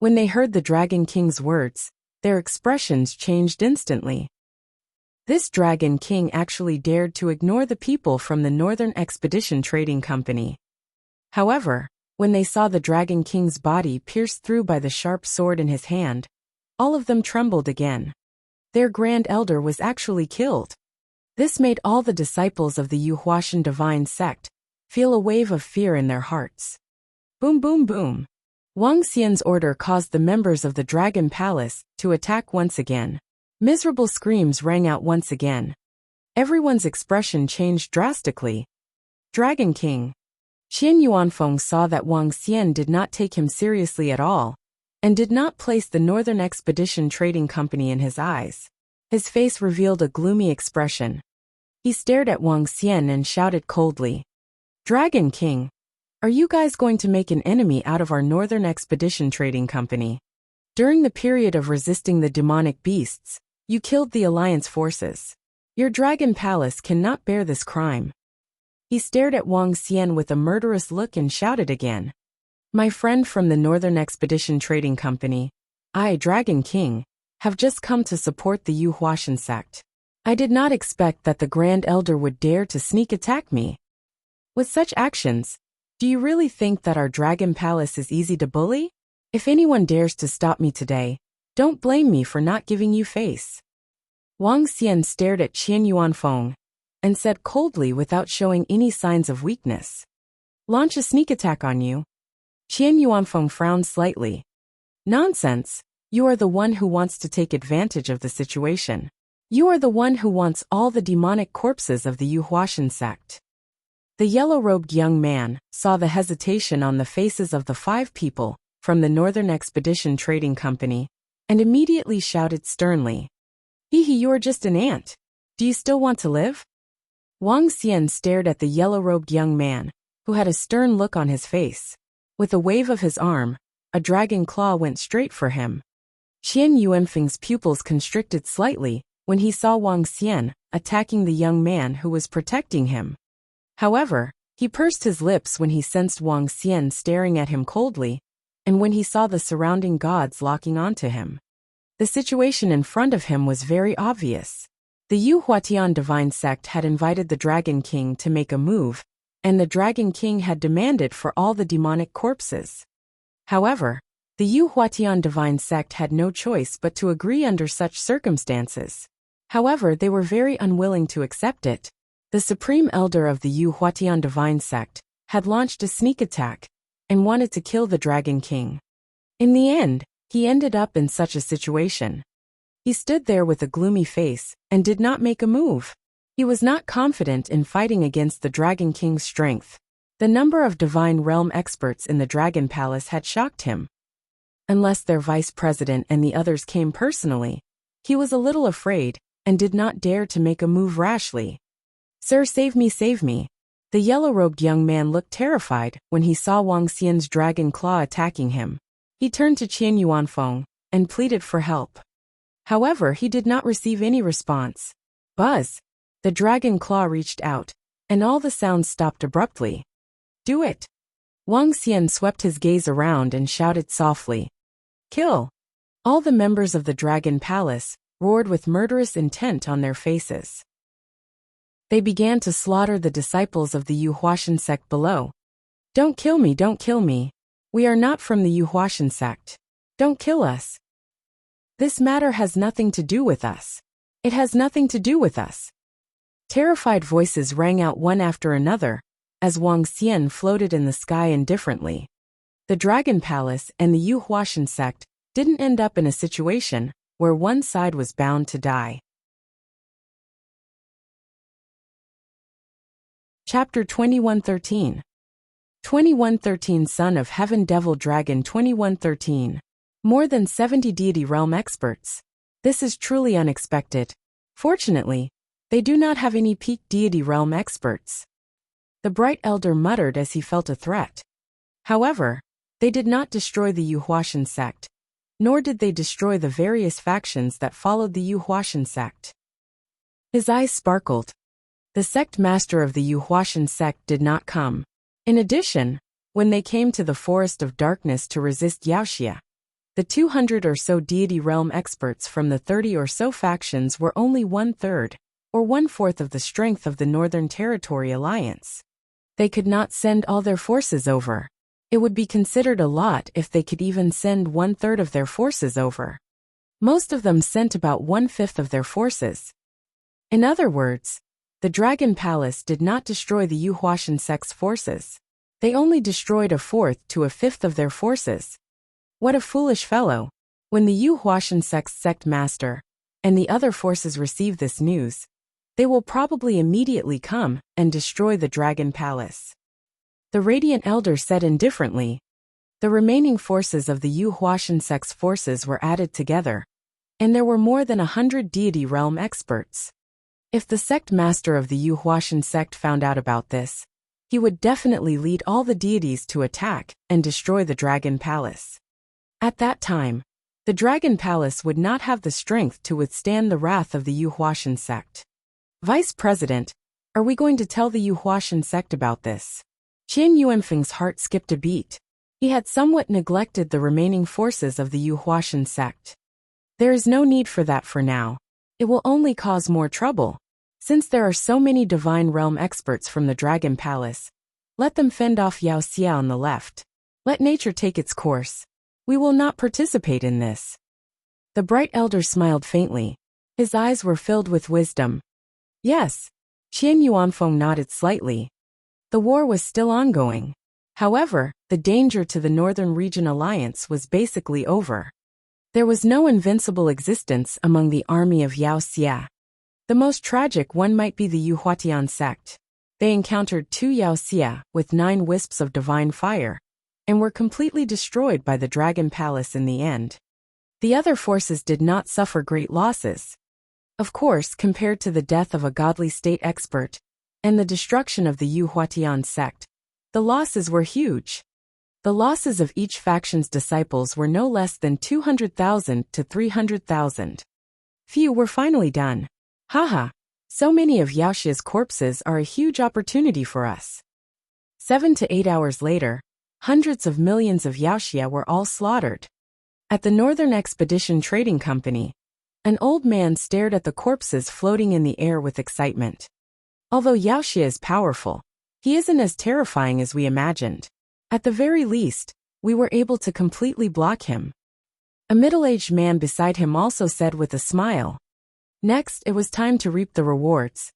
When they heard the Dragon King's words, their expressions changed instantly. This Dragon King actually dared to ignore the people from the Northern Expedition Trading Company. However, when they saw the Dragon King's body pierced through by the sharp sword in his hand, all of them trembled again. Their Grand Elder was actually killed. This made all the disciples of the Yu Huashan Divine Sect feel a wave of fear in their hearts. Boom boom boom. Wang Xian's order caused the members of the Dragon Palace to attack once again. Miserable screams rang out once again. Everyone's expression changed drastically. Dragon King. Qian Yuanfeng saw that Wang Xian did not take him seriously at all, and did not place the Northern Expedition Trading Company in his eyes. His face revealed a gloomy expression. He stared at Wang Xian and shouted coldly, "Dragon King, are you guys going to make an enemy out of our Northern Expedition Trading Company? During the period of resisting the demonic beasts, you killed the Alliance forces. Your Dragon Palace cannot bear this crime." He stared at Wang Xian with a murderous look and shouted again, "My friend from the Northern Expedition Trading Company, I, Dragon King, have just come to support the Yu Huashan sect. I did not expect that the Grand Elder would dare to sneak attack me. With such actions, do you really think that our Dragon Palace is easy to bully? If anyone dares to stop me today, don't blame me for not giving you face." Wang Xian stared at Qian Yuanfeng and said coldly without showing any signs of weakness, "Launch a sneak attack on you." Qian Yuanfeng frowned slightly. "Nonsense, You are the one who wants to take advantage of the situation. You are the one who wants all the demonic corpses of the Yuhuashan sect. The yellow-robed young man saw the hesitation on the faces of the 5 people from the Northern Expedition Trading Company and immediately shouted sternly, "Hee, you are just an ant. Do you still want to live?" Wang Xian stared at the yellow-robed young man, who had a stern look on his face. With a wave of his arm, a dragon claw went straight for him. Qian Yuanfeng's pupils constricted slightly when he saw Wang Xian attacking the young man who was protecting him. However, he pursed his lips when he sensed Wang Xian staring at him coldly, and when he saw the surrounding gods locking onto him. The situation in front of him was very obvious. The Yuhuatian divine sect had invited the Dragon King to make a move, and the Dragon King had demanded for all the demonic corpses. However, the Yuhuatian divine sect had no choice but to agree under such circumstances. However, they were very unwilling to accept it. The supreme elder of the Yuhuatian divine sect had launched a sneak attack and wanted to kill the Dragon King. In the end, he ended up in such a situation. He stood there with a gloomy face and did not make a move. He was not confident in fighting against the Dragon King's strength. The number of divine realm experts in the Dragon Palace had shocked him. Unless their vice president and the others came personally, he was a little afraid and did not dare to make a move rashly. "Sir, save me, save me." The yellow-robed young man looked terrified when he saw Wang Xian's dragon claw attacking him. He turned to Qian Yuanfeng and pleaded for help. However, he did not receive any response. Buzz! The dragon claw reached out, and all the sounds stopped abruptly. "Do it!" Wang Xian swept his gaze around and shouted softly, "Kill!" All the members of the Dragon Palace roared with murderous intent on their faces. They began to slaughter the disciples of the Yuhuashan sect below. "Don't kill me, don't kill me. We are not from the Yuhuashan sect. Don't kill us. This matter has nothing to do with us. It has nothing to do with us." Terrified voices rang out one after another, as Wang Xian floated in the sky indifferently. The Dragon Palace and the Yuhuashan sect didn't end up in a situation where one side was bound to die. Chapter 2113. 2113 Son of Heaven Devil Dragon 2113. More than 70 deity realm experts. This is truly unexpected. Fortunately, they do not have any peak deity realm experts. The Bright Elder muttered as he felt a threat. However, they did not destroy the Yuhuashan sect, nor did they destroy the various factions that followed the Yuhuashan sect. His eyes sparkled. The sect master of the Yuhuashan sect did not come. In addition, when they came to the Forest of Darkness to resist Wuxia, the 200 or so deity realm experts from the 30 or so factions were only 1/3, or 1/4 of the strength of the Northern Territory Alliance. They could not send all their forces over. It would be considered a lot if they could even send 1/3 of their forces over. Most of them sent about 1/5 of their forces. In other words, the Dragon Palace did not destroy the Yuhuashan sect's forces. They only destroyed 1/4 to 1/5 of their forces. What a foolish fellow. When the Yuhuashan sect's sect master and the other forces receive this news, they will probably immediately come and destroy the Dragon Palace. The Radiant Elder said indifferently. The remaining forces of the Yuhuashan sect's forces were added together, and there were more than 100 deity realm experts. If the sect master of the Yuhuashan sect found out about this, he would definitely lead all the deities to attack and destroy the Dragon Palace. At that time, the Dragon Palace would not have the strength to withstand the wrath of the Yuhuashan sect. "Vice President, are we going to tell the Yuhuashan sect about this?" Qian Yuanfeng's heart skipped a beat. He had somewhat neglected the remaining forces of the Yuhuashan sect. There is no need for that for now. It will only cause more trouble. Since there are so many divine realm experts from the Dragon Palace, let them fend off Wuxia on the left. Let nature take its course. We will not participate in this. The Bright Elder smiled faintly. His eyes were filled with wisdom. Yes. Qian Yuanfeng nodded slightly. The war was still ongoing. However, the danger to the Northern Region Alliance was basically over. There was no invincible existence among the army of Yao Xia. The most tragic one might be the Yuhuatian sect. They encountered 2 Yao Xia with 9 wisps of divine fire, and were completely destroyed by the Dragon Palace in the end. The other forces did not suffer great losses. Of course, compared to the death of a godly state expert and the destruction of the Yuhuatian sect, the losses were huge. The losses of each faction's disciples were no less than 200,000 to 300,000. Few were finally done. Haha, so many of Yaoxia's corpses are a huge opportunity for us. 7 to 8 hours later, hundreds of millions of Yaoxia were all slaughtered. At the Northern Expedition Trading Company, an old man stared at the corpses floating in the air with excitement. Although Yaoxia is powerful, he isn't as terrifying as we imagined. At the very least, we were able to completely block him. A middle-aged man beside him also said with a smile. Next, it was time to reap the rewards.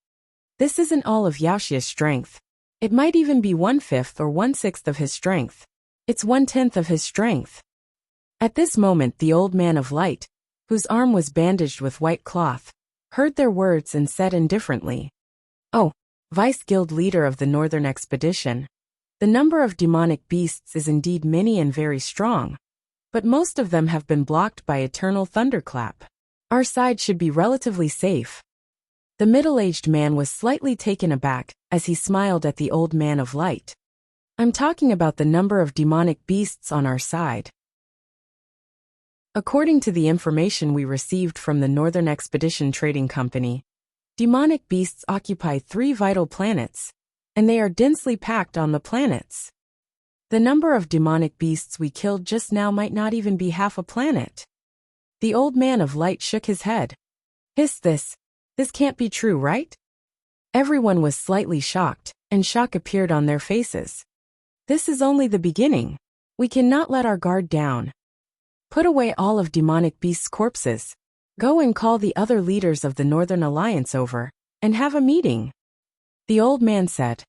This isn't all of Yaoxia's strength. It might even be 1/5 or 1/6 of his strength. It's 1/10 of his strength. At this moment, the old man of light, whose arm was bandaged with white cloth, heard their words and said indifferently, "Oh, Vice Guild leader of the Northern Expedition. The number of demonic beasts is indeed many and very strong, but most of them have been blocked by eternal thunderclap. Our side should be relatively safe." The middle-aged man was slightly taken aback as he smiled at the old man of light. "I'm talking about the number of demonic beasts on our side. According to the information we received from the Northern Expedition Trading Company, demonic beasts occupy 3 vital planets, and they are densely packed on the planets. The number of demonic beasts we killed just now might not even be half a planet." The old man of light shook his head. This can't be true, right?" Everyone was slightly shocked, and shock appeared on their faces. "This is only the beginning. We cannot let our guard down. Put away all of demonic beasts' corpses. Go and call the other leaders of the Northern Alliance over, and have a meeting," the old man said.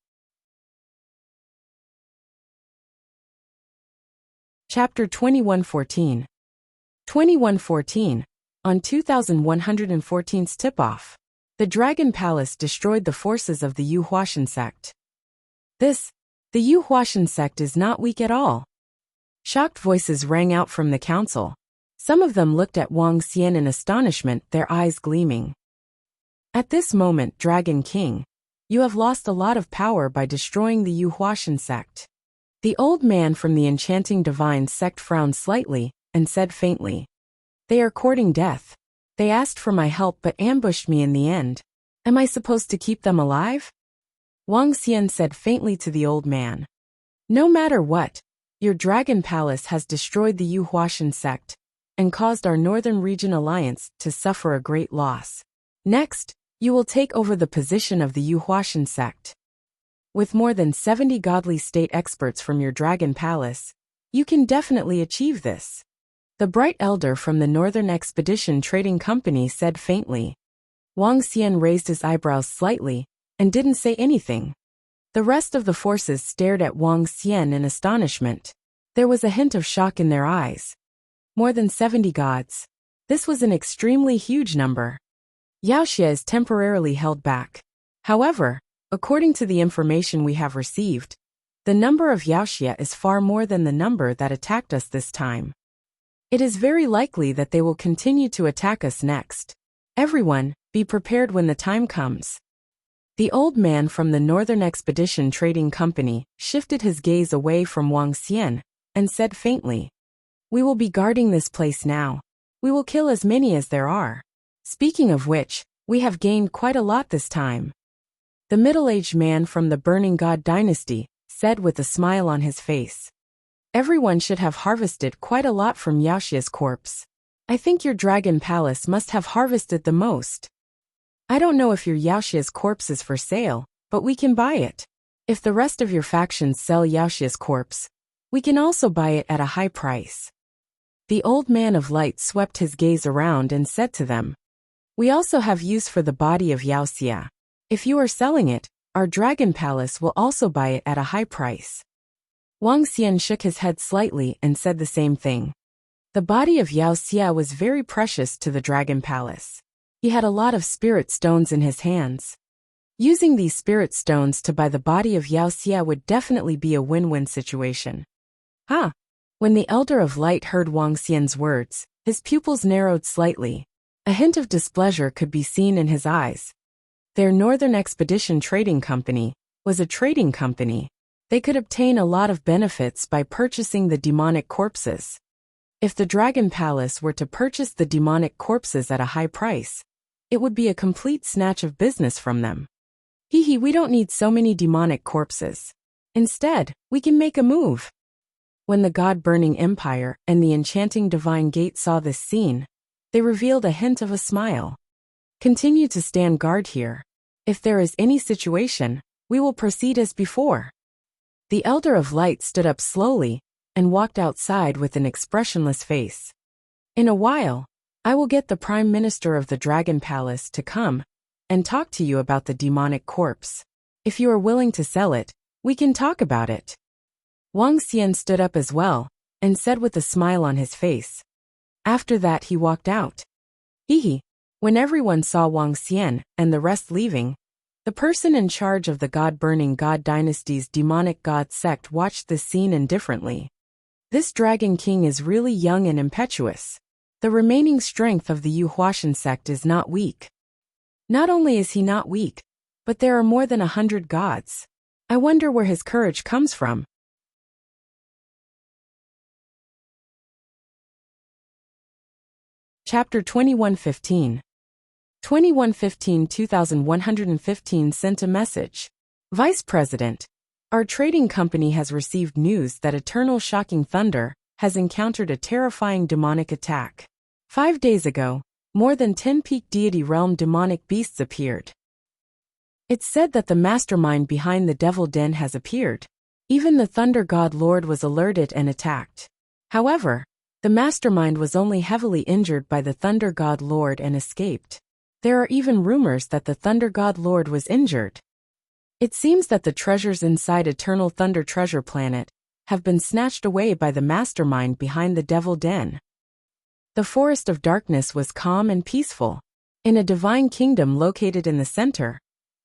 Chapter 2114. 2114. On 2114's tip-off, the Dragon Palace destroyed the forces of the Yuhuashan sect. The Yuhuashan sect is not weak at all. Shocked voices rang out from the council. Some of them looked at Wang Xian in astonishment, their eyes gleaming. "At this moment, Dragon King, you have lost a lot of power by destroying the Yuhuashan sect." The old man from the Enchanting Divine sect frowned slightly and said faintly, "They are courting death. They asked for my help but ambushed me in the end. Am I supposed to keep them alive?" Wang Xian said faintly to the old man, "No matter what, your Dragon Palace has destroyed the Yuhuashan sect and caused our Northern Region Alliance to suffer a great loss. Next, you will take over the position of the Yuhuashan sect. With more than 70 godly state experts from your Dragon Palace, you can definitely achieve this." The bright elder from the Northern Expedition Trading Company said faintly. Wang Xian raised his eyebrows slightly and didn't say anything. The rest of the forces stared at Wang Xian in astonishment. There was a hint of shock in their eyes. More than 70 gods. This was an extremely huge number. Yaoxia is temporarily held back. However, according to the information we have received, the number of Yaoxia is far more than the number that attacked us this time. It is very likely that they will continue to attack us next. Everyone, be prepared when the time comes. The old man from the Northern Expedition Trading Company shifted his gaze away from Wang Xian and said faintly, "We will be guarding this place now. We will kill as many as there are. Speaking of which, we have gained quite a lot this time." The middle-aged man from the Burning God dynasty said with a smile on his face, "Everyone should have harvested quite a lot from Yaoxia's corpse. I think your Dragon Palace must have harvested the most. I don't know if your Yaoxia's corpse is for sale, but we can buy it. If the rest of your factions sell Yaoxia's corpse, we can also buy it at a high price." The old man of light swept his gaze around and said to them, "We also have use for the body of Yaoxia. If you are selling it, our Dragon Palace will also buy it at a high price." Wang Xian shook his head slightly and said the same thing. The body of Wuxia was very precious to the Dragon Palace. He had a lot of spirit stones in his hands. Using these spirit stones to buy the body of Wuxia would definitely be a win-win situation. When the Elder of Light heard Wang Xian's words, his pupils narrowed slightly. A hint of displeasure could be seen in his eyes. Their Northern Expedition Trading Company was a trading company. They could obtain a lot of benefits by purchasing the demonic corpses. If the Dragon Palace were to purchase the demonic corpses at a high price, it would be a complete snatch of business from them. We don't need so many demonic corpses. Instead, we can make a move. When the God-burning Empire and the enchanting Divine Gate saw this scene, they revealed a hint of a smile. Continue to stand guard here. If there is any situation, we will proceed as before. The Elder of Light stood up slowly and walked outside with an expressionless face. In a while, I will get the Prime Minister of the Dragon Palace to come and talk to you about the demonic corpse. If you are willing to sell it, we can talk about it. Wang Xian stood up as well and said with a smile on his face. After that he walked out. When everyone saw Wang Xian and the rest leaving, the person in charge of the God-burning God Dynasty's demonic god sect watched this scene indifferently. This Dragon King is really young and impetuous. The remaining strength of the Yuhuashan sect is not weak. Not only is he not weak, but there are more than 100 gods. I wonder where his courage comes from. Chapter 2115. 2115 sent a message. Vice President, our trading company has received news that Eternal Shocking Thunder has encountered a terrifying demonic attack. 5 days ago, more than 10 peak deity realm demonic beasts appeared. It's said that the mastermind behind the Devil Den has appeared. Even the Thunder God Lord was alerted and attacked. However, the mastermind was only heavily injured by the Thunder God Lord and escaped. There are even rumors that the Thunder God Lord was injured. It seems that the treasures inside Eternal Thunder Treasure Planet have been snatched away by the mastermind behind the Devil Den. The Forest of Darkness was calm and peaceful. In a divine kingdom located in the center,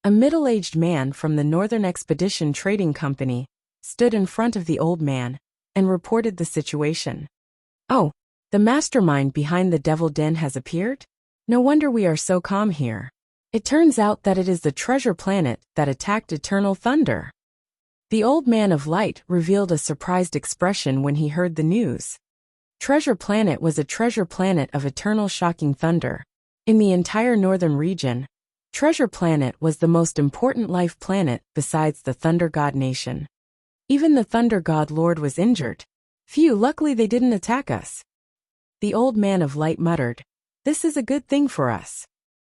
a middle-aged man from the Northern Expedition Trading Company stood in front of the old man and reported the situation. Oh, the mastermind behind the Devil Den has appeared? No wonder we are so calm here. It turns out that it is the treasure planet that attacked Eternal Thunder. The old man of light revealed a surprised expression when he heard the news. Treasure Planet was a treasure planet of Eternal Shocking Thunder. In the entire northern region, Treasure Planet was the most important life planet besides the Thunder God Nation. Even the Thunder God Lord was injured. Luckily they didn't attack us. The old man of light muttered, "This is a good thing for us."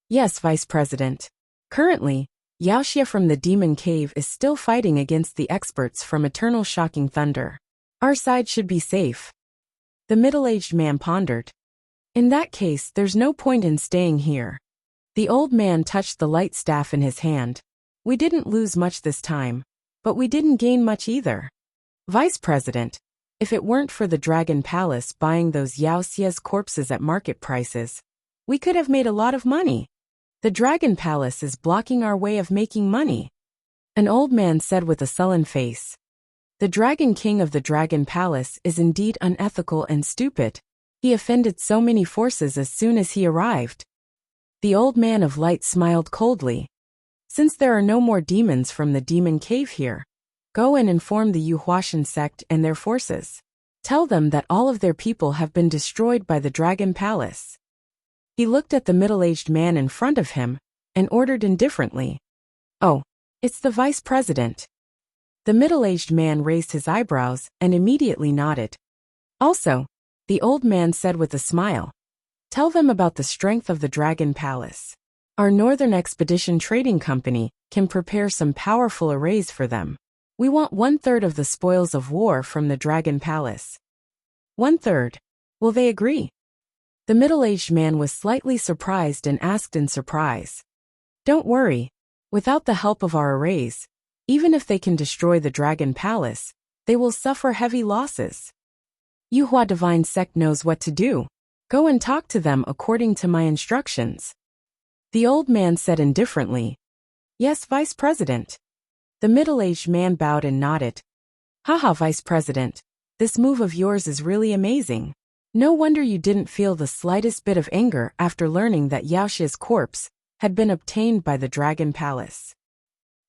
Yes, Vice President. Currently, Wuxia from the Demon Cave is still fighting against the experts from Eternal Shocking Thunder. Our side should be safe. The middle-aged man pondered. In that case, there's no point in staying here. The old man touched the light staff in his hand. We didn't lose much this time, but we didn't gain much either. Vice President, if it weren't for the Dragon Palace buying those Wuxia's corpses at market prices, we could have made a lot of money. The Dragon Palace is blocking our way of making money. An old man said with a sullen face. The Dragon King of the Dragon Palace is indeed unethical and stupid. He offended so many forces as soon as he arrived. The old man of light smiled coldly. Since there are no more demons from the Demon Cave here, go and inform the Yuhuashan sect and their forces. Tell them that all of their people have been destroyed by the Dragon Palace. He looked at the middle-aged man in front of him and ordered indifferently. Oh, it's the Vice President. The middle-aged man raised his eyebrows and immediately nodded. Also, the old man said with a smile, tell them about the strength of the Dragon Palace. Our Northern Expedition Trading Company can prepare some powerful arrays for them. We want 1/3 of the spoils of war from the Dragon Palace. 1/3. Will they agree? The middle-aged man was slightly surprised and asked in surprise. Don't worry. Without the help of our arrays, even if they can destroy the Dragon Palace, they will suffer heavy losses. Yuhua Divine Sect knows what to do. Go and talk to them according to my instructions. The old man said indifferently. Yes, Vice President. The middle-aged man bowed and nodded. Haha, Vice President. This move of yours is really amazing. No wonder you didn't feel the slightest bit of anger after learning that Yaoxia's corpse had been obtained by the Dragon Palace.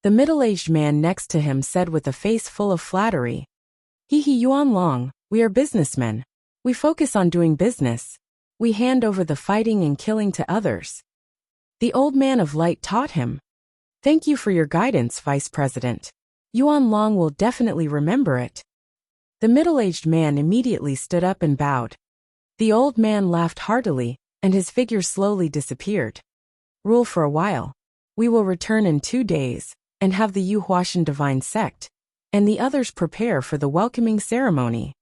The middle-aged man next to him said with a face full of flattery. Hee Yuan Long, we are businessmen. We focus on doing business. We hand over the fighting and killing to others. The old man of light taught him. Thank you for your guidance, Vice President. Yuan Long will definitely remember it. The middle-aged man immediately stood up and bowed. The old man laughed heartily, and his figure slowly disappeared. Rule for a while. We will return in 2 days, and have the Yuhuashan Divine Sect, and the others prepare for the welcoming ceremony.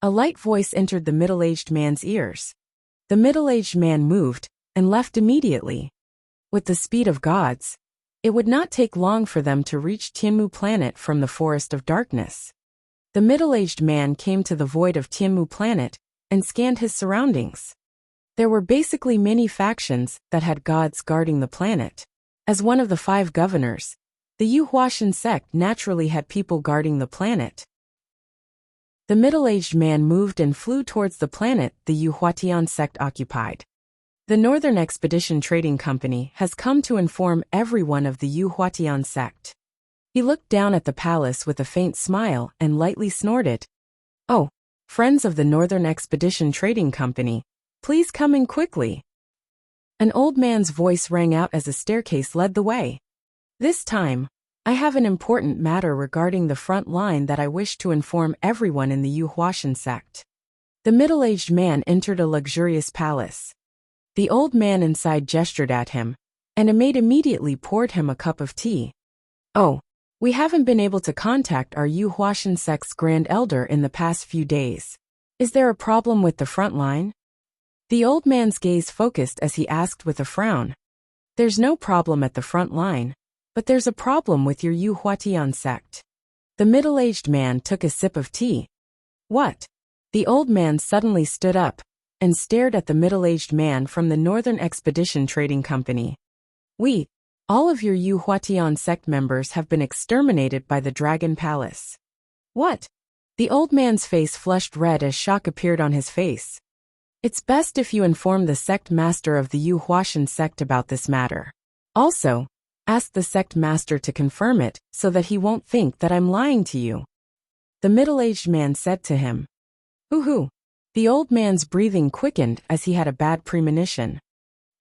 A light voice entered the middle-aged man's ears. The middle-aged man moved, and left immediately. With the speed of gods, it would not take long for them to reach Tianmu Planet from the Forest of Darkness. The middle-aged man came to the void of Tianmu Planet, and scanned his surroundings. There were basically many factions that had gods guarding the planet. As one of the 5 governors, the Yuhuashan sect naturally had people guarding the planet. The middle-aged man moved and flew towards the planet the Yuhuatian sect occupied. The Northern Expedition Trading Company has come to inform everyone of the Yuhuatian sect. He looked down at the palace with a faint smile and lightly snorted. Oh, friends of the Northern Expedition Trading Company, please come in quickly. An old man's voice rang out as a staircase led the way. This time, I have an important matter regarding the front line that I wish to inform everyone in the Yuhuashan sect. The middle-aged man entered a luxurious palace. The old man inside gestured at him, and a maid immediately poured him a cup of tea. Oh, we haven't been able to contact our Yuhuashan sect's Grand Elder in the past few days. Is there a problem with the front line? The old man's gaze focused as he asked with a frown. There's no problem at the front line, but there's a problem with your Yuhuatian sect. The middle-aged man took a sip of tea. What? The old man suddenly stood up and stared at the middle-aged man from the Northern Expedition Trading Company. All of your Yuhuatian sect members have been exterminated by the Dragon Palace. What? The old man's face flushed red as shock appeared on his face. It's best if you inform the sect master of the Yuhuashan sect about this matter. Also, ask the sect master to confirm it so that he won't think that I'm lying to you. The middle-aged man said to him. Hoo-hoo. The old man's breathing quickened as he had a bad premonition.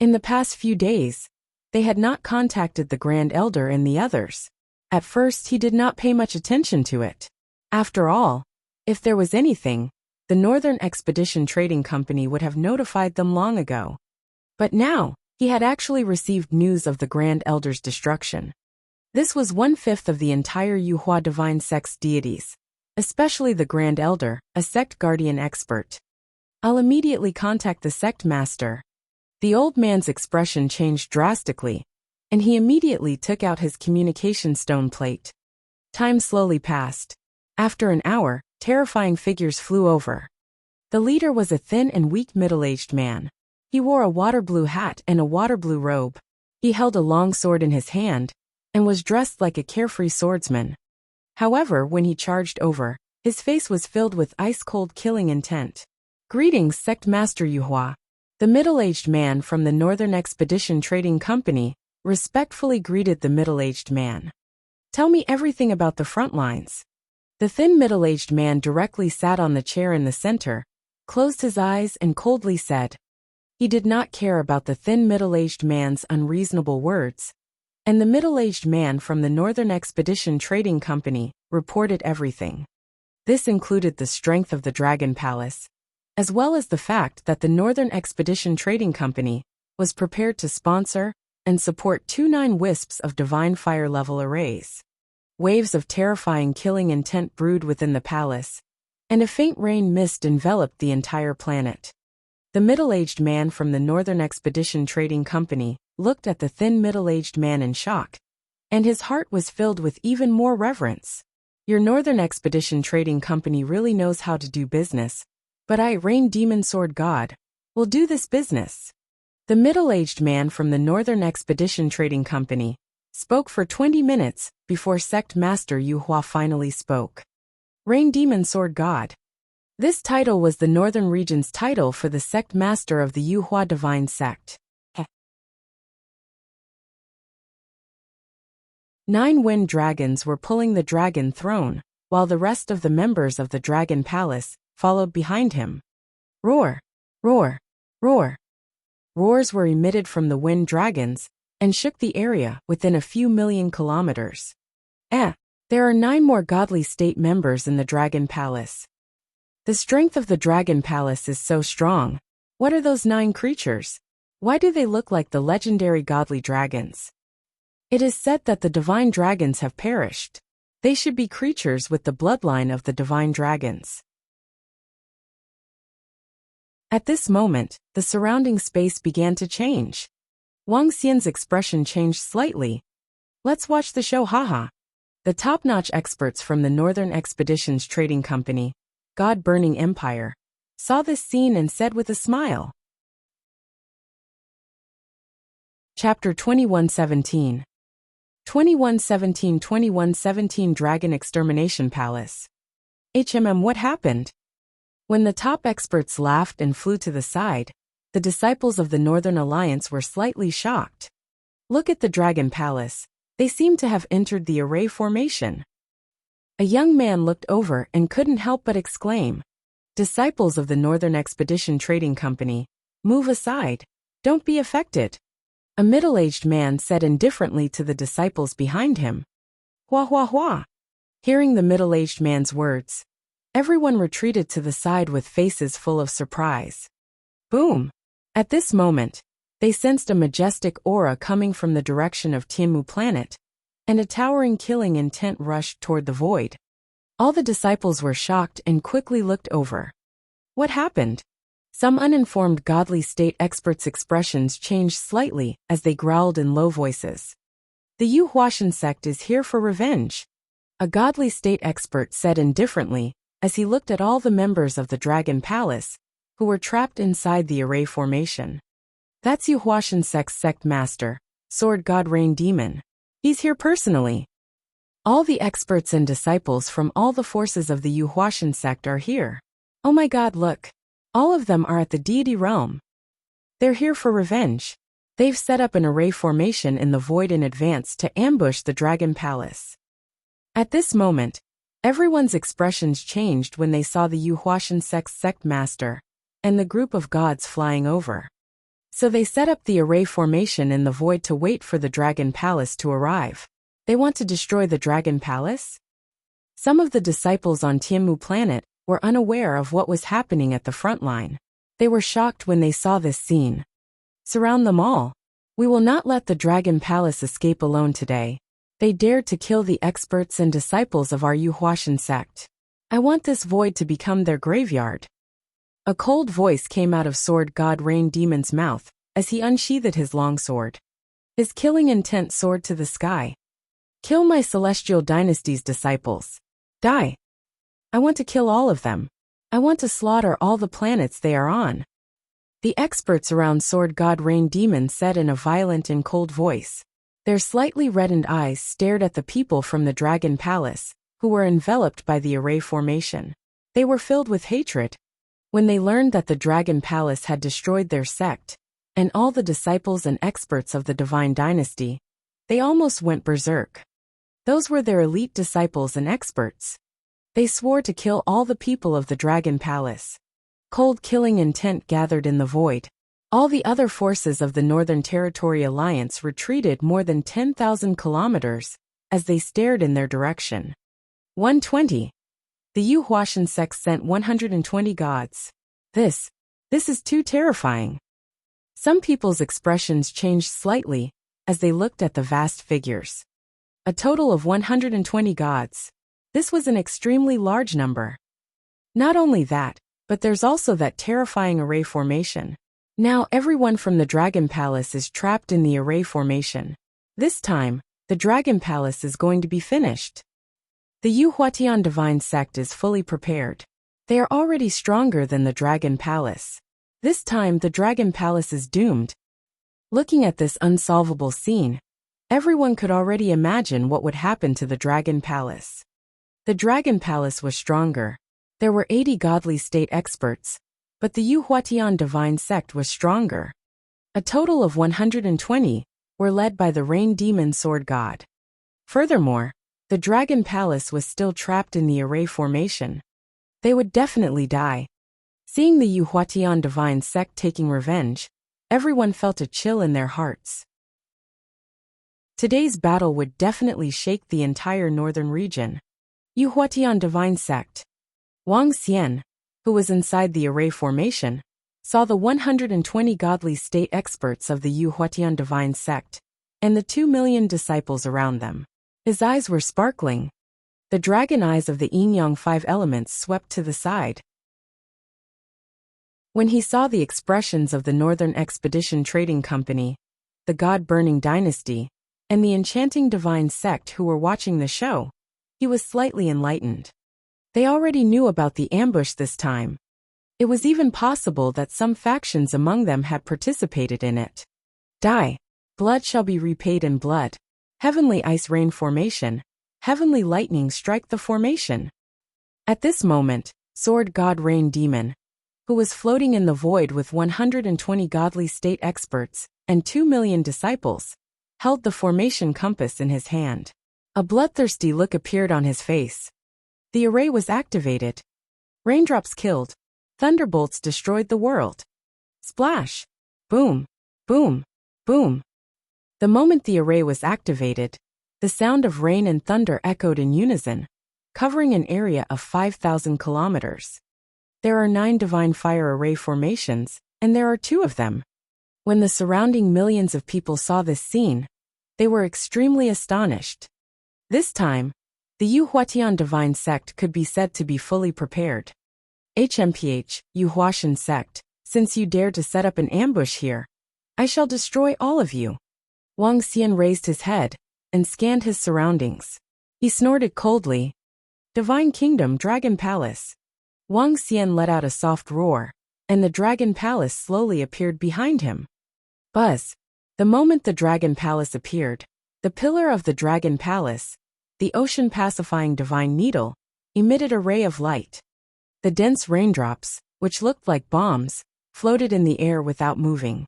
In the past few days, they had not contacted the Grand Elder and the others. At first he did not pay much attention to it. After all, if there was anything, the Northern Expedition Trading Company would have notified them long ago. But now, he had actually received news of the Grand Elder's destruction. This was 1/5 of the entire Yuhua Divine Sect's deities, especially the Grand Elder, a sect guardian expert. I'll immediately contact the sect master. The old man's expression changed drastically, and he immediately took out his communication stone plate. Time slowly passed. After an hour, terrifying figures flew over. The leader was a thin and weak middle-aged man. He wore a water blue hat and a water blue robe. He held a long sword in his hand, and was dressed like a carefree swordsman. However, when he charged over, his face was filled with ice-cold killing intent. Greetings, Sect Master Yuhua. The middle-aged man from the Northern Expedition Trading Company respectfully greeted the middle-aged man. Tell me everything about the front lines. The thin middle-aged man directly sat on the chair in the center, closed his eyes and coldly said. He did not care about the thin middle-aged man's unreasonable words, and the middle-aged man from the Northern Expedition Trading Company reported everything. This included the strength of the Dragon Palace, as well as the fact that the Northern Expedition Trading Company was prepared to sponsor and support 29 wisps of divine fire level arrays. Waves of terrifying killing intent brewed within the palace, and a faint rain mist enveloped the entire planet. The middle-aged man from the Northern Expedition Trading Company looked at the thin middle-aged man in shock, and his heart was filled with even more reverence. Your Northern Expedition Trading Company really knows how to do business, but I, Rain Demon Sword God, will do this business. The middle-aged man from the Northern Expedition Trading Company spoke for 20 minutes before Sect Master Yu Hua finally spoke. Rain Demon Sword God. This title was the Northern Region's title for the Sect Master of the Yu Hua Divine Sect. 9 wind dragons were pulling the dragon throne, while the rest of the members of the Dragon Palace followed behind him. Roar! Roar! Roar! Roars were emitted from the wind dragons and shook the area within a few million kilometers. There are 9 more godly state members in the Dragon Palace. The strength of the Dragon Palace is so strong. What are those 9 creatures? Why do they look like the legendary godly dragons? It is said that the divine dragons have perished. They should be creatures with the bloodline of the divine dragons. At this moment, the surrounding space began to change. Wang Xian's expression changed slightly. Let's watch the show, haha. The top-notch experts from the Northern Expeditions Trading Company, God-Burning Empire, saw this scene and said with a smile. Chapter 2117. 2117 Dragon Extermination Palace. What happened? When the top experts laughed and flew to the side, the disciples of the Northern Alliance were slightly shocked. Look at the Dragon Palace. They seem to have entered the array formation. A young man looked over and couldn't help but exclaim, "Disciples of the Northern Expedition Trading Company, move aside. Don't be affected." A middle-aged man said indifferently to the disciples behind him. Hua hua hua. Hearing the middle-aged man's words, everyone retreated to the side with faces full of surprise. Boom! At this moment, they sensed a majestic aura coming from the direction of Tianmu planet, and a towering killing intent rushed toward the void. All the disciples were shocked and quickly looked over. What happened? Some uninformed godly state experts' expressions changed slightly as they growled in low voices. The Yu Huashan sect is here for revenge. A godly state expert said indifferently as he looked at all the members of the Dragon Palace who were trapped inside the array formation. That's Yu Huashan sect's sect master, Sword God Rain Demon. He's here personally. All the experts and disciples from all the forces of the Yu Huashan sect are here. Oh my god, look. All of them are at the deity realm. They're here for revenge. They've set up an array formation in the void in advance to ambush the Dragon Palace. At this moment, everyone's expressions changed when they saw the Yu Huashan sect's sect master and the group of gods flying over. So they set up the array formation in the void to wait for the Dragon Palace to arrive. They want to destroy the Dragon Palace? Some of the disciples on Tianmu planet were unaware of what was happening at the front line. They were shocked when they saw this scene. Surround them all. We will not let the Dragon Palace escape alone today. They dared to kill the experts and disciples of our Yu Huashan sect. I want this void to become their graveyard. A cold voice came out of Sword God Rain Demon's mouth as he unsheathed his longsword. His killing intent soared to the sky. Kill my Celestial Dynasty's disciples. Die. I want to kill all of them. I want to slaughter all the planets they are on. The experts around Sword God Rain Demon said in a violent and cold voice. Their slightly reddened eyes stared at the people from the Dragon Palace, who were enveloped by the array formation. They were filled with hatred. When they learned that the Dragon Palace had destroyed their sect, and all the disciples and experts of the Divine Dynasty, they almost went berserk. Those were their elite disciples and experts. They swore to kill all the people of the Dragon Palace. Cold killing intent gathered in the void. All the other forces of the Northern Territory Alliance retreated more than 10,000 kilometers as they stared in their direction. 120. The Yu Huashan sect sent 120 gods. This is too terrifying. Some people's expressions changed slightly as they looked at the vast figures. A total of 120 gods. This was an extremely large number. Not only that, but there's also that terrifying array formation. Now everyone from the Dragon Palace is trapped in the array formation. This time, the Dragon Palace is going to be finished. The Yuhuatian divine sect is fully prepared. They are already stronger than the Dragon Palace. This time the Dragon Palace is doomed. Looking at this unsolvable scene, everyone could already imagine what would happen to the Dragon Palace. The Dragon Palace was stronger. There were 80 godly state experts, but the Yuhuatian divine sect was stronger. A total of 120 were led by the rain demon sword god. Furthermore, the Dragon Palace was still trapped in the array formation. They would definitely die. Seeing the Yuhuatian divine sect taking revenge, everyone felt a chill in their hearts. Today's battle would definitely shake the entire northern region. Yuhuatian divine sect. Wang Xian, who was inside the array formation, saw the 120 godly state experts of the Yuhuatian divine sect, and the 2 million disciples around them. His eyes were sparkling. The dragon eyes of the yin-yang 5 elements swept to the side. When he saw the expressions of the Northern Expedition Trading Company, the God-Burning Dynasty, and the Enchanting Divine Sect who were watching the show, he was slightly enlightened. They already knew about the ambush this time. It was even possible that some factions among them had participated in it. Die. Blood shall be repaid in blood. Heavenly ice rain formation. Heavenly lightning strike the formation. At this moment, Sword God Rain Demon, who was floating in the void with 120 godly state experts and 2 million disciples, held the formation compass in his hand. A bloodthirsty look appeared on his face. The array was activated. Raindrops killed. Thunderbolts destroyed the world. Splash! Boom! Boom! Boom! The moment the array was activated, the sound of rain and thunder echoed in unison, covering an area of 5,000 kilometers. There are 9 divine fire array formations, and there are 2 of them. When the surrounding millions of people saw this scene, they were extremely astonished. This time, the Yuhuatian divine sect could be said to be fully prepared. HMPH, Yuhuatian sect, since you dare to set up an ambush here, I shall destroy all of you. Wang Xian raised his head and scanned his surroundings. He snorted coldly. Divine Kingdom Dragon Palace. Wang Xian let out a soft roar, and the Dragon Palace slowly appeared behind him. Buzz. The moment the Dragon Palace appeared, the pillar of the Dragon Palace, the ocean-pacifying divine needle, emitted a ray of light. The dense raindrops, which looked like bombs, floated in the air without moving.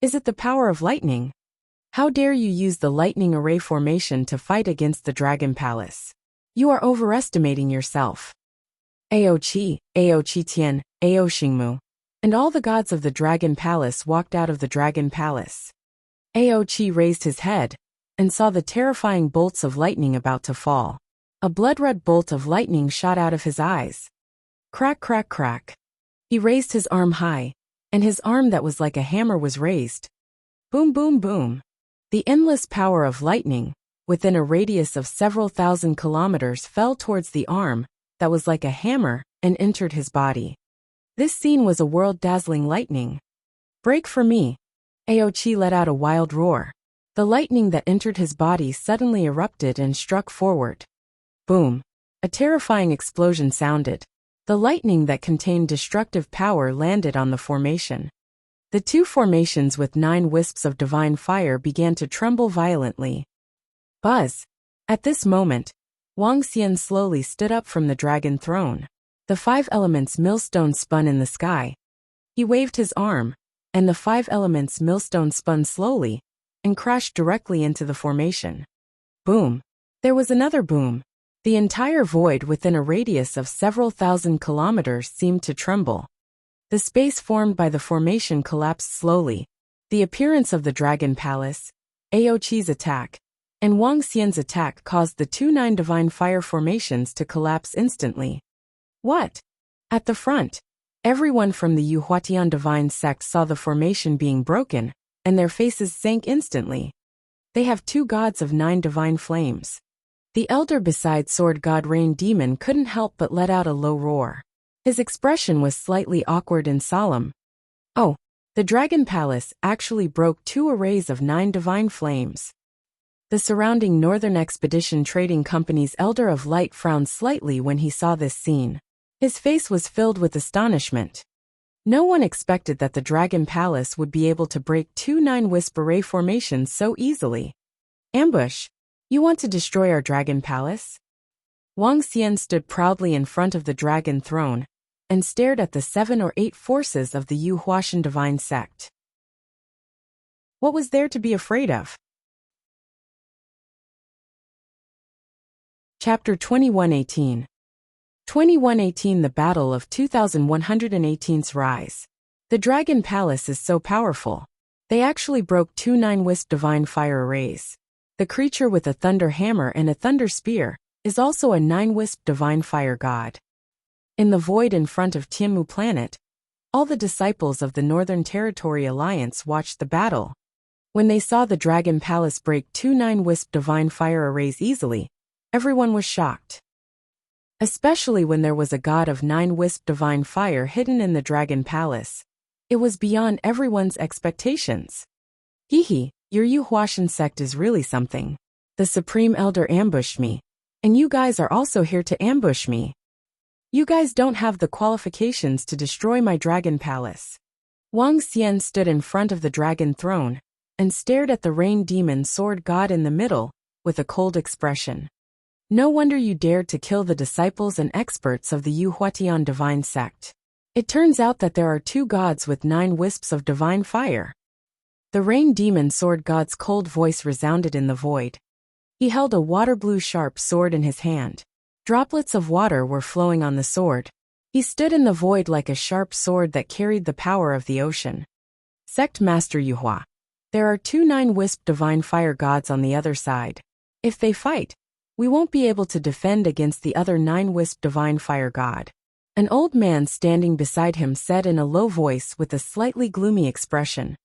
Is it the power of lightning? How dare you use the lightning array formation to fight against the Dragon Palace? You are overestimating yourself. Ao Qi Tian, Ao Xingmu, and all the gods of the Dragon Palace walked out of the Dragon Palace. Ao Qi raised his head and saw the terrifying bolts of lightning about to fall. A blood-red bolt of lightning shot out of his eyes. Crack, crack, crack. He raised his arm high, and his arm that was like a hammer was raised. Boom, boom, boom. The endless power of lightning, within a radius of several thousand kilometers, fell towards the arm that was like a hammer and entered his body. This scene was a world-dazzling lightning. Break for me. Ao Qi let out a wild roar. The lightning that entered his body suddenly erupted and struck forward. Boom. A terrifying explosion sounded. The lightning that contained destructive power landed on the formation. The 2 formations with 9 wisps of divine fire began to tremble violently. Buzz. At this moment, Wang Xian slowly stood up from the dragon throne. The 5 elements millstone spun in the sky. He waved his arm, and the 5 elements millstone spun slowly and crashed directly into the formation. Boom. There was another boom. The entire void within a radius of several thousand kilometers seemed to tremble. The space formed by the formation collapsed slowly. The appearance of the Dragon Palace, Ao Qi's attack, and Wang Xian's attack caused the 2 9 divine fire formations to collapse instantly. What? At the front, everyone from the Yuhuatian divine sect saw the formation being broken, and their faces sank instantly. They have 2 gods of 9 divine flames. The elder beside Sword God Rain Demon couldn't help but let out a low roar. His expression was slightly awkward and solemn. Oh, the Dragon Palace actually broke 2 arrays of 9 divine flames. The surrounding Northern Expedition Trading Company's Elder of Light frowned slightly when he saw this scene. His face was filled with astonishment. No one expected that the Dragon Palace would be able to break 2 9-wisp array formations so easily. Ambush! You want to destroy our Dragon Palace? Wang Xian stood proudly in front of the Dragon Throne and stared at the 7 or 8 forces of the Yu Huashan Divine Sect. What was there to be afraid of? Chapter 2118. 2118 The Battle of 2118's Rise. The Dragon Palace is so powerful. They actually broke 2 9-wisp divine fire arrays. The creature with a thunder hammer and a thunder spear is also a 9-wisp divine fire god. In the void in front of Tianmu planet, all the disciples of the Northern Territory Alliance watched the battle. When they saw the Dragon Palace break 2 9-wisp divine fire arrays easily, everyone was shocked. Especially when there was a god of 9-wisp divine fire hidden in the Dragon Palace. It was beyond everyone's expectations. Hehe, your Yu Huashan sect is really something. The Supreme Elder ambushed me, and you guys are also here to ambush me. You guys don't have the qualifications to destroy my Dragon Palace. Wang Xian stood in front of the Dragon Throne and stared at the Rain Demon Sword God in the middle with a cold expression. No wonder you dared to kill the disciples and experts of the Yu Huatian Divine Sect. It turns out that there are 2 gods with 9 wisps of divine fire. The Rain Demon Sword God's cold voice resounded in the void. He held a water-blue sharp sword in his hand. Droplets of water were flowing on the sword. He stood in the void like a sharp sword that carried the power of the ocean. Sect Master Yuhua. There are 2 9-wisp divine fire gods on the other side. If they fight, we won't be able to defend against the other 9-wisp divine fire god. An old man standing beside him said in a low voice with a slightly gloomy expression.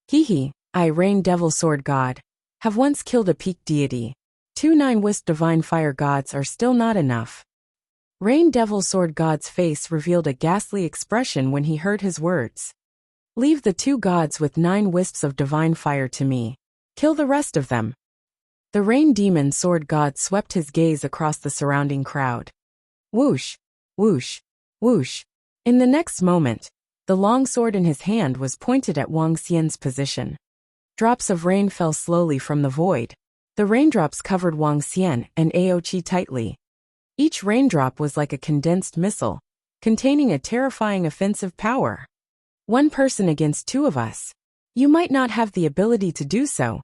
Hehe, I, Rain Devil Sword God, have once killed a peak deity. 2 9-wisp divine fire gods are still not enough. Rain Devil Sword God's face revealed a ghastly expression when he heard his words. Leave the 2 gods with 9 wisps of divine fire to me. Kill the rest of them. The Rain Demon Sword God swept his gaze across the surrounding crowd. Whoosh, whoosh, whoosh. In the next moment, the long sword in his hand was pointed at Wang Xian's position. Drops of rain fell slowly from the void. The raindrops covered Wang Xian and Aoqi tightly. Each raindrop was like a condensed missile, containing a terrifying offensive power. 1 person against 2 of us. You might not have the ability to do so.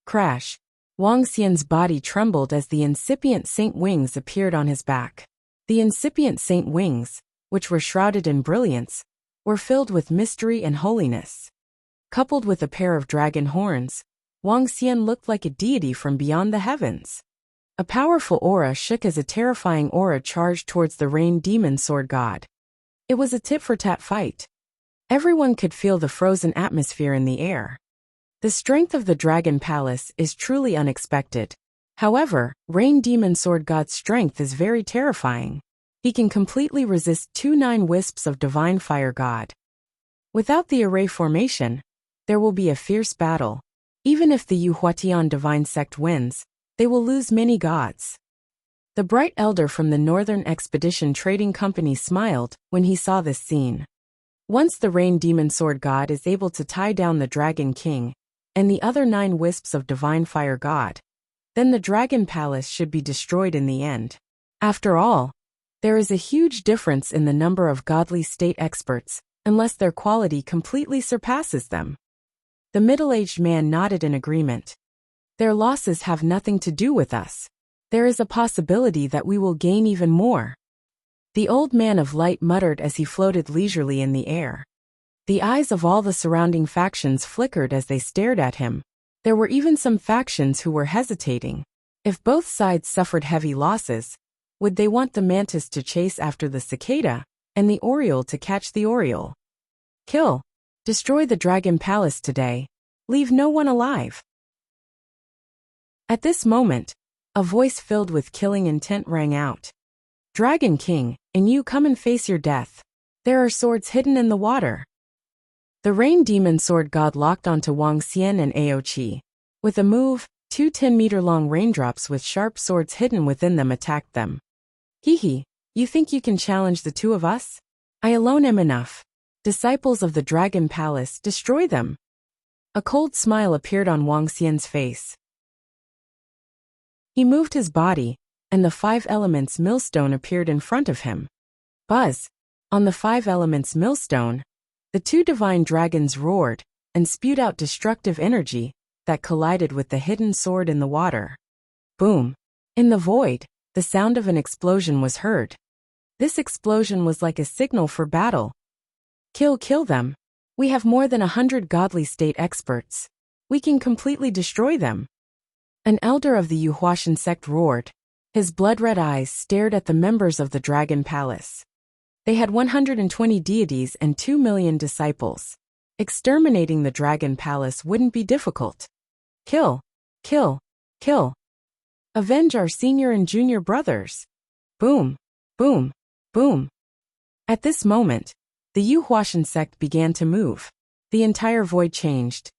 Crash. Wang Xian's body trembled as the incipient saint wings appeared on his back. The incipient saint wings, which were shrouded in brilliance, were filled with mystery and holiness. Coupled with a pair of dragon horns, Wang Xian looked like a deity from beyond the heavens. A powerful aura shook as a terrifying aura charged towards the Rain Demon Sword God. It was a tit-for-tat fight. Everyone could feel the frozen atmosphere in the air. The strength of the Dragon Palace is truly unexpected. However, Rain Demon Sword God's strength is very terrifying. He can completely resist 2 9-wisps of divine fire god. Without the array formation, there will be a fierce battle. Even if the Yu Huatian Divine Sect wins, they will lose many gods. The bright elder from the Northern Expedition Trading Company smiled when he saw this scene. Once the Rain Demon Sword God is able to tie down the Dragon King and the other 9 wisps of divine fire god, then the Dragon Palace should be destroyed in the end. After all, there is a huge difference in the number of godly state experts, unless their quality completely surpasses them. The middle-aged man nodded in agreement. Their losses have nothing to do with us. There is a possibility that we will gain even more. The old man of light muttered as he floated leisurely in the air. The eyes of all the surrounding factions flickered as they stared at him. There were even some factions who were hesitating. If both sides suffered heavy losses, would they want the mantis to chase after the cicada, and the oriole to catch the oriole? Kill. Destroy the Dragon Palace today. Leave no one alive. At this moment, a voice filled with killing intent rang out. Dragon King, and you come and face your death. There are swords hidden in the water. The Rain Demon Sword God locked onto Wang Xian and Aoqi. With a move, two 10-meter-long raindrops with sharp swords hidden within them attacked them. Hee, you think you can challenge the two of us? I alone am enough. Disciples of the Dragon Palace, destroy them. A cold smile appeared on Wang Xian's face. He moved his body, and the five elements millstone appeared in front of him. Buzz! On the five elements millstone, the two divine dragons roared and spewed out destructive energy that collided with the hidden sword in the water. Boom! In the void, the sound of an explosion was heard. This explosion was like a signal for battle. Kill them. We have more than 100 godly state experts. We can completely destroy them. An elder of the Yuhuashan sect roared. His blood-red eyes stared at the members of the Dragon Palace. They had 120 deities and 2 million disciples. Exterminating the Dragon Palace wouldn't be difficult. Kill. Avenge our senior and junior brothers. Boom, boom, boom. At this moment, the Yuhuashan sect began to move. The entire void changed.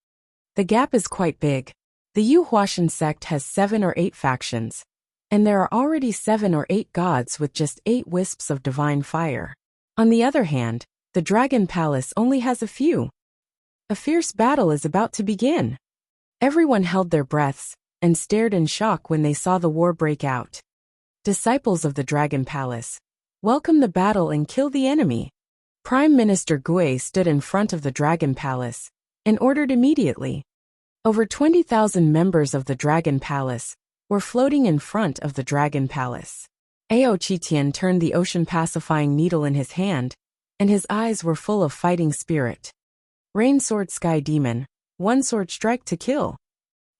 The gap is quite big. The Yuhuashan sect has 7 or 8 factions, and there are already 7 or 8 gods with just 8 wisps of divine fire. On the other hand, the Dragon Palace only has a few. A fierce battle is about to begin. Everyone held their breaths and stared in shock when they saw the war break out. Disciples of the Dragon Palace, welcome the battle and kill the enemy. Prime Minister Gui stood in front of the Dragon Palace and ordered immediately. Over 20,000 members of the Dragon Palace were floating in front of the Dragon Palace. Ao Qitian turned the ocean-pacifying needle in his hand, and his eyes were full of fighting spirit. Rain Sword Sky Demon, one sword strike to kill.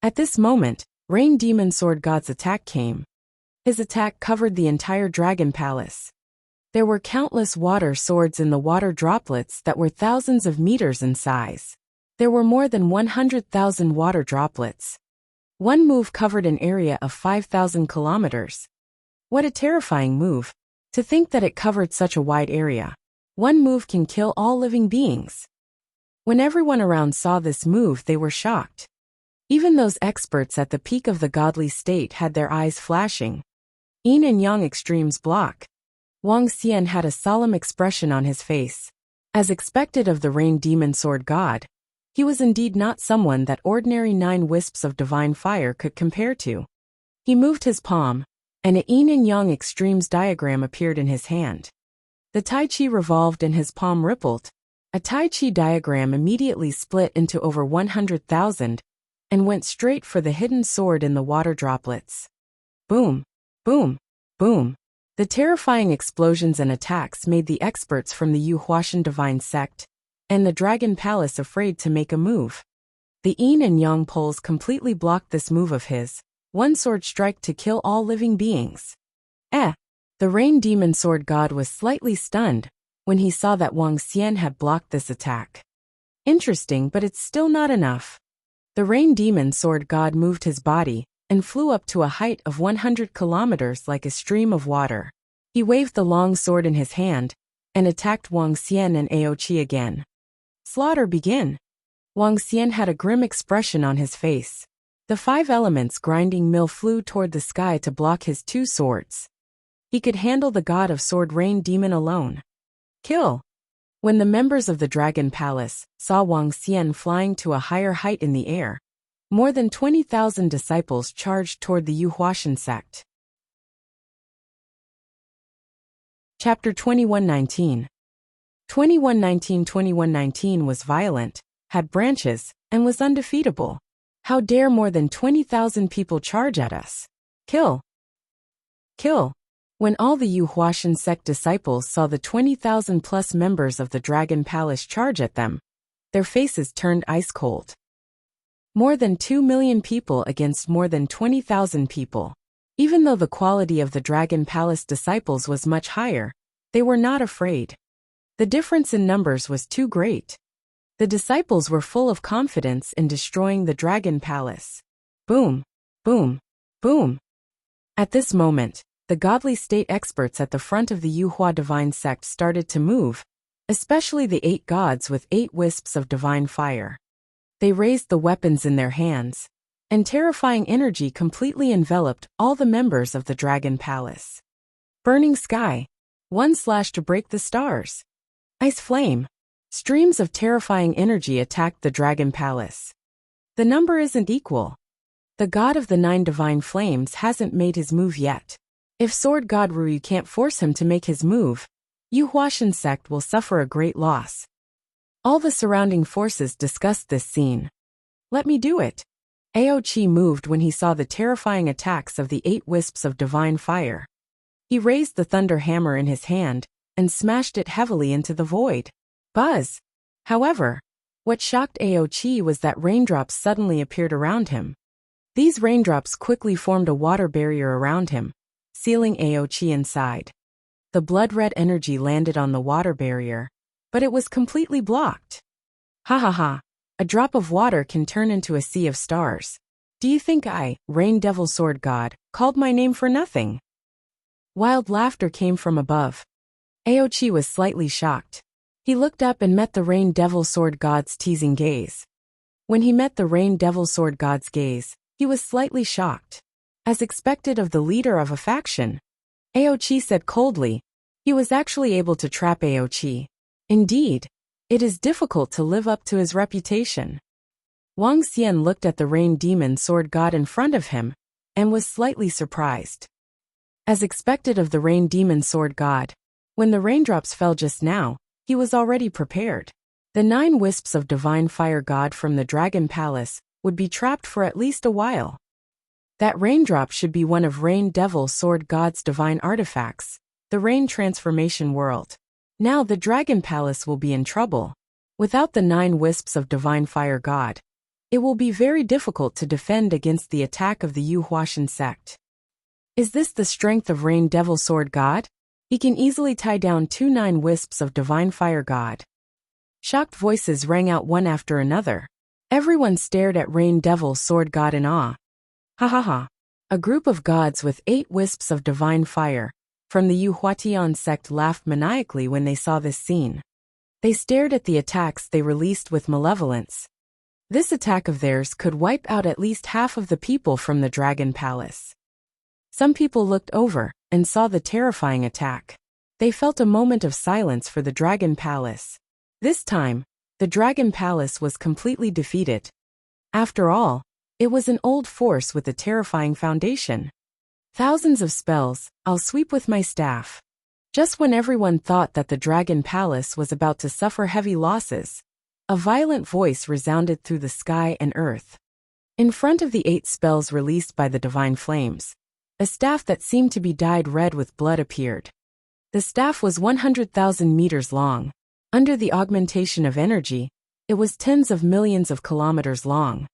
At this moment, Rain Demon Sword God's attack came. His attack covered the entire Dragon Palace. There were countless water swords in the water droplets that were thousands of meters in size. There were more than 100,000 water droplets. One move covered an area of 5,000 kilometers. What a terrifying move. To think that it covered such a wide area. One move can kill all living beings. When everyone around saw this move, they were shocked. Even those experts at the peak of the godly state had their eyes flashing. Yin and Yang extremes block. Wang Xian had a solemn expression on his face. As expected of the Rain Demon Sword God, he was indeed not someone that ordinary 9 wisps of divine fire could compare to. He moved his palm, and a Yin and Yang extremes diagram appeared in his hand. The Tai Chi revolved and his palm rippled. A Tai Chi diagram immediately split into over 100,000 and went straight for the hidden sword in the water droplets. Boom, boom, boom. The terrifying explosions and attacks made the experts from the Yuhuashan divine sect and the Dragon Palace afraid to make a move. The Yin and Yang poles completely blocked this move of his, one sword strike to kill all living beings. The Rain Demon Sword God was slightly stunned when he saw that Wang Xian had blocked this attack. Interesting, but it's still not enough. The Rain Demon Sword God moved his body and flew up to a height of 100 kilometers like a stream of water. He waved the long sword in his hand and attacked Wang Xian and Ao Qi again. Slaughter begin. Wang Xian had a grim expression on his face. The 5 elements grinding mill flew toward the sky to block his 2 swords. He could handle the god of sword Rain Demon alone. Kill. When the members of the Dragon Palace saw Wang Xian flying to a higher height in the air, more than 20,000 disciples charged toward the Yuhuashan sect. Chapter 2119. 2119 was violent, had branches, and was undefeatable. How dare more than 20,000 people charge at us? Kill. Kill. When all the Yuhuashan sect disciples saw the 20,000 plus members of the Dragon Palace charge at them, their faces turned ice cold. More than 2 million people against more than 20,000 people. Even though the quality of the Dragon Palace disciples was much higher, they were not afraid. The difference in numbers was too great. The disciples were full of confidence in destroying the Dragon Palace. Boom, boom, boom. At this moment, the godly state experts at the front of the Yuhua divine sect started to move, especially the 8 gods with 8 wisps of divine fire. They raised the weapons in their hands. and terrifying energy completely enveloped all the members of the Dragon Palace. Burning sky. 1/ to break the stars. Ice flame. Streams of terrifying energy attacked the Dragon Palace. The number isn't equal. The god of the 9 divine flames hasn't made his move yet. If Sword God Ryu can't force him to make his move, Yu Huashan sect will suffer a great loss. All the surrounding forces discussed this scene. Let me do it. Aochi moved when he saw the terrifying attacks of the 8 wisps of divine fire. He raised the thunder hammer in his hand and smashed it heavily into the void. Buzz! However, what shocked Aochi was that raindrops suddenly appeared around him. These raindrops quickly formed a water barrier around him, sealing Aochi inside. The blood-red energy landed on the water barrier, but it was completely blocked. Ha ha ha! A drop of water can turn into a sea of stars. Do you think I, Rain Devil Sword God, called my name for nothing? Wild laughter came from above. Aochi was slightly shocked. He looked up and met the Rain Devil Sword God's teasing gaze. When he met the Rain Devil Sword God's gaze, he was slightly shocked. As expected of the leader of a faction, Aochi said coldly, he was actually able to trap Aochi. Indeed, it is difficult to live up to his reputation. Wang Xian looked at the Rain Demon Sword God in front of him, and was slightly surprised. As expected of the Rain Demon Sword God, when the raindrops fell just now, he was already prepared. The 9 wisps of divine fire god from the Dragon Palace would be trapped for at least a while. That raindrop should be one of Rain Devil Sword God's divine artifacts, the Rain Transformation World. Now the Dragon Palace will be in trouble. Without the 9 wisps of divine fire god, it will be very difficult to defend against the attack of the Yu Huashan sect. Is this the strength of Rain Devil Sword God? He can easily tie down 2 9 wisps of divine fire god. Shocked voices rang out one after another. Everyone stared at Rain Devil Sword God in awe. Ha ha ha. A group of gods with 8 wisps of divine fire from the Yu Huatian sect laughed maniacally when they saw this scene. They stared at the attacks they released with malevolence. This attack of theirs could wipe out at least half of the people from the Dragon Palace. Some people looked over and saw the terrifying attack. They felt a moment of silence for the Dragon Palace. This time, the Dragon Palace was completely defeated. After all, it was an old force with a terrifying foundation. Thousands of spells, I'll sweep with my staff. Just when everyone thought that the Dragon Palace was about to suffer heavy losses, a violent voice resounded through the sky and earth. In front of the 8 spells released by the divine flames, a staff that seemed to be dyed red with blood appeared. The staff was 100,000 meters long. Under the augmentation of energy, it was tens of millions of kilometers long.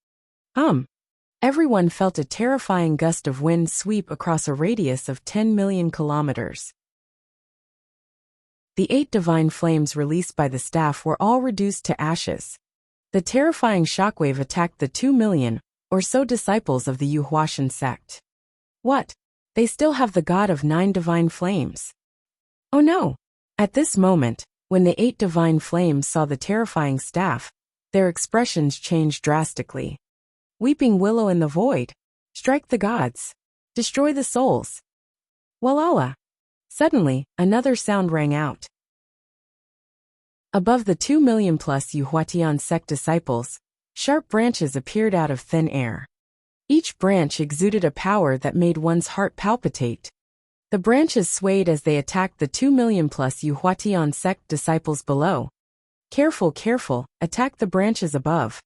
Everyone felt a terrifying gust of wind sweep across a radius of 10 million kilometers. The 8 divine flames released by the staff were all reduced to ashes. The terrifying shockwave attacked the 2 million or so disciples of the Yu Huashan sect. What? They still have the god of 9 divine flames. Oh no! At this moment, when the 8 divine flames saw the terrifying staff, their expressions changed drastically. Weeping willow in the void. Strike the gods. Destroy the souls. Walala. Suddenly, another sound rang out. Above the 2 million plus Yu Huatian sect disciples, sharp branches appeared out of thin air. Each branch exuded a power that made one's heart palpitate. The branches swayed as they attacked the 2 million plus Yu Huatian sect disciples below. Careful, careful, attack the branches above.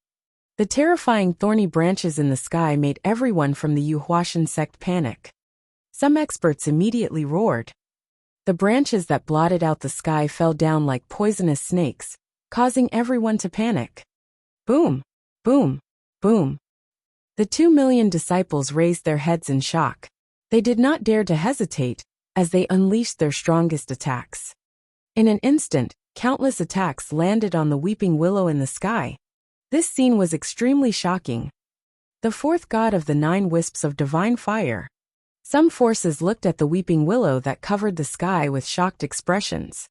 The terrifying thorny branches in the sky made everyone from the Yu Huashan sect panic. Some experts immediately roared. The branches that blotted out the sky fell down like poisonous snakes, causing everyone to panic. Boom! Boom! Boom! The 2 million disciples raised their heads in shock. They did not dare to hesitate, as they unleashed their strongest attacks. In an instant, countless attacks landed on the weeping willow in the sky. This scene was extremely shocking. The 4th god of the 9 wisps of divine fire. Some forces looked at the weeping willow that covered the sky with shocked expressions.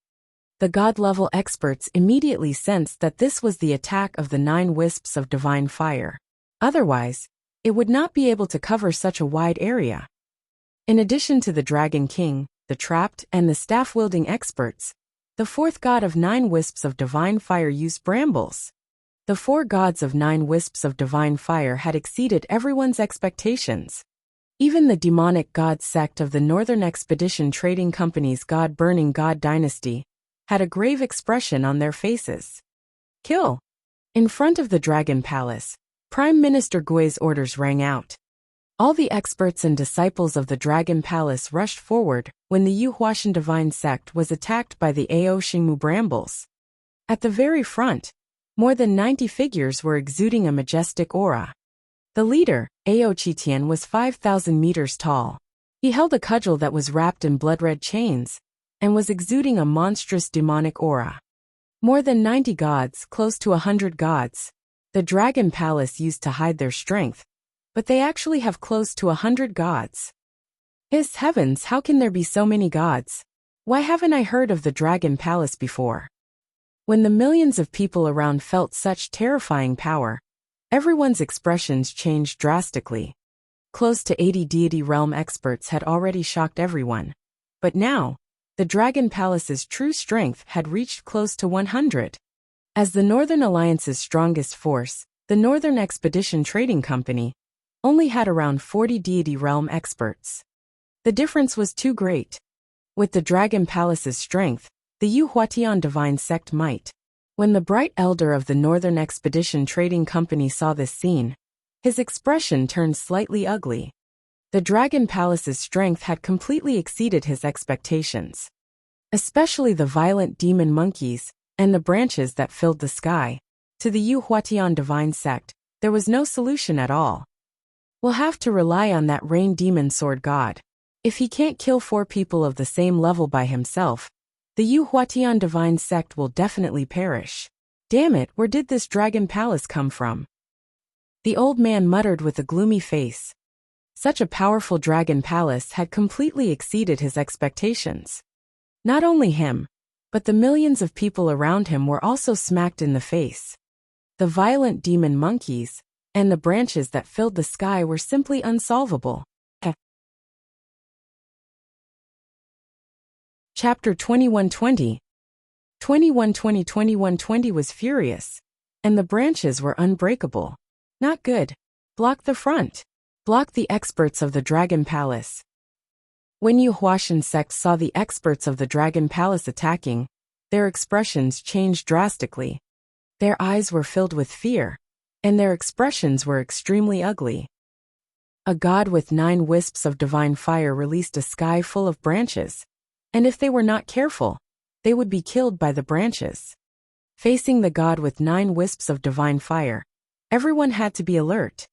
The god-level experts immediately sensed that this was the attack of the 9 wisps of divine fire. Otherwise, it would not be able to cover such a wide area. In addition to the Dragon King, the Trapped, and the staff-wielding experts, the fourth god of 9 wisps of divine fire used brambles. The 4 gods of 9 wisps of divine fire had exceeded everyone's expectations. Even the demonic god sect of the Northern Expedition Trading Company's god-burning god dynasty had a grave expression on their faces. Kill! In front of the Dragon Palace, Prime Minister Gui's orders rang out. All the experts and disciples of the Dragon Palace rushed forward when the Yuhuashan divine sect was attacked by the Ao Xingmu brambles. At the very front, more than 90 figures were exuding a majestic aura. The leader, Ao Qitian, was 5,000 meters tall. He held a cudgel that was wrapped in blood-red chains and was exuding a monstrous demonic aura. More than 90 gods, close to 100 gods, the Dragon Palace used to hide their strength, but they actually have close to 100 gods. His heavens, how can there be so many gods? Why haven't I heard of the Dragon Palace before? When the millions of people around felt such terrifying power, everyone's expressions changed drastically. Close to 80 deity realm experts had already shocked everyone. But now, the Dragon Palace's true strength had reached close to 100. As the Northern Alliance's strongest force, the Northern Expedition Trading Company only had around 40 deity realm experts. The difference was too great. With the Dragon Palace's strength, the Yuhuatian divine sect might. When the bright elder of the Northern Expedition Trading Company saw this scene, his expression turned slightly ugly. The Dragon Palace's strength had completely exceeded his expectations. Especially the violent demon monkeys and the branches that filled the sky. To the Yuhuatian divine sect, there was no solution at all. We'll have to rely on that rain demon sword god. If he can't kill 4 people of the same level by himself, the Yuhuatian divine sect will definitely perish. Damn it, where did this Dragon Palace come from? The old man muttered with a gloomy face. Such a powerful Dragon Palace had completely exceeded his expectations. Not only him, but the millions of people around him were also smacked in the face. The violent demon monkeys and the branches that filled the sky were simply unsolvable. Chapter 2120. 2120 was furious, and the branches were unbreakable. Not good. Block the front. Block the experts of the Dragon Palace. When Yuhuashan sect saw the experts of the Dragon Palace attacking, their expressions changed drastically. Their eyes were filled with fear, and their expressions were extremely ugly. A god with 9 wisps of divine fire released a sky full of branches, and if they were not careful, they would be killed by the branches. Facing the god with 9 wisps of divine fire, everyone had to be alert.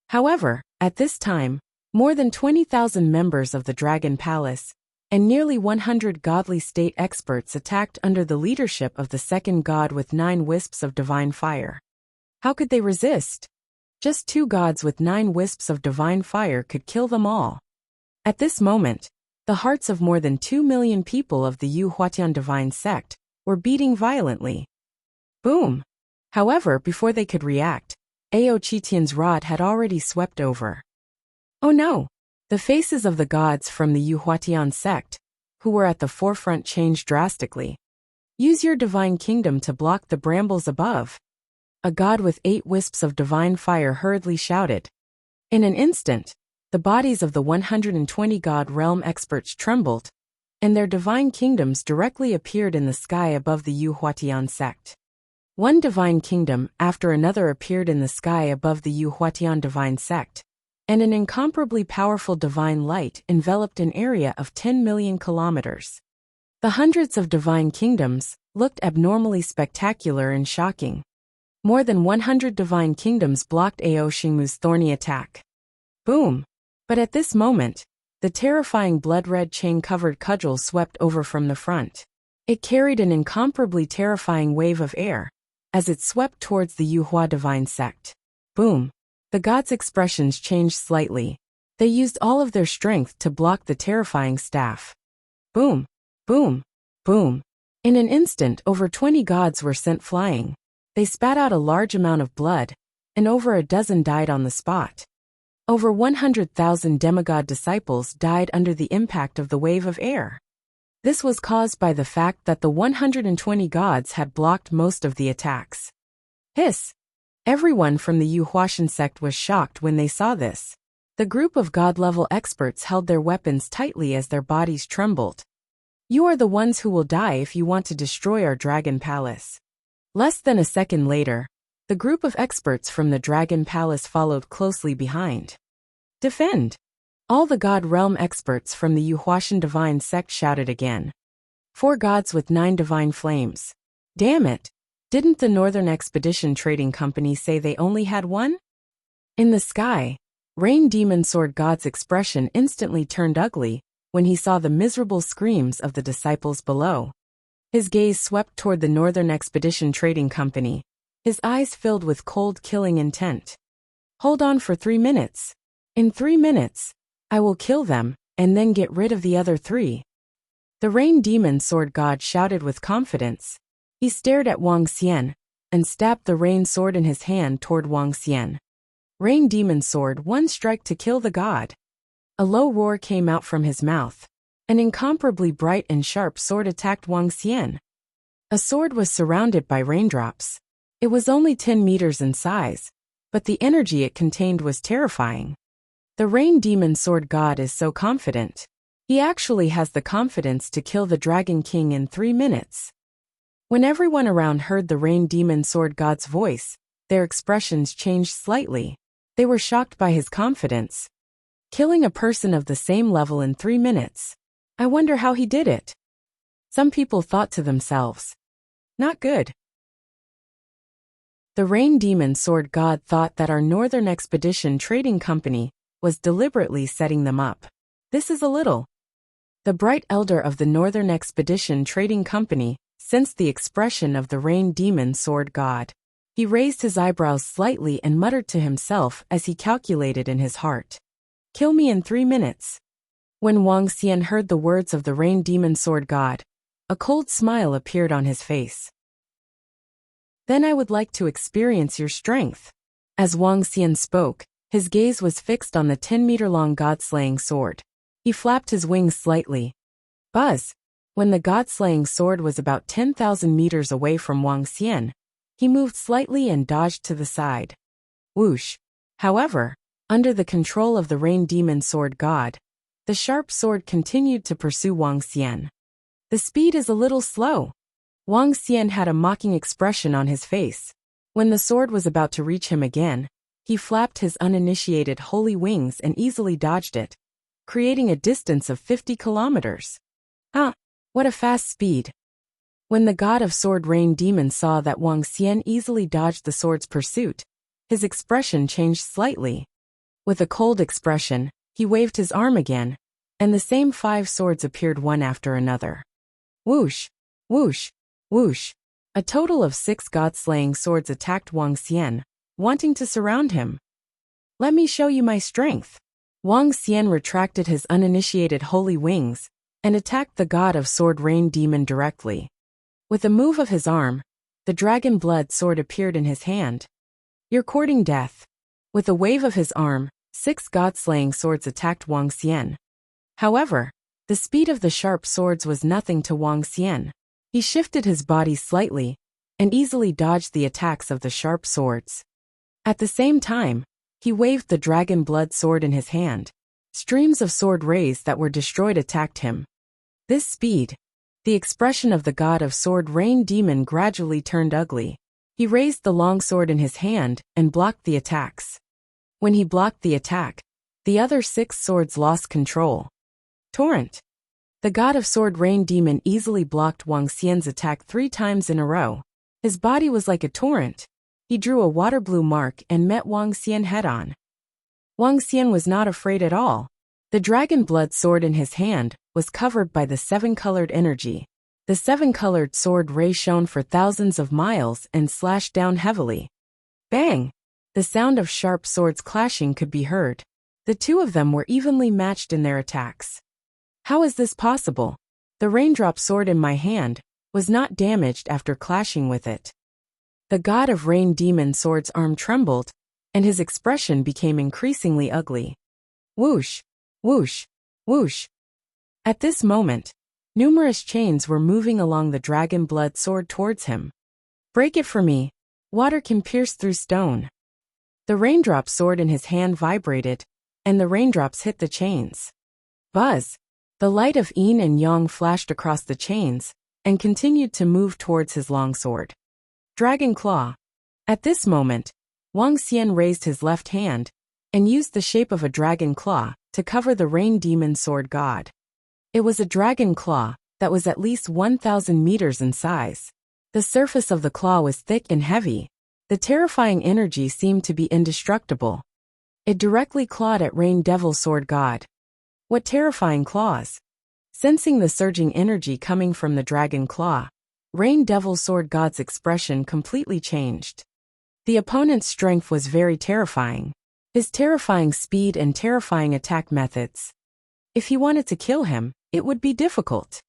However, at this time, more than 20,000 members of the Dragon Palace and nearly 100 godly state experts attacked under the leadership of the second god with 9 wisps of divine fire. How could they resist? Just 2 gods with 9 wisps of divine fire could kill them all. At this moment, the hearts of more than 2 million people of the Yuhuatian divine sect were beating violently. Boom! However, before they could react, Ao Qitian's rod had already swept over. Oh no! The faces of the gods from the Yuhuatian sect, who were at the forefront, changed drastically. Use your divine kingdom to block the brambles above. A god with 8 wisps of divine fire hurriedly shouted. In an instant, the bodies of the 120 god realm experts trembled, and their divine kingdoms directly appeared in the sky above the Yuhuatian sect. One divine kingdom after another appeared in the sky above the Yuhuatian divine sect, and an incomparably powerful divine light enveloped an area of 10 million kilometers. The hundreds of divine kingdoms looked abnormally spectacular and shocking. More than 100 divine kingdoms blocked Ao Xingmu's thorny attack. Boom! But at this moment, the terrifying blood-red chain-covered cudgel swept over from the front. It carried an incomparably terrifying wave of air as it swept towards the Yuhua divine sect. Boom! The gods' expressions changed slightly. They used all of their strength to block the terrifying staff. Boom! Boom! Boom! In an instant, over 20 gods were sent flying. They spat out a large amount of blood, and over a dozen died on the spot. Over 100,000 demigod disciples died under the impact of the wave of air. This was caused by the fact that the 120 gods had blocked most of the attacks. Hiss! Everyone from the Wuxian sect was shocked when they saw this. The group of god-level experts held their weapons tightly as their bodies trembled. You are the ones who will die if you want to destroy our dragon palace. Less than a second later, the group of experts from the dragon palace followed closely behind. Defend! All the god realm experts from the Wuxian divine sect shouted again. 4 gods with 9 divine flames. Damn it! Didn't the Northern Expedition Trading Company say they only had 1? In the sky, Rain Demon Sword God's expression instantly turned ugly when he saw the miserable screams of the disciples below. His gaze swept toward the Northern Expedition Trading Company, his eyes filled with cold killing intent. Hold on for 3 minutes. In 3 minutes, I will kill them, and then get rid of the other 3. The Rain Demon Sword God shouted with confidence. He stared at Wang Xian, and stabbed the rain sword in his hand toward Wang Xian. Rain Demon Sword, 1 strike to kill the god. A low roar came out from his mouth. An incomparably bright and sharp sword attacked Wang Xian. A sword was surrounded by raindrops. It was only 10 meters in size, but the energy it contained was terrifying. The Rain Demon Sword God is so confident. He actually has the confidence to kill the Dragon King in 3 minutes. When everyone around heard the Rain Demon Sword God's voice, their expressions changed slightly. They were shocked by his confidence. Killing a person of the same level in 3 minutes. I wonder how he did it. Some people thought to themselves. Not good. The Rain Demon Sword God thought that our Northern Expedition Trading Company was deliberately setting them up. This is a little. The bright elder of the Northern Expedition Trading Company sensed the expression of the Rain Demon Sword God. He raised his eyebrows slightly and muttered to himself as he calculated in his heart. Kill me in 3 minutes. When Wang Xian heard the words of the Rain Demon Sword God, a cold smile appeared on his face. Then I would like to experience your strength. As Wang Xian spoke, his gaze was fixed on the 10-meter-long god-slaying sword. He flapped his wings slightly. Buzz! When the god-slaying sword was about 10,000 meters away from Wang Xian, he moved slightly and dodged to the side. Whoosh! However, under the control of the Rain Demon Sword God, the sharp sword continued to pursue Wang Xian. The speed is a little slow. Wang Xian had a mocking expression on his face. When the sword was about to reach him again, he flapped his uninitiated holy wings and easily dodged it, creating a distance of 50 kilometers. What a fast speed! When the god of sword Rain Demon saw that Wang Xian easily dodged the sword's pursuit, his expression changed slightly. With a cold expression, he waved his arm again, and the same 5 swords appeared one after another. Whoosh! Whoosh! Whoosh! A total of 6 god-slaying swords attacked Wang Xian, wanting to surround him. Let me show you my strength. Wang Xian retracted his uninitiated holy wings and attacked the god of sword Rain Demon directly. With a move of his arm, the dragon blood sword appeared in his hand. You're courting death. With a wave of his arm, 6 god-slaying swords attacked Wang Xian. However, the speed of the sharp swords was nothing to Wang Xian. He shifted his body slightly and easily dodged the attacks of the sharp swords. At the same time, he waved the dragon blood sword in his hand. Streams of sword rays that were destroyed attacked him. This speed, the expression of the god of sword Rain Demon gradually turned ugly. He raised the long sword in his hand and blocked the attacks. When he blocked the attack, the other 6 swords lost control. Torrent! The god of sword Rain Demon easily blocked Wang Xian's attack 3 times in a row. His body was like a torrent. He drew a water blue mark and met Wang Xian head-on. Wang Xian was not afraid at all. The dragon blood sword in his hand was covered by the 7-colored energy. The 7-colored sword ray shone for thousands of miles and slashed down heavily. Bang! The sound of sharp swords clashing could be heard. The 2 of them were evenly matched in their attacks. How is this possible? The raindrop sword in my hand was not damaged after clashing with it. The god of Rain Demon Sword's arm trembled, and his expression became increasingly ugly. Whoosh, whoosh, whoosh. At this moment, numerous chains were moving along the dragon blood sword towards him. Break it for me. Water can pierce through stone. The raindrop sword in his hand vibrated, and the raindrops hit the chains. Buzz! The light of yin and yang flashed across the chains, and continued to move towards his longsword. Dragon Claw. At this moment, Wang Xian raised his left hand, and used the shape of a dragon claw to cover the rain demon sword god. It was a dragon claw that was at least 1,000 meters in size. The surface of the claw was thick and heavy. The terrifying energy seemed to be indestructible. It directly clawed at Rain Devil Sword God. What terrifying claws! Sensing the surging energy coming from the dragon claw, Rain Devil Sword God's expression completely changed. The opponent's strength was very terrifying. His terrifying speed and terrifying attack methods. If he wanted to kill him, it would be difficult.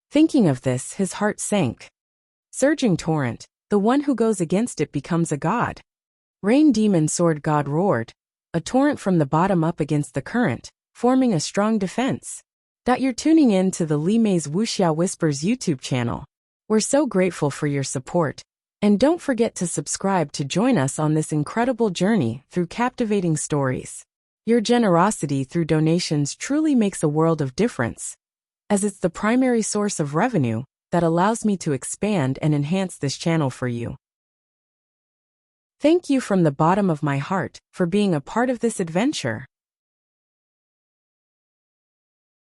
Thinking of this, his heart sank. Surging torrent, the one who goes against it becomes a god. Rain Demon Sword God roared, a torrent from the bottom up against the current, forming a strong defense. You're tuning in to the Li Mei's Wuxia Whispers YouTube channel. We're so grateful for your support. And don't forget to subscribe to join us on this incredible journey through captivating stories. Your generosity through donations truly makes a world of difference, as it's the primary source of revenue that allows me to expand and enhance this channel for you. Thank you from the bottom of my heart for being a part of this adventure.